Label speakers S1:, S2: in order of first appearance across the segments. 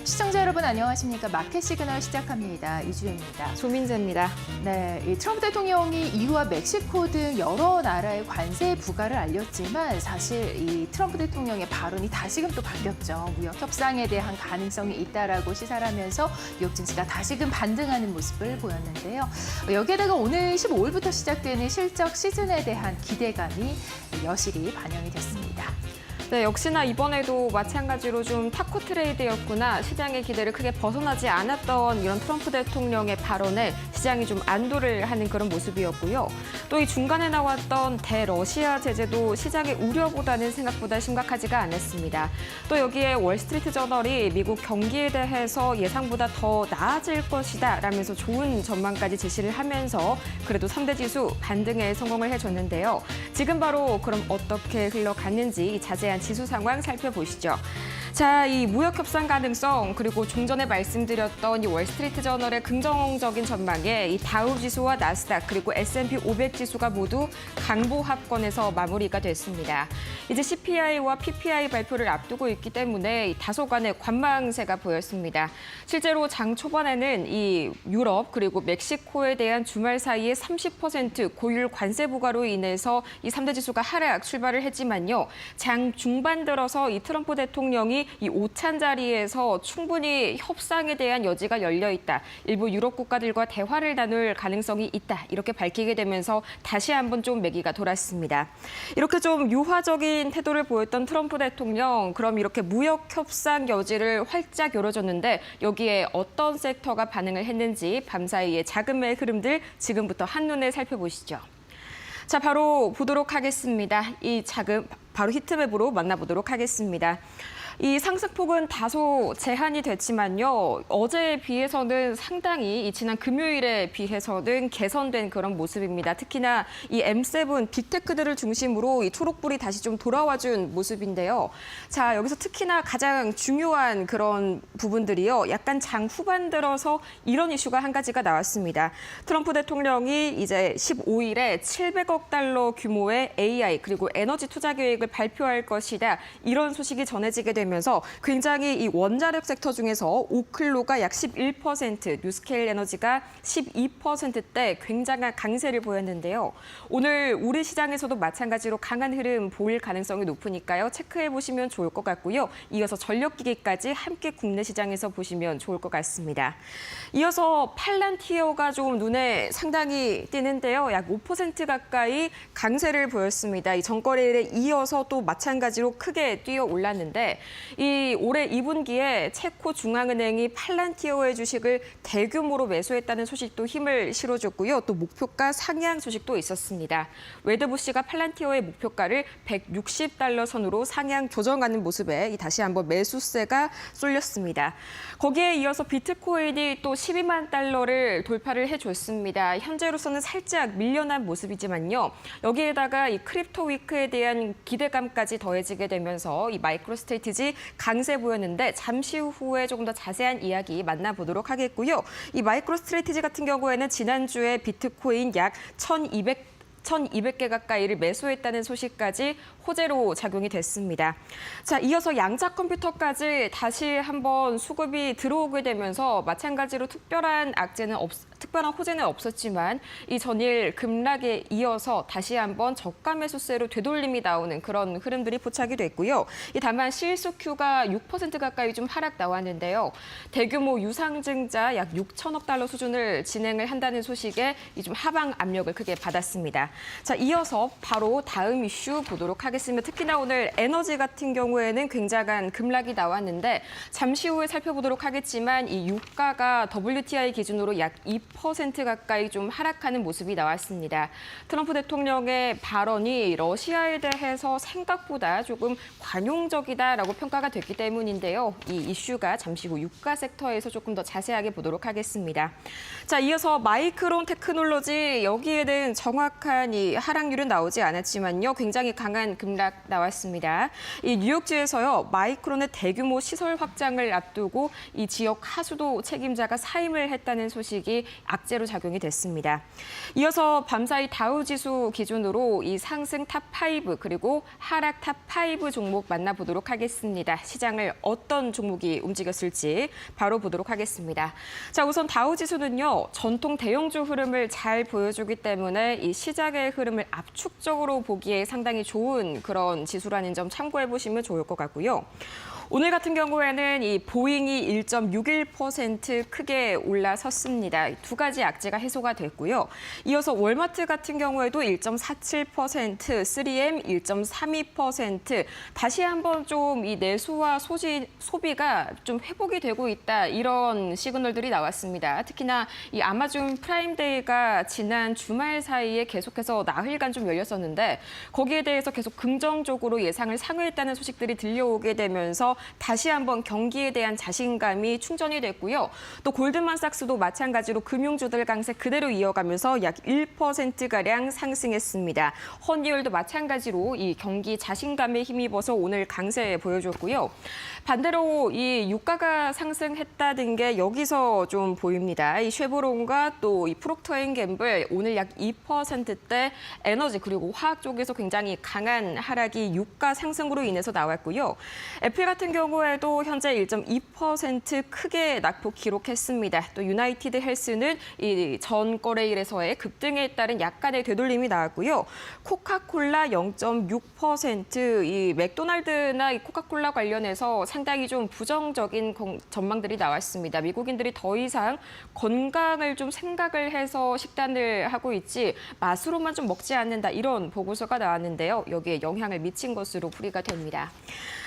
S1: 시청자 여러분 안녕하십니까? 마켓 시그널 시작합니다. 이주혜입니다.
S2: 조민재입니다.
S1: 네, 이 트럼프 대통령이 EU와 멕시코 등 여러 나라의 관세 부과를 알렸지만 사실 이 트럼프 대통령의 발언이 다시금 또 바뀌었죠. 무역 협상에 대한 가능성이 있다라고 시사를 하면서 뉴욕 증시가 다시금 반등하는 모습을 보였는데요. 여기에다가 오늘 15일부터 시작되는 실적 시즌에 대한 기대감이 여실히 반영이 됐습니다.
S2: 네, 역시나 이번에도 마찬가지로 좀 타코 트레이드였구나, 시장의 기대를 크게 벗어나지 않았던 이런 트럼프 대통령의 발언에 시장이 좀 안도를 하는 그런 모습이었고요. 또 이 중간에 나왔던 대러시아 제재도 시장의 우려보다는 생각보다 심각하지가 않았습니다. 또 여기에 월스트리트 저널이 미국 경기에 대해서 예상보다 더 나아질 것이다 라면서 좋은 전망까지 제시를 하면서 그래도 3대 지수 반등에 성공을 해줬는데요. 지금 바로 그럼 어떻게 흘러갔는지 이 자세한 지수 상황 살펴보시죠. 자, 이 무역 협상 가능성 그리고 좀 전에 말씀드렸던 이 월스트리트 저널의 긍정적인 전망에 이 다우 지수와 나스닥 그리고 S&P 500 지수가 모두 강보합권에서 마무리가 됐습니다. 이제 CPI와 PPI 발표를 앞두고 있기 때문에 다소간의 관망세가 보였습니다. 실제로 장 초반에는 이 유럽 그리고 멕시코에 대한 주말 사이에 30% 고율 관세 부과로 인해서 이 3대 지수가 하락 출발을 했지만요. 장 중반 들어서 이 트럼프 대통령이 이 오찬 자리에서 충분히 협상에 대한 여지가 열려 있다. 일부 유럽 국가들과 대화를 나눌 가능성이 있다. 이렇게 밝히게 되면서 다시 한번 좀 매기가 돌았습니다. 이렇게 좀 유화적인 태도를 보였던 트럼프 대통령, 그럼 이렇게 무역 협상 여지를 활짝 열어줬는데 여기에 어떤 섹터가 반응을 했는지 밤사이의 자금의 흐름들 지금부터 한눈에 살펴보시죠. 자, 바로 보도록 하겠습니다. 이 자금 바로 히트맵으로 만나보도록 하겠습니다. 이 상승폭은 다소 제한이 됐지만요. 어제에 비해서는 상당히 이 지난 금요일에 비해서는 개선된 그런 모습입니다. 특히나 이 M7 빅테크들을 중심으로 이 초록불이 다시 좀 돌아와준 모습인데요. 자, 여기서 특히나 가장 중요한 그런 부분들이요. 약간 장 후반 들어서 이런 이슈가 한 가지가 나왔습니다. 트럼프 대통령이 이제 15일에 700억 달러 규모의 AI 그리고 에너지 투자 계획을 발표할 것이다. 이런 소식이 전해지게 되면서 굉장히 이 원자력 섹터 중에서 오클로가 약 11%, 뉴스케일 에너지가 12%대 굉장한 강세를 보였는데요. 오늘 우리 시장에서도 마찬가지로 강한 흐름 보일 가능성이 높으니까요. 체크해 보시면 좋을 것 같고요. 이어서 전력기기까지 함께 국내 시장에서 보시면 좋을 것 같습니다. 이어서 팔란티어가 좀 눈에 상당히 띄는데요. 약 5% 가까이 강세를 보였습니다. 이 전거래일에 이어서 또 마찬가지로 크게 뛰어 올랐는데 이 올해 2분기에 체코 중앙은행이 팔란티어의 주식을 대규모로 매수했다는 소식도 힘을 실어줬고요. 또 목표가 상향 소식도 있었습니다. 웨드부시가 팔란티어의 목표가를 160달러 선으로 상향 조정하는 모습에 다시 한번 매수세가 쏠렸습니다. 거기에 이어서 비트코인이 또 12만 달러를 돌파를 해줬습니다. 현재로서는 살짝 밀려난 모습이지만요. 여기에다가 이 크립토 위크에 대한 기대감까지 더해지게 되면서 이 마이크로 스트래티지 강세 보였는데 잠시 후에 조금 더 자세한 이야기 만나보도록 하겠고요. 이 마이크로 스트래티지 같은 경우에는 지난주에 비트코인 약 1,200개 가까이를 매수했다는 소식까지 호재로 작용이 됐습니다. 자, 이어서 양자 컴퓨터까지 다시 한번 수급이 들어오게 되면서 마찬가지로 특별한 호재는 없었지만 이 전일 급락에 이어서 다시 한번 저가 매수세로 되돌림이 나오는 그런 흐름들이 포착이 됐고요. 다만 실수큐가 6% 가까이 좀 하락 나왔는데요. 대규모 유상증자 약 6천억 달러 수준을 진행을 한다는 소식에 좀 하방 압력을 크게 받았습니다. 자, 이어서 바로 다음 이슈 보도록 하겠습니다. 특히나 오늘 에너지 같은 경우에는 굉장한 급락이 나왔는데 잠시 후에 살펴보도록 하겠지만 이 유가가 WTI 기준으로 약 2% 가까이 좀 하락하는 모습이 나왔습니다. 트럼프 대통령의 발언이 러시아에 대해서 생각보다 조금 관용적이다라고 평가가 됐기 때문인데요. 이 이슈가 잠시 후 유가 섹터에서 조금 더 자세하게 보도록 하겠습니다. 자, 이어서 마이크론 테크놀로지, 여기에는 정확한 이 하락률은 나오지 않았지만요. 굉장히 강한 급락 나왔습니다. 이 뉴욕주에서요. 마이크론의 대규모 시설 확장을 앞두고 이 지역 하수도 책임자가 사임을 했다는 소식이 악재로 작용이 됐습니다. 이어서 밤사이 다우지수 기준으로 이 상승 탑5 그리고 하락 탑5 종목 만나보도록 하겠습니다. 시장을 어떤 종목이 움직였을지 바로 보도록 하겠습니다. 자, 우선 다우지수는요. 전통 대형주 흐름을 잘 보여주기 때문에 이 시장의 흐름을 압축적으로 보기에 상당히 좋은 그런 지수라는 점 참고해 보시면 좋을 것 같고요. 오늘 같은 경우에는 이 보잉이 1.61% 크게 올라섰습니다. 두 가지 악재가 해소가 됐고요. 이어서 월마트 같은 경우에도 1.47%, 3M 1.32%, 다시 한번 좀 이 내수와 소비가 좀 회복이 되고 있다, 이런 시그널들이 나왔습니다. 특히나 이 아마존 프라임데이가 지난 주말 사이에 계속해서 나흘간 좀 열렸었는데 거기에 대해서 계속 긍정적으로 예상을 상회했다는 소식들이 들려오게 되면서 다시 한번 경기에 대한 자신감이 충전이 됐고요. 또 골드만삭스도 마찬가지로 금융주들 강세 그대로 이어가면서 약 1%가량 상승했습니다. 헌리얼도 마찬가지로 이 경기 자신감에 힘입어서 오늘 강세 보여줬고요. 반대로 이 유가가 상승했다는 게 여기서 좀 보입니다. 이 쉐보론과 또 이 프록터앤갬블 오늘 약 2%대 에너지 그리고 화학 쪽에서 굉장히 강한 하락이 유가 상승으로 인해서 나왔고요. 애플 같은 경우에도 현재 1.2% 크게 낙폭 기록했습니다. 또 유나이티드 헬스는 이 전 거래일에서의 급등에 따른 약간의 되돌림이 나왔고요. 코카콜라 0.6%, 이 맥도날드나 이 코카콜라 관련해서 상당히 좀 부정적인 전망들이 나왔습니다. 미국인들이 더 이상 건강을 좀 생각을 해서 식단을 하고 있지 맛으로만 좀 먹지 않는다, 이런 보고서가 나왔는데요. 여기에 영향을 미친 것으로 풀이가 됩니다.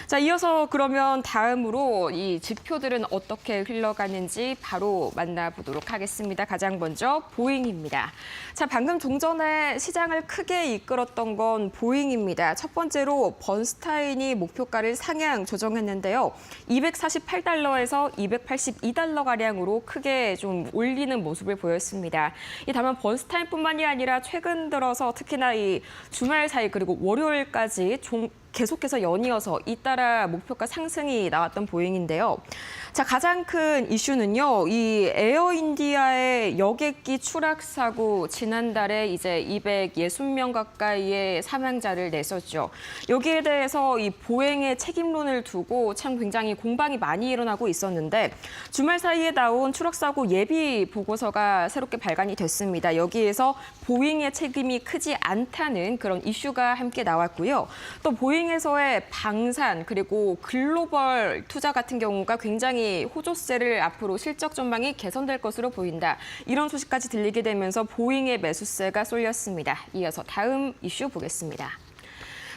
S2: 자, 이어서 그러면 다음으로 이 지표들은 어떻게 흘러가는지 바로 만나보도록 하겠습니다. 가장 먼저 보잉입니다. 자, 방금 종전에 시장을 크게 이끌었던 건 보잉입니다. 첫 번째로 번스타인이 목표가를 상향 조정했는데요. 248달러에서 282달러가량으로 크게 좀 올리는 모습을 보였습니다. 다만 번스타인뿐만이 아니라 최근 들어서 특히나 이 주말 사이 그리고 월요일까지 계속해서 연이어서 잇따라 목표가 상승이 나왔던 보잉인데요. 자, 가장 큰 이슈는요. 이 에어인디아의 여객기 추락 사고, 지난달에 이제 260명 가까이의 사망자를 냈었죠. 여기에 대해서 이 보행의 책임론을 두고 참 굉장히 공방이 많이 일어나고 있었는데 주말 사이에 나온 추락 사고 예비 보고서가 새롭게 발간이 됐습니다. 여기에서 보잉의 책임이 크지 않다는 그런 이슈가 함께 나왔고요. 또 보잉에서의 방산 그리고 글로벌 투자 같은 경우가 굉장히 호조세를 앞으로 실적 전망이 개선될 것으로 보인다, 이런 소식까지 들리게 되면서 보잉의 매수세가 쏠렸습니다. 이어서 다음 이슈 보겠습니다.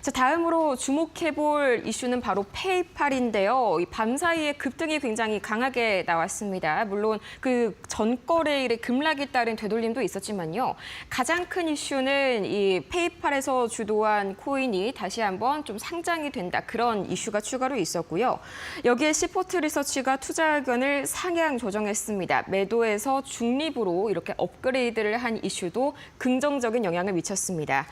S2: 자, 다음으로 주목해볼 이슈는 바로 페이팔인데요. 이 밤 사이에 급등이 굉장히 강하게 나왔습니다. 물론 그 전거래일의 급락에 따른 되돌림도 있었지만요. 가장 큰 이슈는 이 페이팔에서 주도한 코인이 다시 한번 좀 상장이 된다, 그런 이슈가 추가로 있었고요. 여기에 시포트 리서치가 투자 의견을 상향 조정했습니다. 매도에서 중립으로 이렇게 업그레이드를 한 이슈도 긍정적인 영향을 미쳤습니다.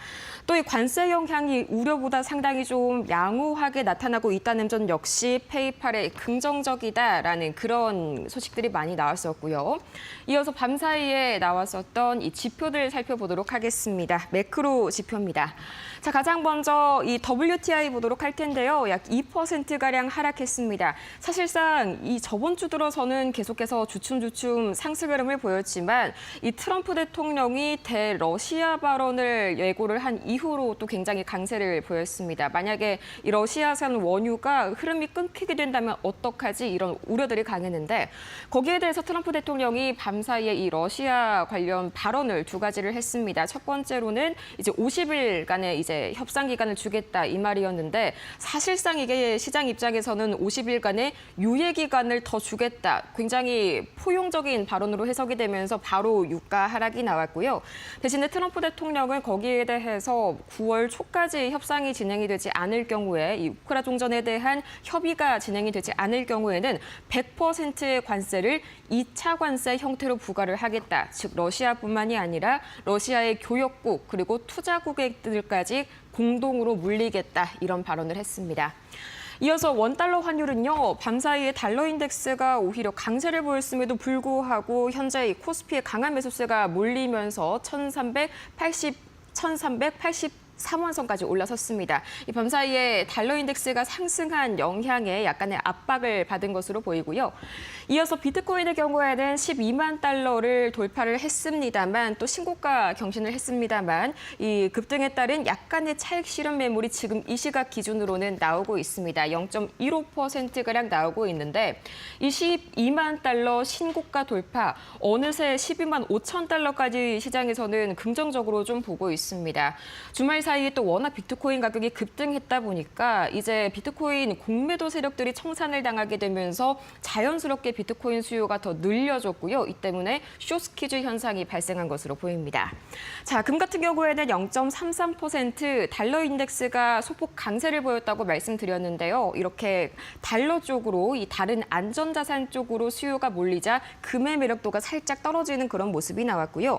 S2: 또 이 관세 영향이 우려보다 상당히 좀 양호하게 나타나고 있다는 점 역시 페이팔에 긍정적이다라는 그런 소식들이 많이 나왔었고요. 이어서 밤 사이에 나왔었던 이 지표들 살펴보도록 하겠습니다. 매크로 지표입니다. 자, 가장 먼저 이 WTI 보도록 할 텐데요. 약 2%가량 하락했습니다. 사실상 이 저번 주 들어서는 계속해서 주춤주춤 상승 흐름을 보였지만 이 트럼프 대통령이 대러시아 발언을 예고를 한 이후로 또 굉장히 강세를 보였습니다. 만약에 이 러시아산 원유가 흐름이 끊기게 된다면 어떡하지, 이런 우려들이 강했는데 거기에 대해서 트럼프 대통령이 밤 사이에 이 러시아 관련 발언을 두 가지를 했습니다. 첫 번째로는 이제 50일간의 이제 협상 기간을 주겠다, 이 말이었는데 사실상 이게 시장 입장에서는 50일간의 유예 기간을 더 주겠다, 굉장히 포용적인 발언으로 해석이 되면서 바로 유가 하락이 나왔고요. 대신에 트럼프 대통령은 거기에 대해서 9월 초까지 협상이 진행이 되지 않을 경우에 이 우크라 종전에 대한 협의가 진행이 되지 않을 경우에는 100%의 관세를 2차 관세 형태로 부과를 하겠다. 즉 러시아뿐만이 아니라 러시아의 교역국 그리고 투자국들까지 공동으로 물리겠다, 이런 발언을 했습니다. 이어서 원달러 환율은요, 밤사이에 달러 인덱스가 오히려 강세를 보였음에도 불구하고 현재 이 코스피의 강한 매수세가 몰리면서 1383원선까지 올라섰습니다. 이 밤사이에 달러 인덱스가 상승한 영향에 약간의 압박을 받은 것으로 보이고요. 이어서 비트코인의 경우에는 12만 달러를 돌파를 했습니다만 또 신고가 경신을 했습니다만 이 급등에 따른 약간의 차익 실현 매물이 지금 이 시각 기준으로는 나오고 있습니다. 0.15%가량 나오고 있는데 이 12만 달러 신고가 돌파 어느새 12만 5천 달러까지 시장에서는 긍정적으로 좀 보고 있습니다. 주말 사이에 또 워낙 비트코인 가격이 급등했다 보니까 이제 비트코인 공매도 세력들이 청산을 당하게 되면서 자연스럽게 비트코인 수요가 더 늘려졌고요. 이 때문에 숏스퀴즈 현상이 발생한 것으로 보입니다. 자, 금 같은 경우에는 0.33% 달러 인덱스가 소폭 강세를 보였다고 말씀드렸는데요. 이렇게 달러 쪽으로 이 다른 안전자산 쪽으로 수요가 몰리자 금의 매력도가 살짝 떨어지는 그런 모습이 나왔고요.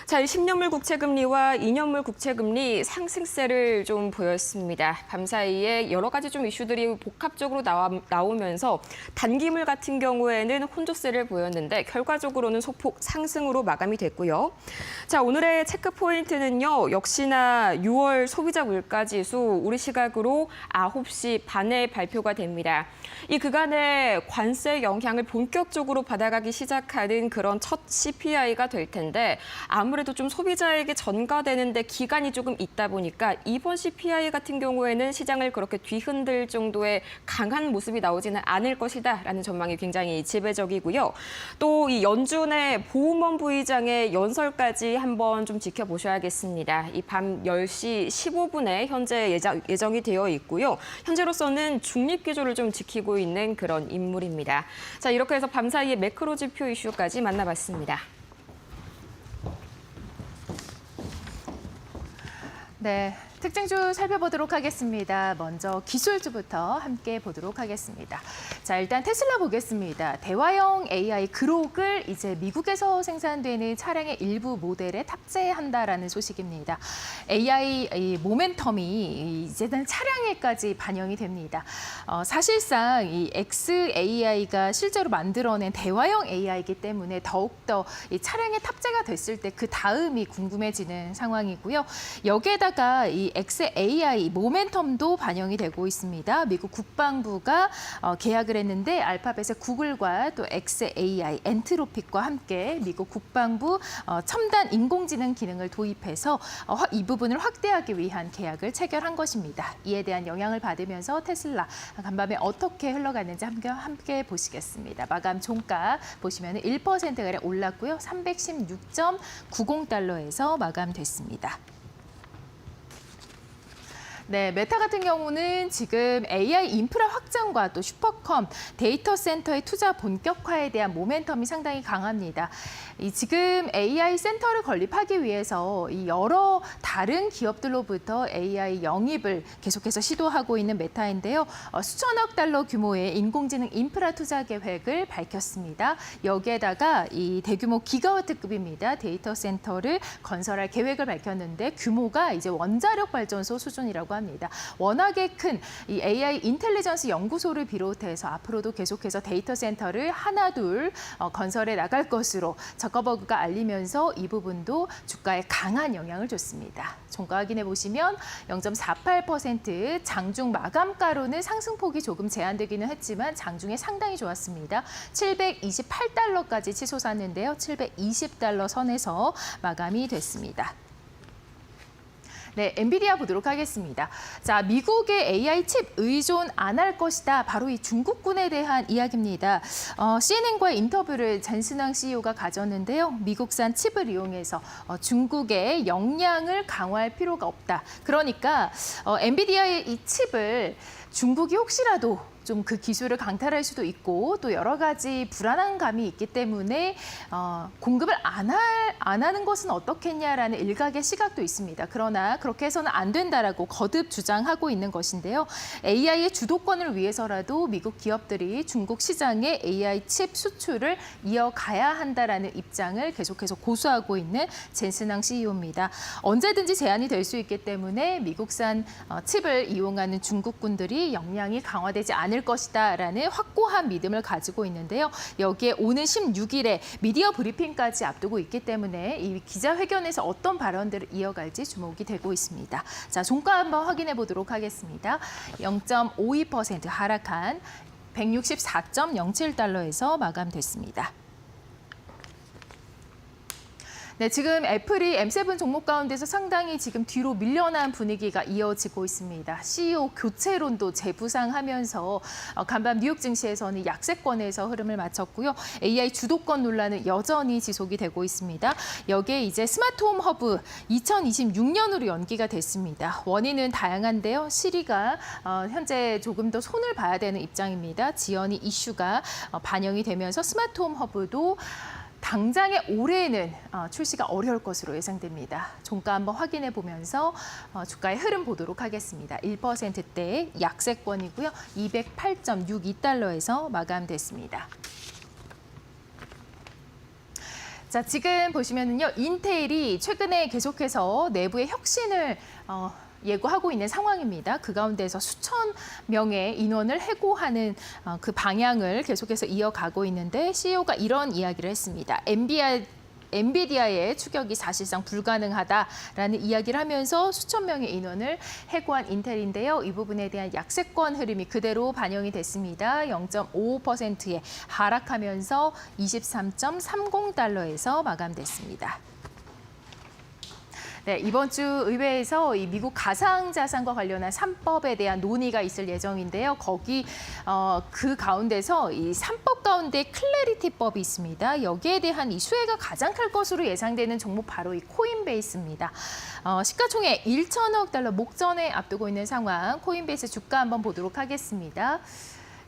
S2: 자, 10년물 국채금리와 2년물 국채금리 상승세를 좀 보였습니다. 밤사이에 여러 가지 좀 이슈들이 복합적으로 나오면서 단기물 같은 경우에는 혼조세를 보였는데 결과적으로는 소폭 상승으로 마감이 됐고요. 자, 오늘의 체크 포인트는요. 역시나 6월 소비자 물가지수 우리 시각으로 9시 반에 발표가 됩니다. 이 그간의 관세 영향을 본격적으로 받아가기 시작하는 그런 첫 CPI가 될 텐데 아무래도 좀 소비자에게 전가되는데 기간이 조금 있다 보니까 이번 CPI 같은 경우에는 시장을 그렇게 뒤흔들 정도의 강한 모습이 나오지는 않을 것이다라는 전망이 굉장히 지배적이고요. 또 이 연준의 보우먼 부의장의 연설까지 한번 좀 지켜보셔야겠습니다. 이 밤 10시 15분에 현재 예정이 되어 있고요. 현재로서는 중립 기조를 좀 지키고 있는 그런 인물입니다. 자, 이렇게 해서 밤사이에 매크로 지표 이슈까지 만나봤습니다.
S1: 네, 특징주 살펴보도록 하겠습니다. 먼저 기술주부터 함께 보도록 하겠습니다. 자, 일단 테슬라 보겠습니다. 대화형 AI 그록을 이제 미국에서 생산되는 차량의 일부 모델에 탑재한다라는 소식입니다. AI 이 모멘텀이 이제는 차량에까지 반영이 됩니다. 사실상 이 xAI가 실제로 만들어낸 대화형 AI이기 때문에 더욱더 이 차량에 탑재가 됐을 때 그 다음이 궁금해지는 상황이고요. 여기에다가 이 xAI 모멘텀도 반영이 되고 있습니다. 미국 국방부가 계약을 했는데 알파벳의 구글과 또 xAI, 엔트로픽과 함께 미국 국방부 첨단 인공지능 기능을 도입해서 이 부분을 확대하기 위한 계약을 체결한 것입니다. 이에 대한 영향을 받으면서 테슬라 간밤에 어떻게 흘러갔는지 함께 보시겠습니다. 마감 종가 보시면 1%가량 올랐고요. 316.90달러에서 마감됐습니다. 네, 메타 같은 경우는 지금 AI 인프라 확장과 또 슈퍼컴 데이터 센터의 투자 본격화에 대한 모멘텀이 상당히 강합니다. 지금 AI 센터를 건립하기 위해서 이 여러 다른 기업들로부터 AI 영입을 계속해서 시도하고 있는 메타인데요. 수천억 달러 규모의 인공지능 인프라 투자 계획을 밝혔습니다. 여기에다가 이 대규모 기가와트급입니다. 데이터 센터를 건설할 계획을 밝혔는데 규모가 이제 원자력 발전소 수준이라고 합니다. 워낙에 큰 이 AI 인텔리전스 연구소를 비롯해서 앞으로도 계속해서 데이터 센터를 하나둘 건설해 나갈 것으로 저커버그가 알리면서 이 부분도 주가에 강한 영향을 줬습니다. 종가 확인해 보시면 0.48% 장중 마감가로는 상승폭이 조금 제한되기는 했지만 장중에 상당히 좋았습니다. 728달러까지 치솟았는데요. 720달러 선에서 마감이 됐습니다. 네, 엔비디아 보도록 하겠습니다. 자, 미국의 AI 칩 의존 안 할 것이다. 바로 이 중국군에 대한 이야기입니다. CNN과의 인터뷰를 잔슨왕 CEO가 가졌는데요. 미국산 칩을 이용해서 중국의 역량을 강화할 필요가 없다. 그러니까 엔비디아의 이 칩을 중국이 혹시라도 좀 그 기술을 강탈할 수도 있고 또 여러 가지 불안한 감이 있기 때문에 공급을 안 하는 것은 어떻겠냐라는 일각의 시각도 있습니다. 그러나 그렇게 해서는 안 된다라고 거듭 주장하고 있는 것인데요. AI의 주도권을 위해서라도 미국 기업들이 중국 시장에 AI 칩 수출을 이어가야 한다라는 입장을 계속해서 고수하고 있는 젠슨항 CEO입니다. 언제든지 제한이 될 수 있기 때문에 미국산 칩을 이용하는 중국군들이 역량이 강화되지 않을 것이다라는 확고한 믿음을 가지고 있는데요. 여기에 오는 16일에 미디어 브리핑까지 앞두고 있기 때문에 이 기자회견에서 어떤 발언들을 이어갈지 주목이 되고 있습니다. 자, 종가 한번 확인해 보도록 하겠습니다. 0.52% 하락한 164.07달러에서 마감됐습니다. 네, 지금 애플이 M7 종목 가운데서 상당히 지금 뒤로 밀려난 분위기가 이어지고 있습니다. CEO 교체론도 재부상하면서 간밤 뉴욕 증시에서는 약세권에서 흐름을 마쳤고요. AI 주도권 논란은 여전히 지속이 되고 있습니다. 여기에 이제 스마트홈 허브 2026년으로 연기가 됐습니다. 원인은 다양한데요. 시리가 현재 조금 더 손을 봐야 되는 입장입니다. 지연이 이슈가 반영이 되면서 스마트홈 허브도 당장의 올해에는 출시가 어려울 것으로 예상됩니다. 종가 한번 확인해 보면서 주가의 흐름 보도록 하겠습니다. 1%대의 약세권이고요. 208.62달러에서 마감됐습니다. 자, 지금 보시면은요, 인텔이 최근에 계속해서 내부의 혁신을 예고하고 있는 상황입니다. 그 가운데서 수천 명의 인원을 해고하는 그 방향을 계속해서 이어가고 있는데 CEO가 이런 이야기를 했습니다. 엔비디아의 추격이 사실상 불가능하다라는 이야기를 하면서 수천 명의 인원을 해고한 인텔인데요. 이 부분에 대한 약세권 흐름이 그대로 반영이 됐습니다. 0.55%에 하락하면서 23.30달러에서 마감됐습니다. 네, 이번 주 의회에서 이 미국 가상자산과 관련한 3법에 대한 논의가 있을 예정인데요. 거기 그 가운데서 이 3법 가운데 클래리티법이 있습니다. 여기에 대한 이 수혜가 가장 클 것으로 예상되는 종목 바로 이 코인베이스입니다. 시가총액 1천억 달러 목전에 앞두고 있는 상황. 코인베이스 주가 한번 보도록 하겠습니다.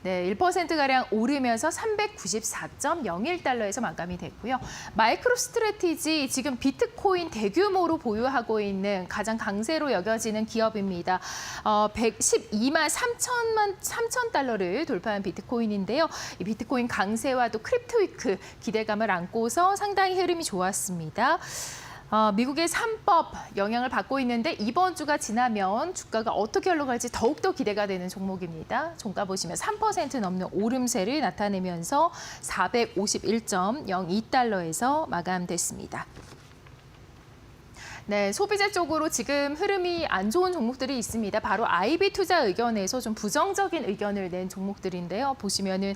S1: 네, 1%가량 오르면서 394.01달러에서 마감이 됐고요. 마이크로 스트래티지 지금 비트코인 대규모로 보유하고 있는 가장 강세로 여겨지는 기업입니다. 112만 3천 달러를 돌파한 비트코인인데요. 이 비트코인 강세와 또 크립토위크 기대감을 안고서 상당히 흐름이 좋았습니다. 미국의 3법 영향을 받고 있는데 이번 주가 지나면 주가가 어떻게 흘러갈지 더욱더 기대가 되는 종목입니다. 종가 보시면 3% 넘는 오름세를 나타내면서 451.02달러에서 마감됐습니다. 네, 소비자 쪽으로 지금 흐름이 안 좋은 종목들이 있습니다. 바로 IB 투자 의견에서 좀 부정적인 의견을 낸 종목들인데요. 보시면은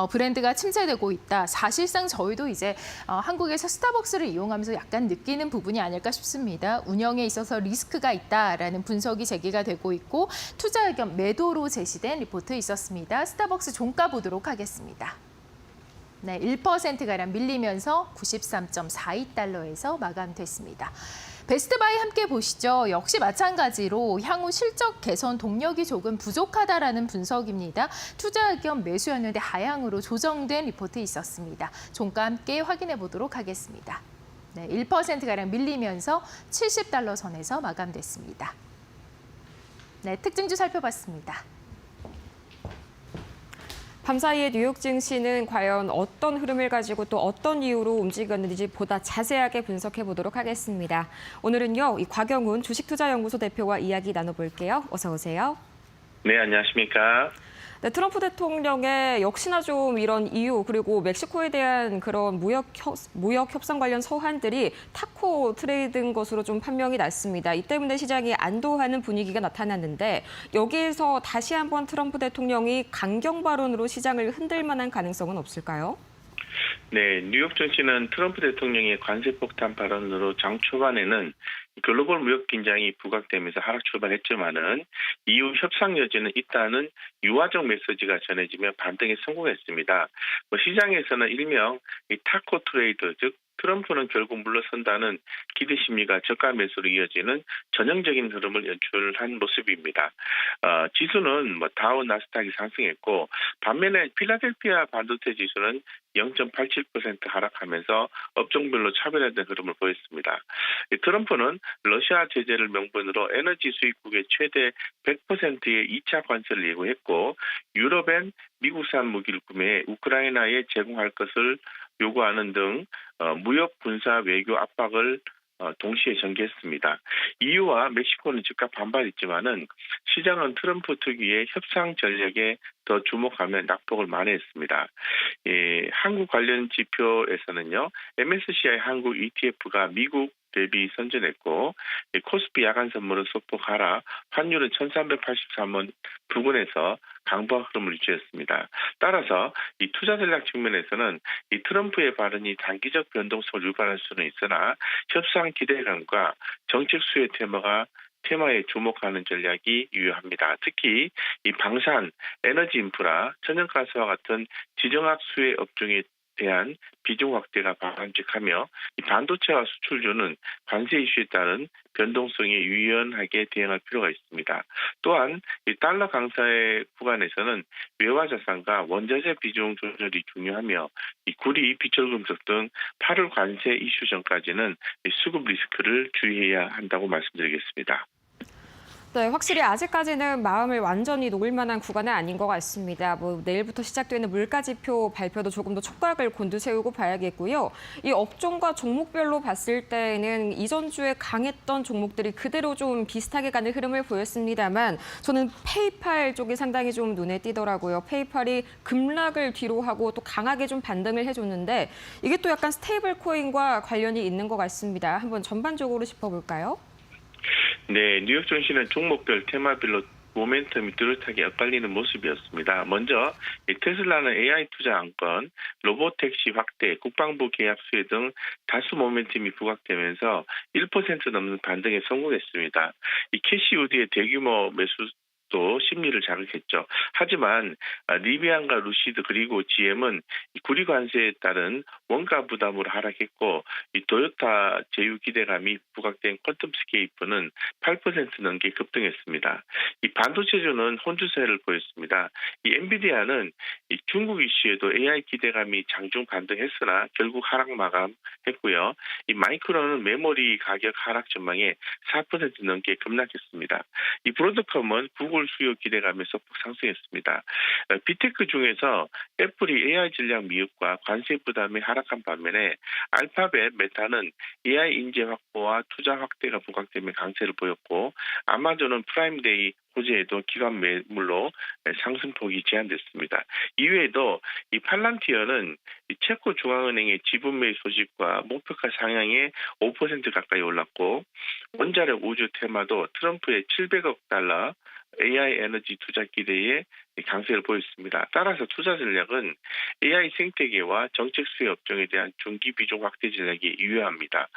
S1: 브랜드가 침체되고 있다. 사실상 저희도 이제 한국에서 스타벅스를 이용하면서 약간 느끼는 부분이 아닐까 싶습니다. 운영에 있어서 리스크가 있다라는 분석이 제기가 되고 있고 투자 의견 매도로 제시된 리포트 있었습니다. 스타벅스 종가 보도록 하겠습니다. 네, 1%가량 밀리면서 93.42달러에서 마감됐습니다. 베스트바이 함께 보시죠. 역시 마찬가지로 향후 실적 개선 동력이 조금 부족하다라는 분석입니다. 투자 의견 매수였는데 하향으로 조정된 리포트 있었습니다. 종가 함께 확인해 보도록 하겠습니다. 네, 1%가량 밀리면서 70달러 선에서 마감됐습니다. 네, 특징주 살펴봤습니다.
S2: 밤사이에 뉴욕 증시는 과연 어떤 흐름을 가지고 또 어떤 이유로 움직였는지 보다 자세하게 분석해 보도록 하겠습니다. 오늘은요, 이 곽영훈 주식투자연구소 대표와 이야기 나눠볼게요. 어서 오세요.
S3: 네, 안녕하십니까.
S2: 네, 트럼프 대통령의 역시나 좀 이런 이유 그리고 멕시코에 대한 그런 무역 협상 관련 서한들이 타코 트레이드인 것으로 좀 판명이 났습니다. 이 때문에 시장이 안도하는 분위기가 나타났는데 여기에서 다시 한번 트럼프 대통령이 강경 발언으로 시장을 흔들 만한 가능성은 없을까요?
S3: 네, 뉴욕 증시는 트럼프 대통령의 관세 폭탄 발언으로 장 초반에는 글로벌 무역 긴장이 부각되면서 하락 출발했지만은 이후 협상 여지는 있다는 유화적 메시지가 전해지며 반등에 성공했습니다. 시장에서는 일명 이 타코 트레이드, 즉 트럼프는 결국 물러선다는 기대 심리가 저가 매수로 이어지는 전형적인 흐름을 연출한 모습입니다. 지수는 다우 나스닥이 상승했고 반면에 필라델피아 반도체 지수는 0.87% 하락하면서 업종별로 차별화된 흐름을 보였습니다. 트럼프는 러시아 제재를 명분으로 에너지 수입국의 최대 100%의 2차 관세를 예고했고 유럽엔 미국산 무기를 구매해 우크라이나에 제공할 것을 요구하는 등 무역, 군사, 외교 압박을 동시에 전개했습니다. EU와 멕시코는 즉각 반발했지만은 시장은 트럼프 특유의 협상 전략에 더 주목하며 낙폭을 만회했습니다. 한국 관련 지표에서는요, MSCI 한국 ETF가 미국 대비 선전했고 코스피 야간 선물은 소폭 하락, 환율은 1383원 부근에서 강보한 흐름을 유지했습니다. 따라서 이 투자 전략 측면에서는 이 트럼프의 발언이 단기적 변동성을 유발할 수는 있으나 협상 기대감과 정책 수혜 테마에 주목하는 전략이 유효합니다. 특히 이 방산, 에너지 인프라, 천연가스와 같은 지정학 수혜 업종에 대한 비중 확대가 바람직하며 이 반도체와 수출주는 관세 이슈에 따른 변동성에 유연하게 대응할 필요가 있습니다. 또한 이 달러 강세의 구간에서는 외화 자산과 원자재 비중 조절이 중요하며 이 구리, 비철금속 등 8월 관세 이슈 전까지는 이 수급 리스크를 주의해야 한다고 말씀드리겠습니다.
S2: 네, 확실히 아직까지는 마음을 완전히 놓을 만한 구간은 아닌 것 같습니다. 내일부터 시작되는 물가지표 발표도 조금 더 촉각을 곤두세우고 봐야겠고요. 이 업종과 종목별로 봤을 때는 이전 주에 강했던 종목들이 그대로 좀 비슷하게 가는 흐름을 보였습니다만 저는 페이팔 쪽이 상당히 좀 눈에 띄더라고요. 페이팔이 급락을 뒤로하고 또 강하게 좀 반등을 해줬는데 이게 또 약간 스테이블 코인과 관련이 있는 것 같습니다. 한번 전반적으로 짚어볼까요?
S3: 네, 뉴욕 증시는 종목별 테마별로 모멘텀이 뚜렷하게 엇갈리는 모습이었습니다. 먼저 테슬라는 AI 투자 안건, 로보택시 확대, 국방부 계약 수혜 등 다수 모멘텀이 부각되면서 1% 넘는 반등에 성공했습니다. 이 캐시 우드의 대규모 매수 또 심리를 자극했죠. 하지만 리비안과 루시드 그리고 GM은 구리 관세에 따른 원가 부담으로 하락했고 이 토요타 제휴 기대감이 부각된 퀀텀스케이프는 8% 넘게 급등했습니다. 이 반도체주는 혼주세를 보였습니다. 이 엔비디아는 이 중국 이슈에도 AI 기대감이 장중 반등했으나 결국 하락 마감했고요. 이 마이크론은 메모리 가격 하락 전망에 4% 넘게 급락했습니다. 이 브로드컴은 구글 수요 기대감에 소폭 상승했습니다. 빅테크 중에서 애플이 AI 전략 미흡과 관세 부담이 하락한 반면에 알파벳, 메타는 AI 인재 확보와 투자 확대가 부각되며 강세를 보였고 아마존은 프라임데이 호재에도 기관 매물로 상승폭이 제한됐습니다. 이외에도 이 팔란티어는 이 체코 중앙은행의 지분 매입 소식과 목표가 상향에 5% 가까이 올랐고 원자력 우주 테마도 트럼프의 700억 달러 AI 에너지 투자 기대에 강세를 보였습니다. 따라서 투자 전략은 AI 생태계와 정책 수혜 업종에 대한 중기 비중 확대 전략이 유효합니다.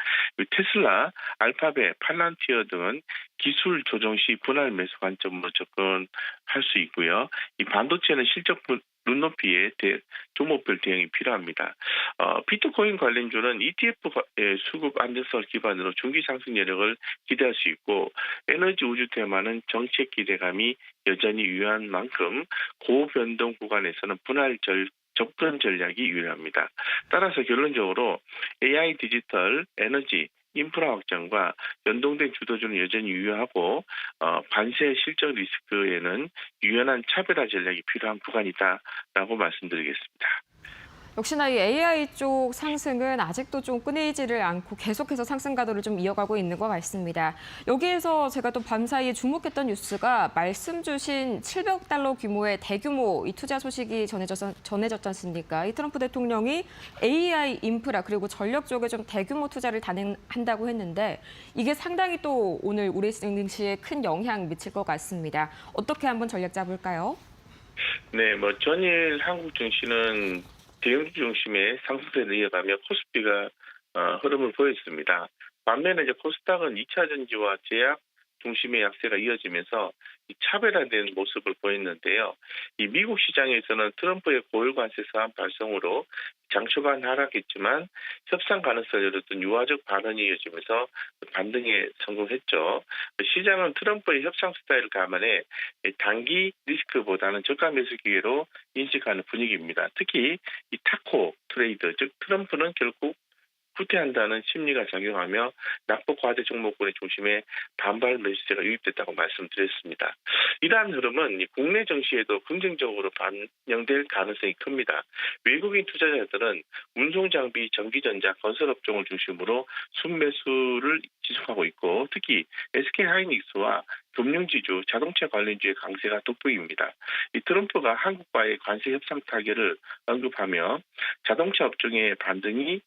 S3: 테슬라, 알파벳, 팔란티어 등은 기술 조정 시 분할 매수 관점으로 접근할 수 있고요. 이 반도체는 실적 눈높이에 종목별 대응이 필요합니다. 비트코인 관련주는 ETF의 수급 안정성을 기반으로 중기 상승 여력을 기대할 수 있고 에너지 우주 테마는 정책 기대감이 여전히 유효한 만큼 고변동 구간에서는 분할 접근 전략이 유효합니다. 따라서 결론적으로 AI 디지털, 에너지, 인프라 확장과 연동된 주도주는 여전히 유효하고 관세 실적 리스크에는 유연한 차별화 전략이 필요한 구간이다라고 말씀드리겠습니다.
S2: 역시나 이 AI 쪽 상승은 아직도 좀 끊이지를 않고 계속해서 상승 가도를 좀 이어가고 있는 것 같습니다. 여기에서 제가 또 밤사이에 주목했던 뉴스가 말씀 주신 700억 달러 규모의 대규모 이 투자 소식이 전해졌지 않습니까? 이 트럼프 대통령이 AI 인프라 그리고 전력 쪽에 좀 대규모 투자를 단행한다고 했는데 이게 상당히 또 오늘 우리 증시에 큰 영향 미칠 것 같습니다. 어떻게 한번 전략 짜볼까요?
S3: 네, 전일 한국 증시는 대형주 중심의 상승세를 이어가며 코스피가 흐름을 보였습니다. 반면에 이제 코스닥은 2차 전지와 제약, 중심의 약세가 이어지면서 이 차별화된 모습을 보였는데요. 이 미국 시장에서는 트럼프의 고율 관세 사안 발송으로 장 초반 하락했지만 협상 가능성을 열었던 유화적 발언이 이어지면서 반등에 성공했죠. 시장은 트럼프의 협상 스타일을 감안해 단기 리스크보다는 저가 매수 기회로 인식하는 분위기입니다. 특히 이 타코 트레이드, 즉 트럼프는 결국 후퇴한다는 심리가 작용하며 낙폭 과대 종목군의 중심에 반발 매수세가 유입됐다고 말씀드렸습니다. 이러한 흐름은 국내 증시에도 긍정적으로 반영될 가능성이 큽니다. 외국인 투자자들은 운송장비, 전기전자, 건설업종을 중심으로 순매수를 지속하고 있고 특히 SK하이닉스와 금융지주, 자동차 관련주의 강세가 돋보입니다. 이 트럼프가 한국과의 관세 협상 타결을 언급하며 자동차 업종의 반등이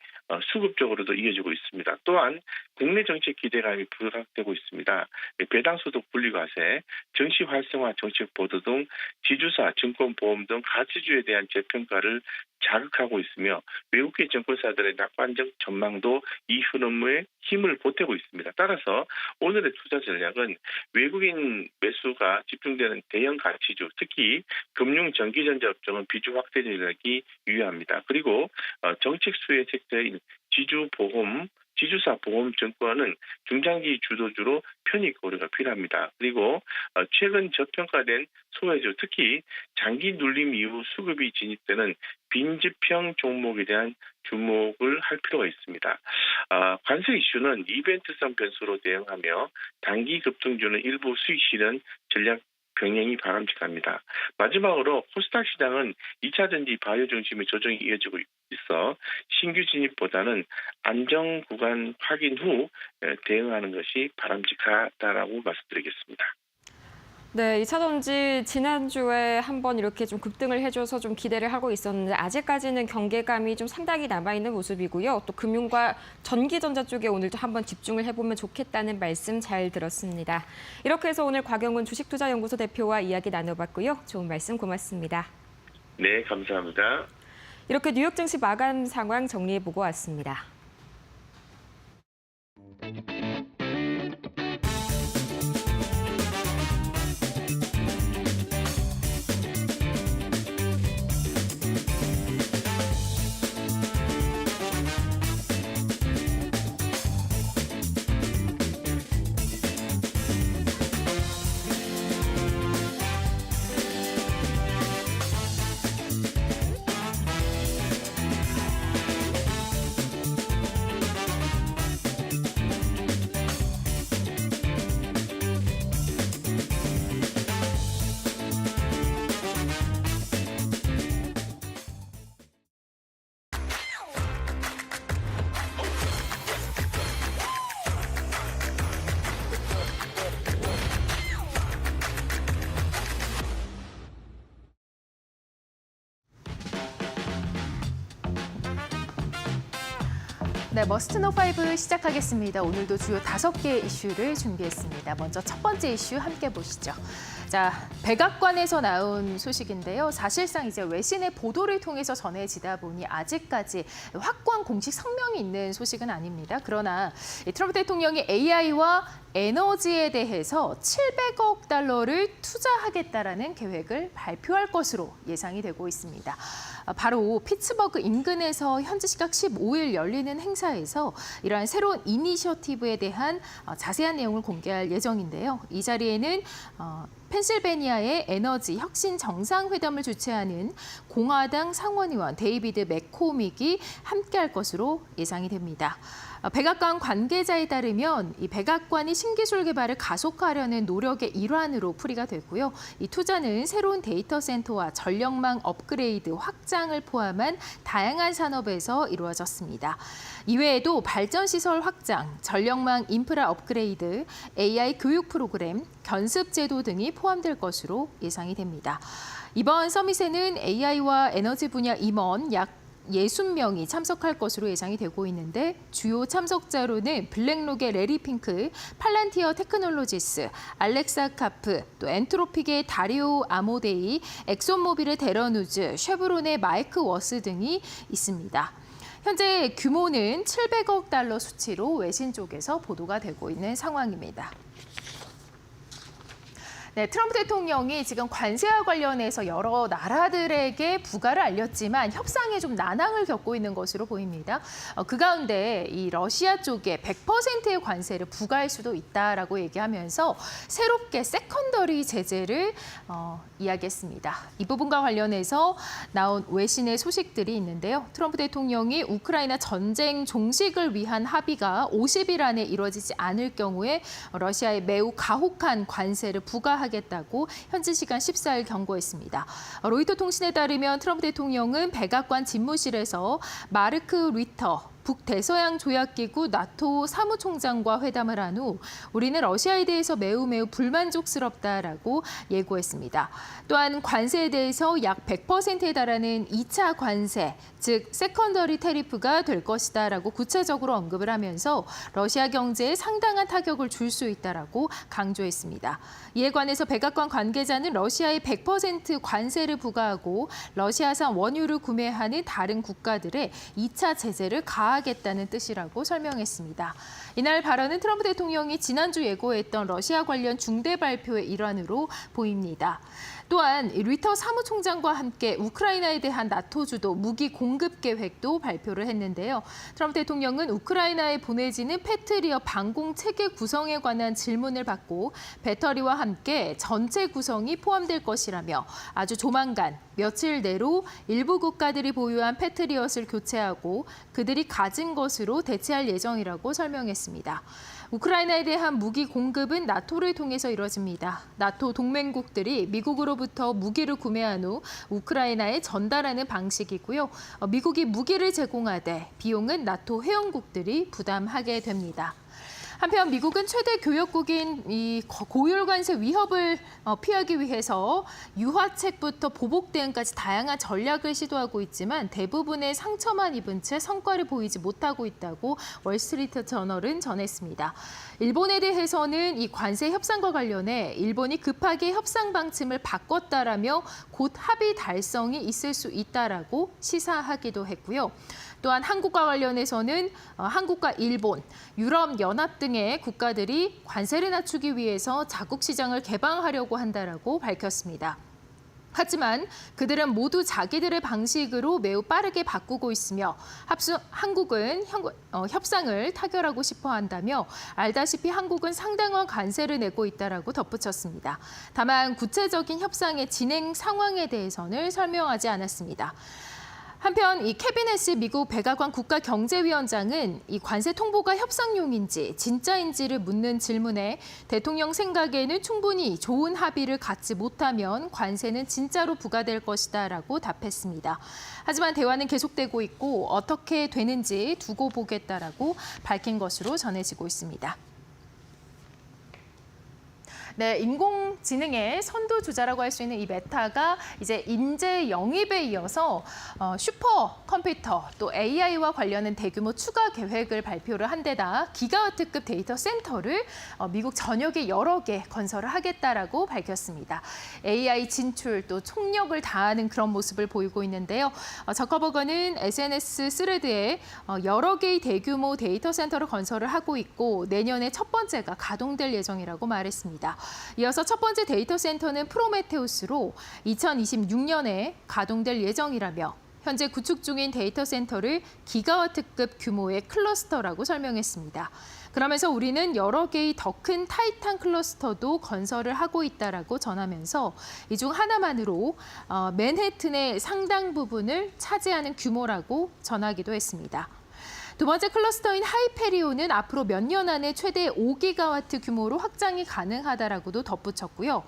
S3: 수급적으로도 이어지고 있습니다. 또한 국내 정책 기대감이 부각되고 있습니다. 배당소득 분리과세, 정시 활성화 정책 보도 등 지주사, 증권보험 등 가치주에 대한 재평가를 자극하고 있으며 외국계 정권사들의 낙관적 전망도 이 흐름에 힘을 보태고 있습니다. 따라서 오늘의 투자 전략은 외국인 매수가 집중되는 대형 가치주, 특히 금융, 전기전자 업종은 비중 확대 전략이 유효합니다. 그리고 정책 수혜 섹터인 지주사 보험증권은 중장기 주도주로 편입 고려가 필요합니다. 그리고 최근 저평가된 소외주, 특히 장기 눌림 이후 수급이 진입되는 빈집형 종목에 대한 주목을 할 필요가 있습니다. 관세 이슈는 이벤트성 변수로 대응하며 단기 급등주는 일부 수익 실현 전략 병행이 바람직합니다. 마지막으로 코스닥 시장은 2차 전지 바이오 중심의 조정이 이어지고 있어 신규 진입보다는 안정 구간 확인 후 대응하는 것이 바람직하다라고 말씀드리겠습니다.
S2: 네, 2차 전지 지난주에 한번 이렇게 좀 급등을 해줘서 좀 기대를 하고 있었는데 아직까지는 경계감이 좀 상당히 남아있는 모습이고요. 또 금융과 전기전자 쪽에 오늘도 한번 집중을 해보면 좋겠다는 말씀 잘 들었습니다. 이렇게 해서 오늘 곽영훈 주식투자연구소 대표와 이야기 나눠봤고요. 좋은 말씀 고맙습니다.
S3: 네, 감사합니다.
S2: 이렇게 뉴욕 증시 마감 상황 정리해보고 왔습니다.
S1: 네, 머스트노 5 시작하겠습니다. 오늘도 주요 5개 이슈를 준비했습니다. 먼저 첫 번째 이슈 함께 보시죠. 자, 백악관에서 나온 소식인데요. 사실상 이제 외신의 보도를 통해서 전해지다 보니 아직까지 확고한 공식 성명이 있는 소식은 아닙니다. 그러나 트럼프 대통령이 AI와 에너지에 대해서 700억 달러를 투자하겠다라는 계획을 발표할 것으로 예상이 되고 있습니다. 바로 피츠버그 인근에서 현지 시각 15일 열리는 행사에서 이러한 새로운 이니셔티브에 대한 자세한 내용을 공개할 예정인데요. 이 자리에는 펜실베니아의 에너지 혁신 정상회담을 주최하는 공화당 상원의원 데이비드 맥코믹이 함께할 것으로 예상이 됩니다. 백악관 관계자에 따르면 이 백악관이 신기술 개발을 가속화하려는 노력의 일환으로 풀이가 되고요. 이 투자는 새로운 데이터 센터와 전력망 업그레이드 확장을 포함한 다양한 산업에서 이루어졌습니다. 이외에도 발전시설 확장, 전력망 인프라 업그레이드, AI 교육 프로그램, 견습 제도 등이 포함될 것으로 예상이 됩니다. 이번 서밋에는 AI와 에너지 분야 임원 약 60명이 참석할 것으로 예상이 되고 있는데 주요 참석자로는 블랙록의 레리 핑크, 팔란티어 테크놀로지스, 알렉사 카프, 또 엔트로픽의 다리오 아모데이, 엑손모빌의 데런 우즈, 쉐브론의 마이크 워스 등이 있습니다. 현재 규모는 700억 달러 수치로 외신 쪽에서 보도가 되고 있는 상황입니다. 네, 트럼프 대통령이 지금 관세와 관련해서 여러 나라들에게 부과를 알렸지만 협상에 좀 난항을 겪고 있는 것으로 보입니다. 그 가운데 이 러시아 쪽에 100%의 관세를 부과할 수도 있다라고 얘기하면서 새롭게 세컨더리 제재를 이야기했습니다. 이 부분과 관련해서 나온 외신의 소식들이 있는데요. 트럼프 대통령이 우크라이나 전쟁 종식을 위한 합의가 50일 안에 이루어지지 않을 경우에 러시아에 매우 가혹한 관세를 부과하겠다고 현지 시간 14일 경고했습니다. 로이터 통신에 따르면 트럼프 대통령은 백악관 집무실에서 마르크 리터 북대서양 조약기구 나토 사무총장과 회담을 한 후 우리는 러시아에 대해서 매우 불만족스럽다라고 예고했습니다. 또한 관세에 대해서 약 100%에 달하는 2차 관세, 즉 세컨더리 테리프가 될 것이다라고 구체적으로 언급을 하면서 러시아 경제에 상당한 타격을 줄 수 있다라고 강조했습니다. 이에 관해서 백악관 관계자는 러시아에 100% 관세를 부과하고 러시아산 원유를 구매하는 다른 국가들의 2차 제재를 가하겠다는 뜻이라고 설명했습니다. 이날 발언은 트럼프 대통령이 지난주 예고했던 러시아 관련 중대 발표의 일환으로 보입니다. 또한 리터 사무총장과 함께 우크라이나에 대한 나토 주도 무기 공급 계획도 발표를 했는데요. 트럼프 대통령은 우크라이나에 보내지는 패트리어 방공 체계 구성에 관한 질문을 받고 배터리와 함께 전체 구성이 포함될 것이라며 아주 조만간 며칠 내로 일부 국가들이 보유한 패트리엇을 교체하고 그들이 가진 것으로 대체할 예정이라고 설명했습니다. 우크라이나에 대한 무기 공급은 나토를 통해서 이뤄집니다. 나토 동맹국들이 미국으로부터 무기를 구매한 후 우크라이나에 전달하는 방식이고요. 미국이 무기를 제공하되 비용은 나토 회원국들이 부담하게 됩니다. 한편 미국은 최대 교역국인 이 고율 관세 위협을 피하기 위해서 유화책부터 보복 대응까지 다양한 전략을 시도하고 있지만 대부분의 상처만 입은 채 성과를 보이지 못하고 있다고 월스트리트 저널은 전했습니다. 일본에 대해서는 이 관세 협상과 관련해 일본이 급하게 협상 방침을 바꿨다라며 곧 합의 달성이 있을 수 있다라고 시사하기도 했고요. 또한 한국과 관련해서는 한국과 일본, 유럽연합 등의 국가들이 관세를 낮추기 위해서 자국 시장을 개방하려고 한다라고 밝혔습니다. 하지만 그들은 모두 자기들의 방식으로 매우 빠르게 바꾸고 있으며 한국은 협상을 타결하고 싶어 한다며 알다시피 한국은 상당한 관세를 내고 있다라고 덧붙였습니다. 다만 구체적인 협상의 진행 상황에 대해서는 설명하지 않았습니다. 한편 이 케빈 해시 미국 백악관 국가경제위원장은 이 관세 통보가 협상용인지 진짜인지를 묻는 질문에 대통령 생각에는 충분히 좋은 합의를 갖지 못하면 관세는 진짜로 부과될 것이다라고 답했습니다. 하지만 대화는 계속되고 있고 어떻게 되는지 두고 보겠다라고 밝힌 것으로 전해지고 있습니다. 네, 인공지능의 선두주자라고 할 수 있는 이 메타가 이제 인재 영입에 이어서 슈퍼컴퓨터 또 AI와 관련된 대규모 추가 계획을 발표를 한 데다 기가와트급 데이터 센터를 미국 전역에 여러 개 건설을 하겠다라고 밝혔습니다. AI 진출 또 총력을 다하는 그런 모습을 보이고 있는데요. 저커버거는 SNS 스레드에 여러 개의 대규모 데이터 센터를 건설을 하고 있고 내년에 첫 번째가 가동될 예정이라고 말했습니다. 이어서 첫 번째 데이터 센터는 프로메테우스로 2026년에 가동될 예정이라며 현재 구축 중인 데이터 센터를 기가와트급 규모의 클러스터라고 설명했습니다. 그러면서 우리는 여러 개의 더 큰 타이탄 클러스터도 건설을 하고 있다라고 전하면서 이 중 하나만으로 맨해튼의 상당 부분을 차지하는 규모라고 전하기도 했습니다. 두 번째 클러스터인 하이페리온은 앞으로 몇 년 안에 최대 5기가와트 규모로 확장이 가능하다라고도 덧붙였고요.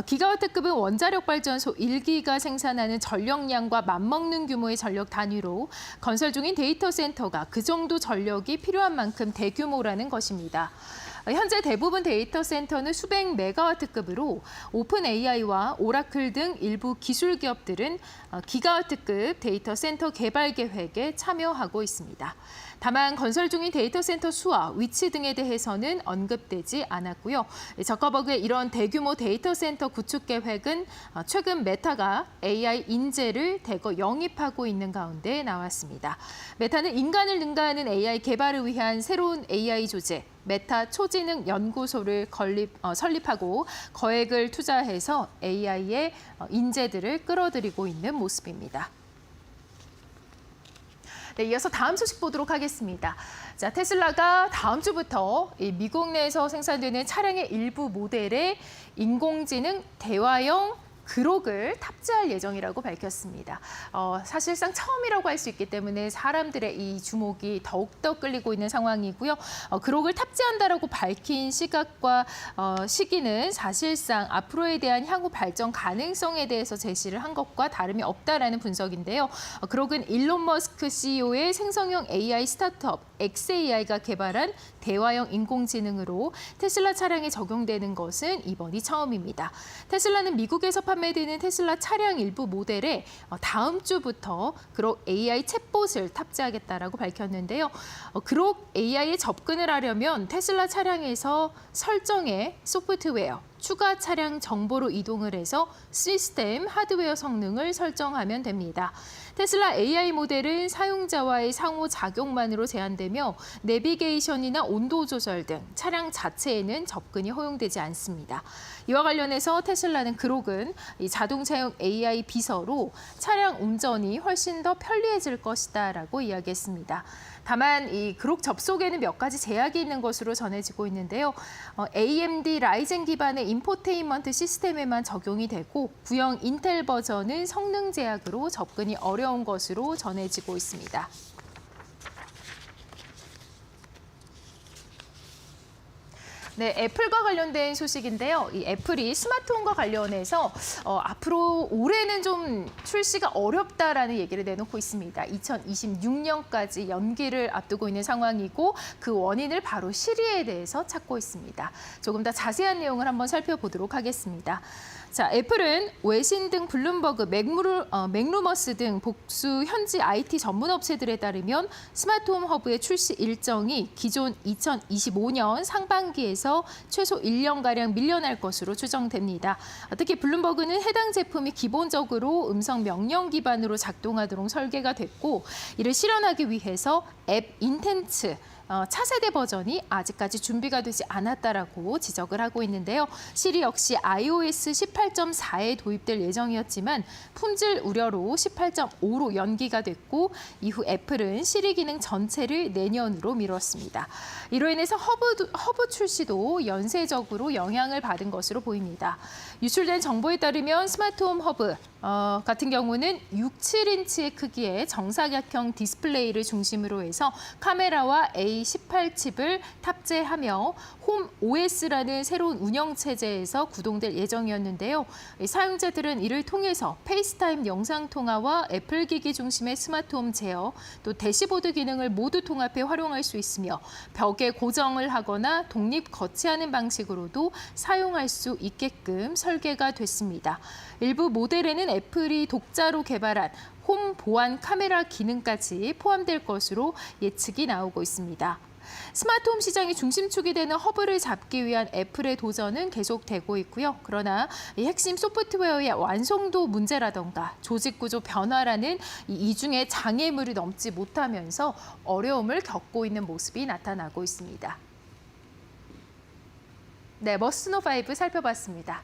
S1: 기가와트급은 원자력 발전소 1기가 생산하는 전력량과 맞먹는 규모의 전력 단위로 건설 중인 데이터 센터가 그 정도 전력이 필요한 만큼 대규모라는 것입니다. 현재 대부분 데이터 센터는 수백 메가와트급으로 오픈 AI와 오라클 등 일부 기술 기업들은 기가와트급 데이터 센터 개발 계획에 참여하고 있습니다. 다만 건설 중인 데이터 센터 수와 위치 등에 대해서는 언급되지 않았고요. 저커버그의 이런 대규모 데이터 센터 구축 계획은 최근 메타가 AI 인재를 대거 영입하고 있는 가운데 나왔습니다. 메타는 인간을 능가하는 AI 개발을 위한 새로운 AI 조직 메타 초지능 연구소를 설립하고 거액을 투자해서 AI의 인재들을 끌어들이고 있는 모습입니다. 네, 이어서 다음 소식 보도록 하겠습니다. 자, 테슬라가 다음 주부터 미국 내에서 생산되는 차량의 일부 모델에 인공지능 대화형 그록을 탑재할 예정이라고 밝혔습니다. 사실상 처음이라고 할 수 있기 때문에 사람들의 이 주목이 더욱더 끌리고 있는 상황이고요. 그록을 탑재한다라고 밝힌 시각과 시기는 사실상 앞으로에 대한 향후 발전 가능성에 대해서 제시를 한 것과 다름이 없다라는 분석인데요. 그록은 일론 머스크 CEO의 생성형 AI 스타트업 xAI가 개발한 대화형 인공지능으로 테슬라 차량에 적용되는 것은 이번이 처음입니다. 테슬라는 미국에서 판매되는 테슬라 차량 일부 모델에 다음 주부터 그록 AI 챗봇을 탑재하겠다라고 밝혔는데요. 그록 AI에 접근을 하려면 테슬라 차량에서 설정의 소프트웨어, 추가 차량 정보로 이동을 해서 시스템, 하드웨어 성능을 설정하면 됩니다. 테슬라 AI 모델은 사용자와의 상호작용만으로 제한되며 내비게이션이나 온도 조절 등 차량 자체에는 접근이 허용되지 않습니다. 이와 관련해서 테슬라는 그록은 이 자동차용 AI 비서로 차량 운전이 훨씬 더 편리해질 것이다라고 이야기했습니다. 다만 이 그록 접속에는 몇 가지 제약이 있는 것으로 전해지고 있는데요. AMD 라이젠 기반의 인포테인먼트 시스템에만 적용이 되고 구형 인텔 버전은 성능 제약으로 접근이 어려운 것으로 전해지고 있습니다. 네, 애플과 관련된 소식인데요. 이 애플이 스마트홈과 관련해서 앞으로 올해는 좀 출시가 어렵다라는 얘기를 내놓고 있습니다. 2026년까지 연기를 앞두고 있는 상황이고 그 원인을 바로 시리에 대해서 찾고 있습니다. 조금 더 자세한 내용을 한번 살펴보도록 하겠습니다. 자, 애플은 외신 등 블룸버그, 맥루머스 등 복수 현지 IT 전문 업체들에 따르면 스마트홈 허브의 출시 일정이 기존 2025년 상반기에서 최소 1년가량 밀려날 것으로 추정됩니다. 특히 블룸버그는 해당 제품이 기본적으로 음성 명령 기반으로 작동하도록 설계가 됐고 이를 실현하기 위해서 앱 인텐트, 차세대 버전이 아직까지 준비가 되지 않았다라고 지적을 하고 있는데요. 시리 역시 iOS 18.4에 도입될 예정이었지만 품질 우려로 18.5로 연기가 됐고 이후 애플은 시리 기능 전체를 내년으로 미뤘습니다. 이로 인해서 허브 출시도 연쇄적으로 영향을 받은 것으로 보입니다. 유출된 정보에 따르면 스마트홈 허브 같은 경우는 6.7인치의 크기의 정사각형 디스플레이를 중심으로 해서 카메라와 A18 칩을 탑재하며 홈 OS라는 새로운 운영체제에서 구동될 예정이었는데요. 사용자들은 이를 통해서 페이스타임 영상통화와 애플 기기 중심의 스마트홈 제어, 또 대시보드 기능을 모두 통합해 활용할 수 있으며 벽에 고정을 하거나 독립 거치하는 방식으로도 사용할 수 있게끔 설계가 됐습니다. 일부 모델에는 애플이 독자로 개발한 홈 보안 카메라 기능까지 포함될 것으로 예측이 나오고 있습니다. 스마트홈 시장의 중심축이 되는 허브를 잡기 위한 애플의 도전은 계속되고 있고요. 그러나 이 핵심 소프트웨어의 완성도 문제라던가 조직 구조 변화라는 이 이중의 장애물이 넘지 못하면서 어려움을 겪고 있는 모습이 나타나고 있습니다. 네, 머스노5 살펴봤습니다.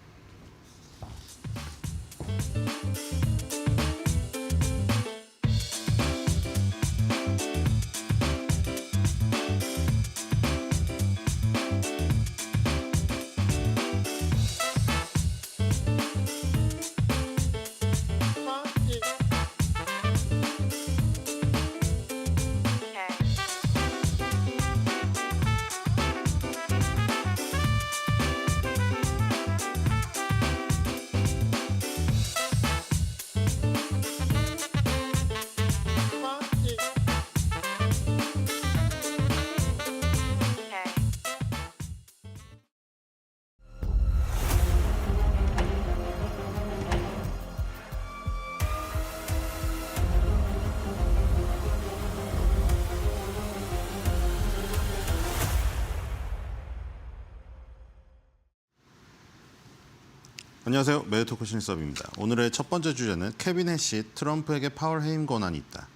S4: 안녕하세요. 메디토크 신섭입니다. 오늘의 첫 번째 주제는 케빈 해시 트럼프에게 파월 해임 권한이 있다.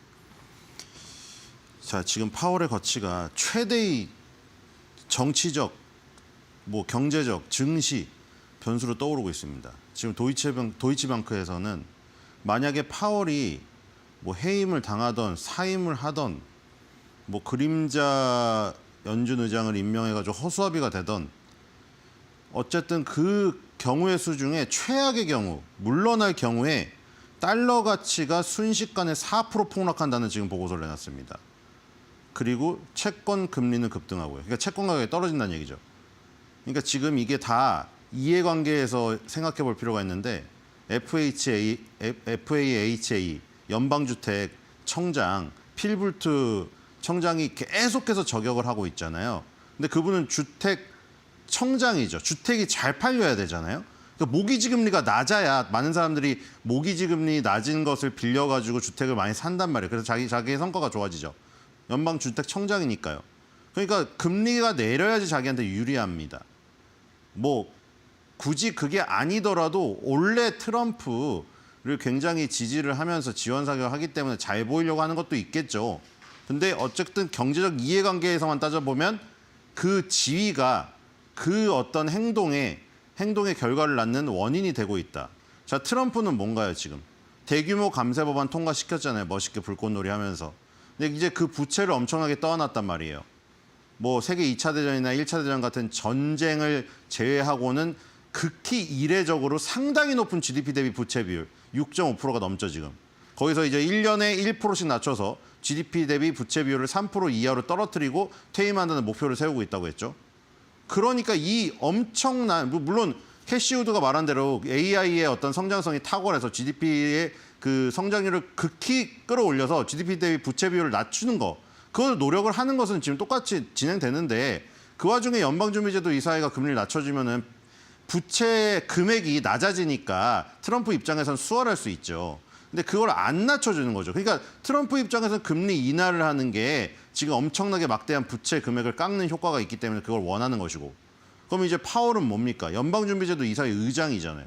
S4: 자, 지금 파월의 거치가 최대의 정치적, 뭐 경제적, 증시 변수로 떠오르고 있습니다. 지금 도이치방크에서는 만약에 파월이 뭐 해임을 당하던 사임을 하던 뭐 그림자 연준 의장을 임명해가지고 허수아비가 되던 어쨌든 그 경우의 수 중에 최악의 경우, 물러날 경우에 달러 가치가 순식간에 4% 폭락한다는 지금 보고서를 내놨습니다. 그리고 채권 금리는 급등하고요. 그러니까 채권 가격이 떨어진다는 얘기죠. 그러니까 지금 이게 다 이해관계에서 생각해 볼 필요가 있는데 FAHA 연방주택 청장 필불트 청장이 계속해서 저격을 하고 있잖아요. 근데 그분은 주택 청장이죠. 주택이 잘 팔려야 되잖아요. 그러니까 모기지 금리가 낮아야 많은 사람들이 모기지 금리 낮은 것을 빌려가지고 주택을 많이 산단 말이에요. 그래서 자기의 성과가 좋아지죠. 연방주택 청장이니까요. 그러니까 금리가 내려야지 자기한테 유리합니다. 뭐 굳이 그게 아니더라도 원래 트럼프를 굉장히 지지를 하면서 지원 사격하기 때문에 잘 보이려고 하는 것도 있겠죠. 근데 어쨌든 경제적 이해관계에서만 따져보면 그 지위가 그 어떤 행동의 결과를 낳는 원인이 되고 있다. 자, 트럼프는 뭔가요, 지금? 대규모 감세 법안 통과시켰잖아요. 멋있게 불꽃놀이 하면서. 근데 이제 그 부채를 엄청나게 떠안았단 말이에요. 뭐 세계 2차 대전이나 1차 대전 같은 전쟁을 제외하고는 극히 이례적으로 상당히 높은 GDP 대비 부채 비율 6.5%가 넘죠, 지금. 거기서 이제 1년에 1%씩 낮춰서 GDP 대비 부채 비율을 3% 이하로 떨어뜨리고 퇴임한다는 목표를 세우고 있다고 했죠. 그러니까 이 엄청난, 물론 캐시우드가 말한 대로 AI의 어떤 성장성이 탁월해서 GDP의 그 성장률을 극히 끌어올려서 GDP 대비 부채 비율을 낮추는 거, 그걸 노력을 하는 것은 지금 똑같이 진행되는데 그 와중에 연방준비제도 이사회가 금리를 낮춰주면은 부채 금액이 낮아지니까 트럼프 입장에서는 수월할 수 있죠. 근데 그걸 안 낮춰주는 거죠. 그러니까 트럼프 입장에서는 금리 인하를 하는 게 지금 엄청나게 막대한 부채 금액을 깎는 효과가 있기 때문에 그걸 원하는 것이고. 그럼 이제 파월은 뭡니까? 연방준비제도 이사회 의장이잖아요.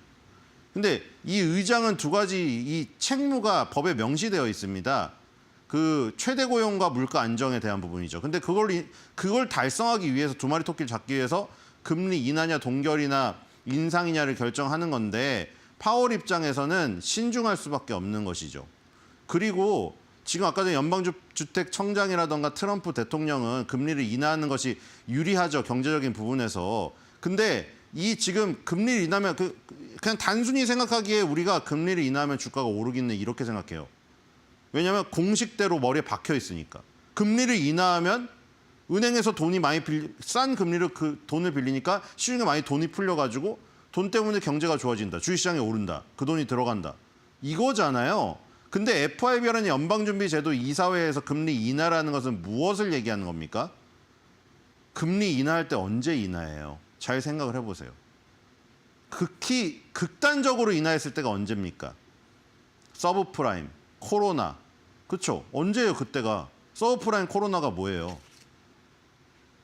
S4: 근데 이 의장은 두 가지 이 책무가 법에 명시되어 있습니다. 그 최대 고용과 물가 안정에 대한 부분이죠. 근데 그걸 달성하기 위해서 두 마리 토끼를 잡기 위해서 금리 인하냐 동결이나 인상이냐를 결정하는 건데 파월 입장에서는 신중할 수밖에 없는 것이죠. 그리고 지금 아까 전에 연방주택 청장이라던가 트럼프 대통령은 금리를 인하하는 것이 유리하죠. 경제적인 부분에서. 근데 이 지금 금리를 인하면 그냥 단순히 생각하기에 우리가 금리를 인하하면 주가가 오르겠네 이렇게 생각해요. 왜냐하면 공식대로 머리에 박혀 있으니까. 금리를 인하하면 은행에서 돈이 많이 싼 금리로 그 돈을 빌리니까 시중에 많이 돈이 풀려가지고 돈 때문에 경제가 좋아진다. 주식시장에 오른다. 그 돈이 들어간다. 이거잖아요. 근데 FRB라는 연방준비제도 이사회에서 금리 인하라는 것은 무엇을 얘기하는 겁니까? 금리 인하할 때 언제 인하해요? 잘 생각을 해보세요. 극히 극단적으로 인하했을 때가 언제입니까? 서브프라임, 코로나. 그렇죠? 언제예요 그때가? 서브프라임 코로나가 뭐예요?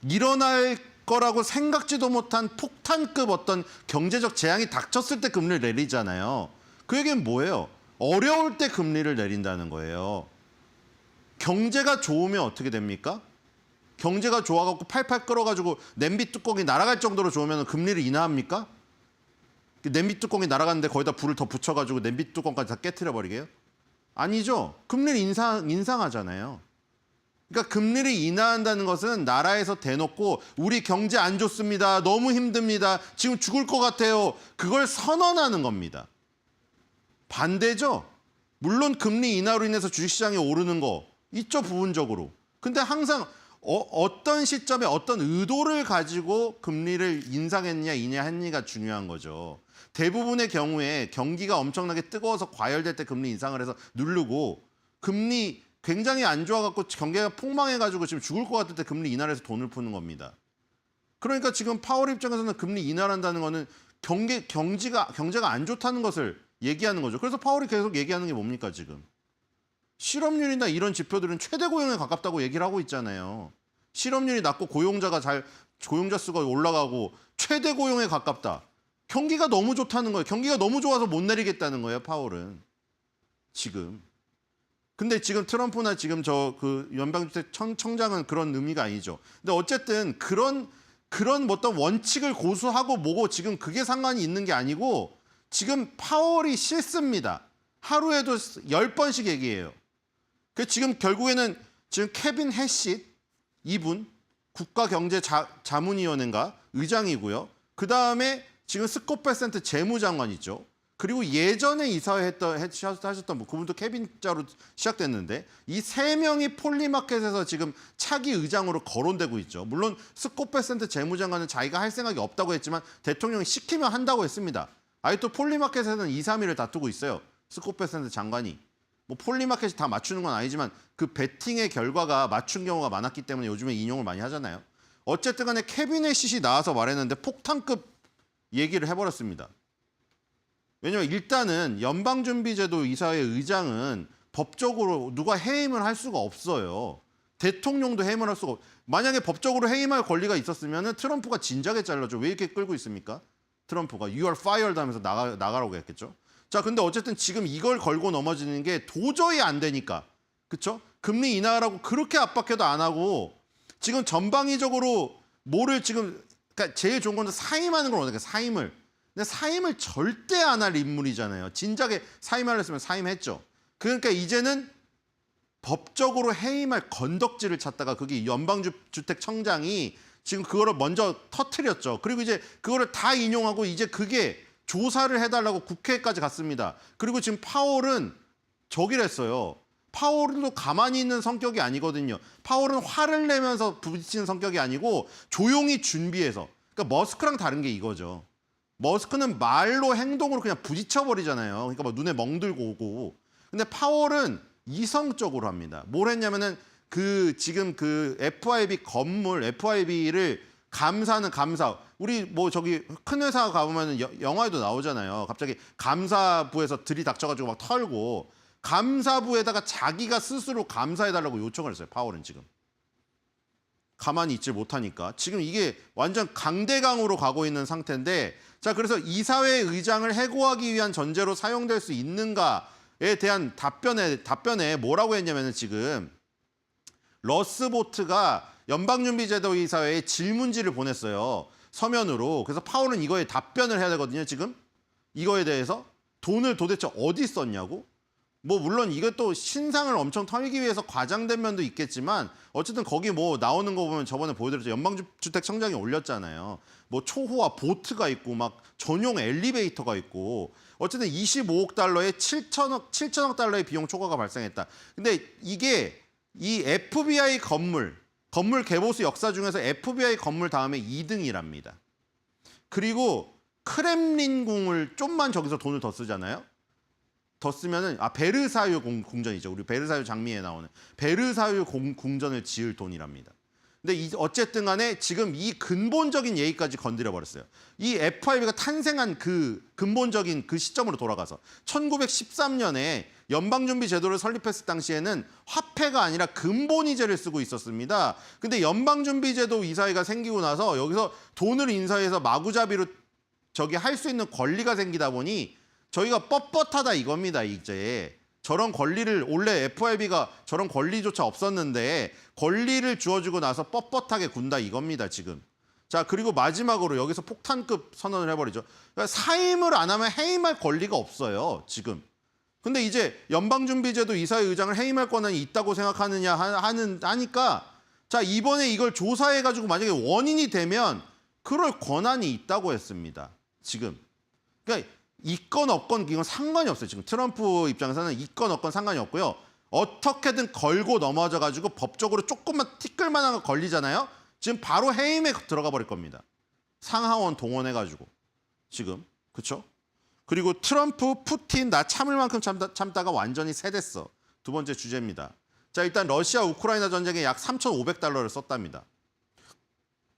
S4: 일어날 거라고 생각지도 못한 폭탄급 어떤 경제적 재앙이 닥쳤을 때 금리를 내리잖아요. 그 얘기는 뭐예요? 어려울 때 금리를 내린다는 거예요. 경제가 좋으면 어떻게 됩니까? 경제가 좋아갖고 팔팔 끓어가지고 냄비 뚜껑이 날아갈 정도로 좋으면 금리를 인하합니까? 냄비 뚜껑이 날아갔는데 거기다 불을 더 붙여가지고 냄비 뚜껑까지 다 깨트려버리게요? 아니죠. 금리를 인상하잖아요. 그러니까 금리를 인하한다는 것은 나라에서 대놓고 우리 경제 안 좋습니다. 너무 힘듭니다. 지금 죽을 것 같아요. 그걸 선언하는 겁니다. 반대죠. 물론 금리 인하로 인해서 주식시장이 오르는 거 있죠. 부분적으로. 근데 항상 어떤 시점에 어떤 의도를 가지고 금리를 인상했냐 인하했냐가 중요한 거죠. 대부분의 경우에 경기가 엄청나게 뜨거워서 과열될 때 금리 인상을 해서 누르고 금리 굉장히 안 좋아갖고 경기가 폭망해가지고 지금 죽을 것 같을 때 금리 인하를 해서 돈을 푸는 겁니다. 그러니까 지금 파월 입장에서는 금리 인하를 한다는 거는 경제가 안 좋다는 것을 얘기하는 거죠. 그래서 파월이 계속 얘기하는 게 뭡니까 지금? 실업률이나 이런 지표들은 최대 고용에 가깝다고 얘기를 하고 있잖아요. 실업률이 낮고 고용자 수가 올라가고 최대 고용에 가깝다. 경기가 너무 좋다는 거예요. 경기가 너무 좋아서 못 내리겠다는 거예요, 파월은. 지금. 근데 지금 트럼프나 지금 그 연방주택 청장은 그런 의미가 아니죠. 근데 어쨌든 그런 그런 어떤 원칙을 고수하고 뭐고 지금 그게 상관이 있는 게 아니고 지금 파월이 싫습니다. 하루에도 10번씩 얘기해요. 그 지금 결국에는 지금 케빈 해시 이분 국가경제자문위원회인가 의장이고요. 그 다음에 지금 스콧 베센트 재무장관 있죠. 그리고 예전에 이사회 하셨던 그분도 케빈자로 시작됐는데 이 세 명이 폴리마켓에서 지금 차기 의장으로 거론되고 있죠. 물론 스콧 베센트 재무장관은 자기가 할 생각이 없다고 했지만 대통령이 시키면 한다고 했습니다. 아직도 폴리마켓에서는 2, 3위를 다투고 있어요. 스콧 베센트 장관이. 뭐 폴리마켓이 다 맞추는 건 아니지만 그 배팅의 결과가 맞춘 경우가 많았기 때문에 요즘에 인용을 많이 하잖아요. 어쨌든 간에 케빈 해시이 나와서 말했는데 폭탄급 얘기를 해버렸습니다. 왜냐면 일단은 연방준비제도 이사회 의장은 법적으로 누가 해임을 할 수가 없어요. 대통령도 해임을 할 수가 없어요. 만약에 법적으로 해임할 권리가 있었으면 트럼프가 진작에 잘라줘. 왜 이렇게 끌고 있습니까? 트럼프가 You are fired 하면서 나가라고 했겠죠. 자, 근데 어쨌든 지금 이걸 걸고 넘어지는 게 도저히 안 되니까. 그렇죠? 금리 인하라고 그렇게 압박해도 안 하고 지금 전방위적으로 뭐를 지금 그러니까 제일 좋은 건 사임하는 걸 원해요. 사임을. 근데 사임을 절대 안 할 인물이잖아요. 진작에 사임하려 했으면 사임했죠. 그러니까 이제는 법적으로 해임할 건덕지를 찾다가 그게 연방주택청장이 지금 그거를 먼저 터뜨렸죠. 그리고 이제 그거를 다 인용하고 이제 그게 조사를 해달라고 국회까지 갔습니다. 그리고 지금 파월은 저기를 했어요. 파월도 가만히 있는 성격이 아니거든요. 파월은 화를 내면서 부딪히는 성격이 아니고 조용히 준비해서. 그러니까 머스크랑 다른 게 이거죠. 머스크는 말로 행동으로 그냥 부딪혀버리잖아요. 그러니까 뭐 눈에 멍들고 오고. 근데 파월은 이성적으로 합니다. 뭘 했냐면은 지금 FIB 건물, FIB를 감사는 감사. 우리 뭐 저기 큰 회사 가보면 영화에도 나오잖아요. 갑자기 감사부에서 들이닥쳐가지고 막 털고 감사부에다가 자기가 스스로 감사해달라고 요청을 했어요. 파월은 지금. 가만히 있질 못하니까. 지금 이게 완전 강대강으로 가고 있는 상태인데 자, 그래서 이사회 의장을 해고하기 위한 전제로 사용될 수 있는가에 대한 답변에 뭐라고 했냐면은 지금 러스보트가 연방준비제도이사회에 질문지를 보냈어요. 서면으로. 그래서 파월은 이거에 답변을 해야 되거든요. 지금 이거에 대해서 돈을 도대체 어디 썼냐고. 뭐 물론 이것도 신상을 엄청 털기 위해서 과장된 면도 있겠지만 어쨌든 거기 뭐 나오는 거 보면 저번에 보여드렸죠. 연방주택청장이 올렸잖아요. 뭐 초호화 보트가 있고 막 전용 엘리베이터가 있고 어쨌든 25억 달러에 7천억 달러의 비용 초과가 발생했다. 근데 이게 이 FBI 건물 개보수 역사 중에서 FBI 건물 다음에 2등이랍니다. 그리고 크렘린궁을 좀만 저기서 돈을 더 쓰잖아요. 더 쓰면은 베르사유 궁전이죠. 우리 베르사유 장미에 나오는 베르사유 궁전을 지을 돈이랍니다. 근데 어쨌든 간에 지금 이 근본적인 예의까지 건드려 버렸어요. 이 FIB가 탄생한 그 근본적인 그 시점으로 돌아가서 1913년에 연방준비제도를 설립했을 당시에는 화폐가 아니라 근본이제를 쓰고 있었습니다. 근데 연방준비제도 이사회가 생기고 나서 여기서 돈을 인사해서 마구잡이로 저기 할 수 있는 권리가 생기다 보니 저희가 뻣뻣하다 이겁니다. 이제 저런 권리를 원래 FIB가 저런 권리조차 없었는데 권리를 주어주고 나서 뻣뻣하게 군다 이겁니다. 지금. 자, 그리고 마지막으로 여기서 폭탄급 선언을 해버리죠. 그러니까 사임을 안 하면 해임할 권리가 없어요. 지금. 근데 이제 연방준비제도 이사회 의장을 해임할 권한이 있다고 생각하느냐 하니까 자, 이번에 이걸 조사해가지고 만약에 원인이 되면 그럴 권한이 있다고 했습니다. 지금. 그러니까 있건 없건 이건 상관이 없어요. 지금 트럼프 입장에서는 있건 없건 상관이 없고요. 어떻게든 걸고 넘어져가지고 법적으로 조금만 티끌만한 거 걸리잖아요. 지금 바로 해임에 들어가 버릴 겁니다. 상하원 동원해가지고 지금. 그렇죠? 그리고 트럼프, 푸틴 나 참을 만큼 참다가 완전히 세댔어. 두 번째 주제입니다. 자, 일단 러시아 우크라이나 전쟁에 약 3,500달러를 썼답니다.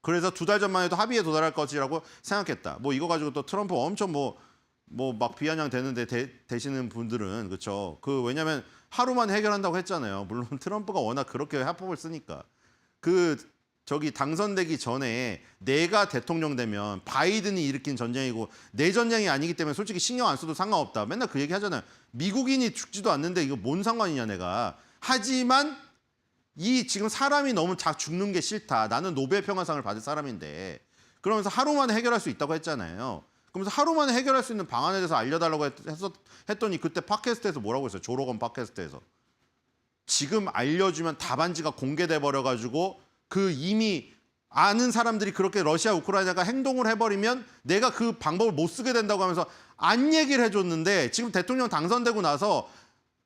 S4: 그래서 2달 전만 해도 합의에 도달할 것이라고 생각했다. 뭐 이거 가지고 또 트럼프 엄청 뭐 막 비아냥 되는데 되시는 분들은 그렇죠. 왜냐면 하루만 해결한다고 했잖아요. 물론 트럼프가 워낙 그렇게 합법을 쓰니까. 저기 당선되기 전에 내가 대통령 되면 바이든이 일으킨 전쟁이고 내 전쟁이 아니기 때문에 솔직히 신경 안 써도 상관없다. 맨날 그 얘기 하잖아요. 미국인이 죽지도 않는데 이거 뭔 상관이냐 내가. 하지만 이 지금 사람이 너무 죽는 게 싫다. 나는 노벨 평화상을 받을 사람인데 그러면서 하루 만에 해결할 수 있다고 했잖아요. 그러면서 하루 만에 해결할 수 있는 방안에 대해서 알려달라고 했더니 그때 팟캐스트에서 뭐라고 했어요? 조로건 팟캐스트에서. 지금 알려주면 답안지가 공개돼 버려가지고 그 이미 아는 사람들이 그렇게 러시아, 우크라이나가 행동을 해버리면 내가 그 방법을 못 쓰게 된다고 하면서 안 얘기를 해줬는데 지금 대통령 당선되고 나서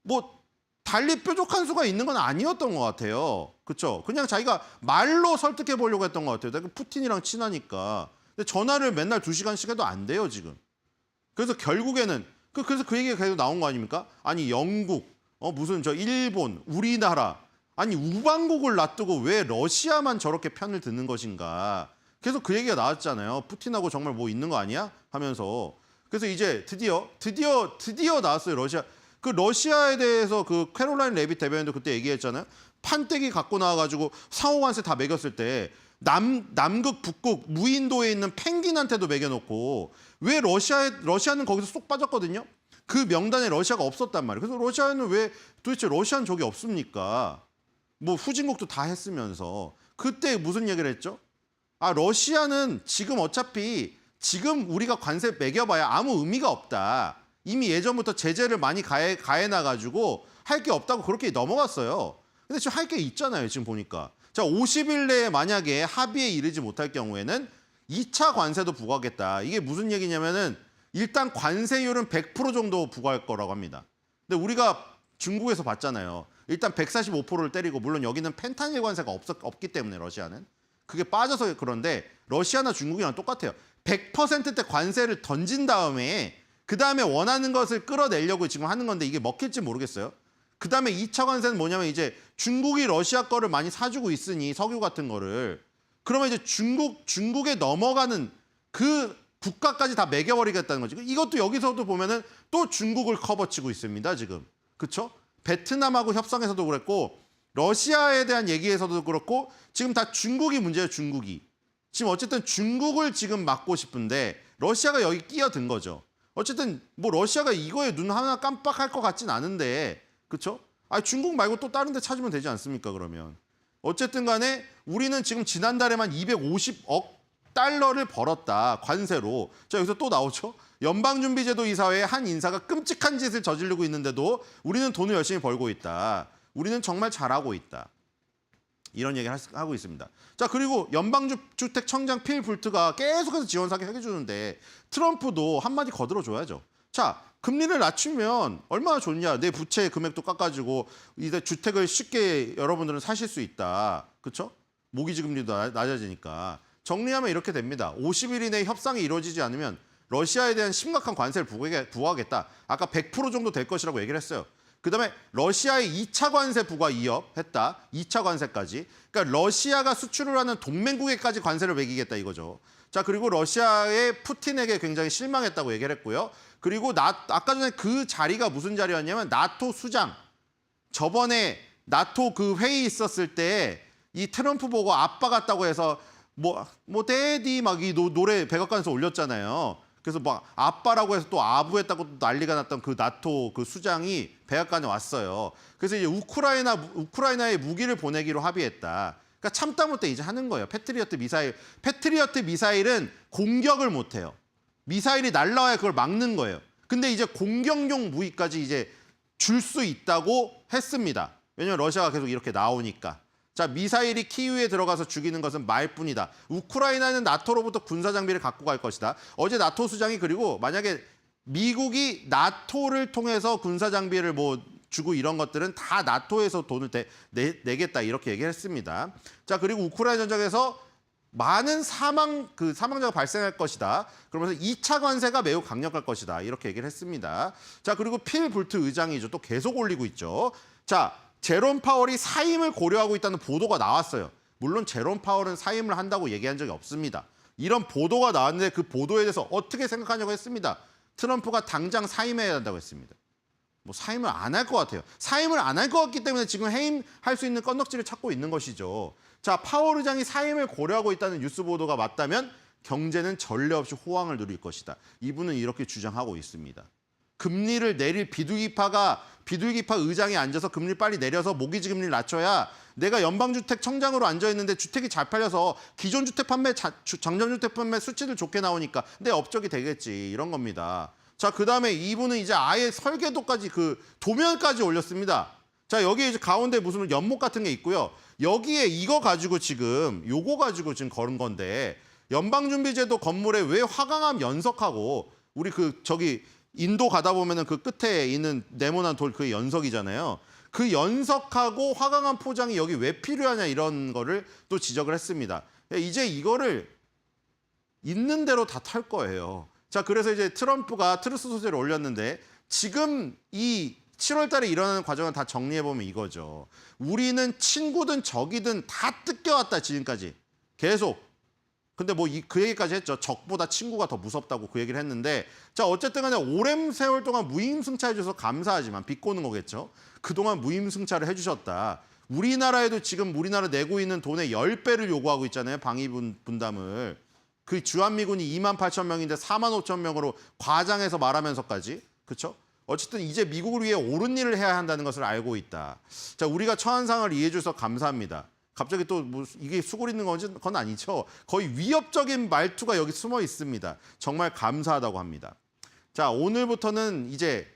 S4: 뭐 달리 뾰족한 수가 있는 건 아니었던 것 같아요. 그렇죠? 그냥 자기가 말로 설득해 보려고 했던 것 같아요. 내가 푸틴이랑 친하니까. 근데 전화를 맨날 2시간씩 해도 안 돼요, 지금. 그래서 결국에는 그래서 그 얘기가 계속 나온 거 아닙니까? 아니 영국, 무슨 저 일본, 우리나라, 아니 우방국을 놔두고 왜 러시아만 저렇게 편을 드는 것인가? 계속 그 얘기가 나왔잖아요. 푸틴하고 정말 뭐 있는 거 아니야? 하면서. 그래서 이제 드디어 나왔어요. 그 러시아에 대해서 그 캐롤라인 레빗 대변인도 그때 얘기했잖아요. 판때기 갖고 나와가지고 상호관세 다 매겼을 때 남극, 북극, 무인도에 있는 펭귄한테도 매겨놓고 왜 러시아는 거기서 쏙 빠졌거든요. 그 명단에 러시아가 없었단 말이에요. 그래서 러시아는 왜 도대체 러시아는 적이 없습니까? 뭐 후진국도 다 했으면서 그때 무슨 얘기를 했죠? 아 러시아는 지금 어차피 지금 우리가 관세 매겨봐야 아무 의미가 없다. 이미 예전부터 제재를 많이 가해놔가지고 할 게 없다고 그렇게 넘어갔어요. 근데 지금 할 게 있잖아요. 지금 보니까. 자, 50일 내에 만약에 합의에 이르지 못할 경우에는 2차 관세도 부과하겠다. 이게 무슨 얘기냐면은 일단 관세율은 100% 정도 부과할 거라고 합니다. 근데 우리가 중국에서 봤잖아요. 일단 145%를 때리고 물론 여기는 펜타닐 관세가 없기 때문에 러시아는. 그게 빠져서 그런데 러시아나 중국이랑 똑같아요. 100%대 관세를 던진 다음에 그다음에 원하는 것을 끌어내려고 지금 하는 건데 이게 먹힐지 모르겠어요. 그다음에 2차 관세는 뭐냐면 이제 중국이 러시아 거를 많이 사주고 있으니 석유 같은 거를 그러면 이제 중국에 넘어가는 그 국가까지 다 매겨버리겠다는 거지. 이것도 여기서도 보면은 또 중국을 커버치고 있습니다. 지금. 그렇죠? 베트남하고 협상에서도 그랬고 러시아에 대한 얘기에서도 그렇고 지금 다 중국이 문제예요. 중국이. 지금 어쨌든 중국을 지금 막고 싶은데 러시아가 여기 끼어든 거죠. 어쨌든 뭐 러시아가 이거에 눈 하나 깜빡할 것 같진 않은데 그렇죠? 아 중국 말고 또 다른 데 찾으면 되지 않습니까? 그러면. 어쨌든 간에 우리는 지금 지난달에만 250억 달러를 벌었다. 관세로. 자 여기서 또 나오죠. 연방준비제도 이사회의 한 인사가 끔찍한 짓을 저지르고 있는데도 우리는 돈을 열심히 벌고 있다. 우리는 정말 잘하고 있다. 이런 얘기를 하고 있습니다. 자 그리고 연방주택청장 필 불트가 계속해서 지원 사격 해주는데 트럼프도 한마디 거들어줘야죠. 자 금리를 낮추면 얼마나 좋냐. 내 부채 금액도 깎아주고 이제 주택을 쉽게 여러분들은 사실 수 있다. 그렇죠? 모기지 금리도 낮아지니까. 정리하면 이렇게 됩니다. 50일 이내에 협상이 이루어지지 않으면 러시아에 대한 심각한 관세를 부과하겠다. 아까 100% 정도 될 것이라고 얘기를 했어요. 그다음에 러시아의 2차 관세 부과 위협했다. 2차 관세까지. 그러니까 러시아가 수출을 하는 동맹국에까지 관세를 매기겠다 이거죠. 자 그리고 러시아의 푸틴에게 굉장히 실망했다고 얘기를 했고요. 그리고 아까 전에 그 자리가 무슨 자리였냐면 나토 수장. 저번에 나토 그 회의 있었을 때 이 트럼프 보고 아빠 같다고 해서 뭐 데디 막 이 노래 백악관에서 올렸잖아요. 그래서 막 아빠라고 해서 또 아부했다고 난리가 났던 그 나토 그 수장이 백악관에 왔어요. 그래서 이제 우크라이나에 무기를 보내기로 합의했다. 그러니까 참다 못해 이제 하는 거예요. 패트리어트 미사일은 공격을 못 해요. 미사일이 날라와야 그걸 막는 거예요. 근데 이제 공격용 무기까지 이제 줄 수 있다고 했습니다. 왜냐면 러시아가 계속 이렇게 나오니까. 자, 미사일이 키이우에 들어가서 죽이는 것은 말뿐이다. 우크라이나는 나토로부터 군사 장비를 갖고 갈 것이다. 어제 나토 수장이 그리고 만약에 미국이 나토를 통해서 군사 장비를 뭐 주고 이런 것들은 다 나토에서 돈을 내겠다 이렇게 얘기를 했습니다. 자, 그리고 우크라이나 전쟁에서 많은 사망자가 발생할 것이다. 그러면서 2차 관세가 매우 강력할 것이다. 이렇게 얘기를 했습니다. 자, 그리고 필 불트 의장이죠. 또 계속 올리고 있죠. 자, 제롬 파월이 사임을 고려하고 있다는 보도가 나왔어요. 물론 제롬 파월은 사임을 한다고 얘기한 적이 없습니다. 이런 보도가 나왔는데 그 보도에 대해서 어떻게 생각하냐고 했습니다. 트럼프가 당장 사임해야 한다고 했습니다. 뭐 사임을 안 할 것 같아요. 사임을 안 할 것 같기 때문에 지금 해임할 수 있는 건덕지를 찾고 있는 것이죠. 자, 파월 의장이 사임을 고려하고 있다는 뉴스 보도가 맞다면 경제는 전례 없이 호황을 누릴 것이다. 이분은 이렇게 주장하고 있습니다. 금리를 내릴 비둘기파 의장이 앉아서 금리를 빨리 내려서 모기지 금리를 낮춰야 내가 연방주택 청장으로 앉아있는데 주택이 잘 팔려서 기존 주택 판매, 장전주택 판매 수치들 좋게 나오니까 내 업적이 되겠지. 이런 겁니다. 자, 그다음에 이분은 이제 아예 설계도까지 도면까지 올렸습니다. 자, 여기에 이제 가운데 무슨 연못 같은 게 있고요. 여기에 요거 가지고 지금 걸은 건데 연방준비제도 건물에 왜 화강암 연석하고 우리 인도 가다 보면은 그 끝에 있는 네모난 돌 그 연석이잖아요. 그 연석하고 화강암 포장이 여기 왜 필요하냐 이런 거를 또 지적을 했습니다. 이제 이거를 있는 대로 다 탈 거예요. 자, 그래서 이제 트럼프가 트루스 소재를 올렸는데 지금 이 7월 달에 일어나는 과정을 다 정리해보면 이거죠. 우리는 친구든 적이든 다 뜯겨왔다, 지금까지. 계속. 근데 그 얘기까지 했죠. 적보다 친구가 더 무섭다고 그 얘기를 했는데 자, 어쨌든 간에 오랜 세월 동안 무임승차해 줘서 감사하지만 비꼬는 거겠죠. 그동안 무임승차를 해주셨다. 우리나라에도 지금 우리나라 내고 있는 돈의 10배를 요구하고 있잖아요. 방위 분담을. 그 주한미군이 28,000명인데 45,000명으로 과장해서 말하면서까지. 그렇죠? 어쨌든 이제 미국을 위해 옳은 일을 해야 한다는 것을 알고 있다. 자, 우리가 처한 상황을 이해해 주셔서 감사합니다. 갑자기 또 이게 수고 있는 건 아니죠. 거의 위협적인 말투가 여기 숨어 있습니다. 정말 감사하다고 합니다. 자, 오늘부터는 이제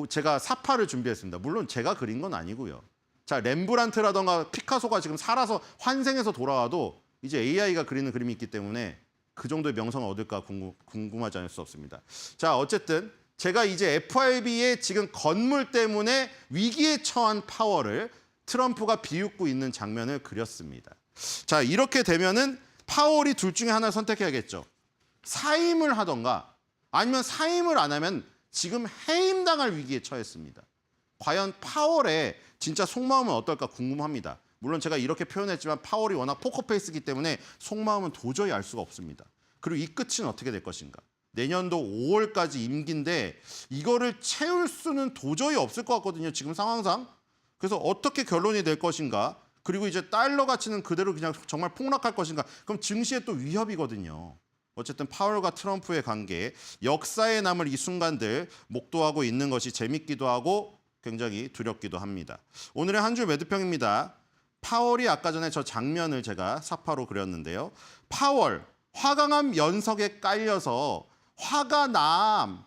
S4: 제가 사파를 준비했습니다. 물론 제가 그린 건 아니고요. 자, 렘브란트라던가 피카소가 지금 살아서 환생해서 돌아와도 이제 AI가 그리는 그림이 있기 때문에 그 정도의 명성을 얻을까 궁금하지 않을 수 없습니다. 자, 어쨌든 제가 이제 FRB의 지금 건물 때문에 위기에 처한 파월을 트럼프가 비웃고 있는 장면을 그렸습니다. 자, 이렇게 되면은 파월이 둘 중에 하나를 선택해야겠죠. 사임을 하던가 아니면 사임을 안 하면 지금 해임당할 위기에 처했습니다. 과연 파월의 진짜 속마음은 어떨까 궁금합니다. 물론 제가 이렇게 표현했지만 파월이 워낙 포커페이스이기 때문에 속마음은 도저히 알 수가 없습니다. 그리고 이 끝은 어떻게 될 것인가. 내년도 5월까지 임기인데 이거를 채울 수는 도저히 없을 것 같거든요. 지금 상황상. 그래서 어떻게 결론이 될 것인가. 그리고 이제 달러 가치는 그대로 그냥 정말 폭락할 것인가. 그럼 증시에 또 위협이거든요. 어쨌든 파월과 트럼프의 관계, 역사에 남을 이 순간들 목도하고 있는 것이 재밌기도 하고 굉장히 두렵기도 합니다. 오늘의 한 줄 매도평입니다. 파월이 아까 전에 저 장면을 제가 사파로 그렸는데요. 파월, 화강암 연석에 깔려서 화가 남.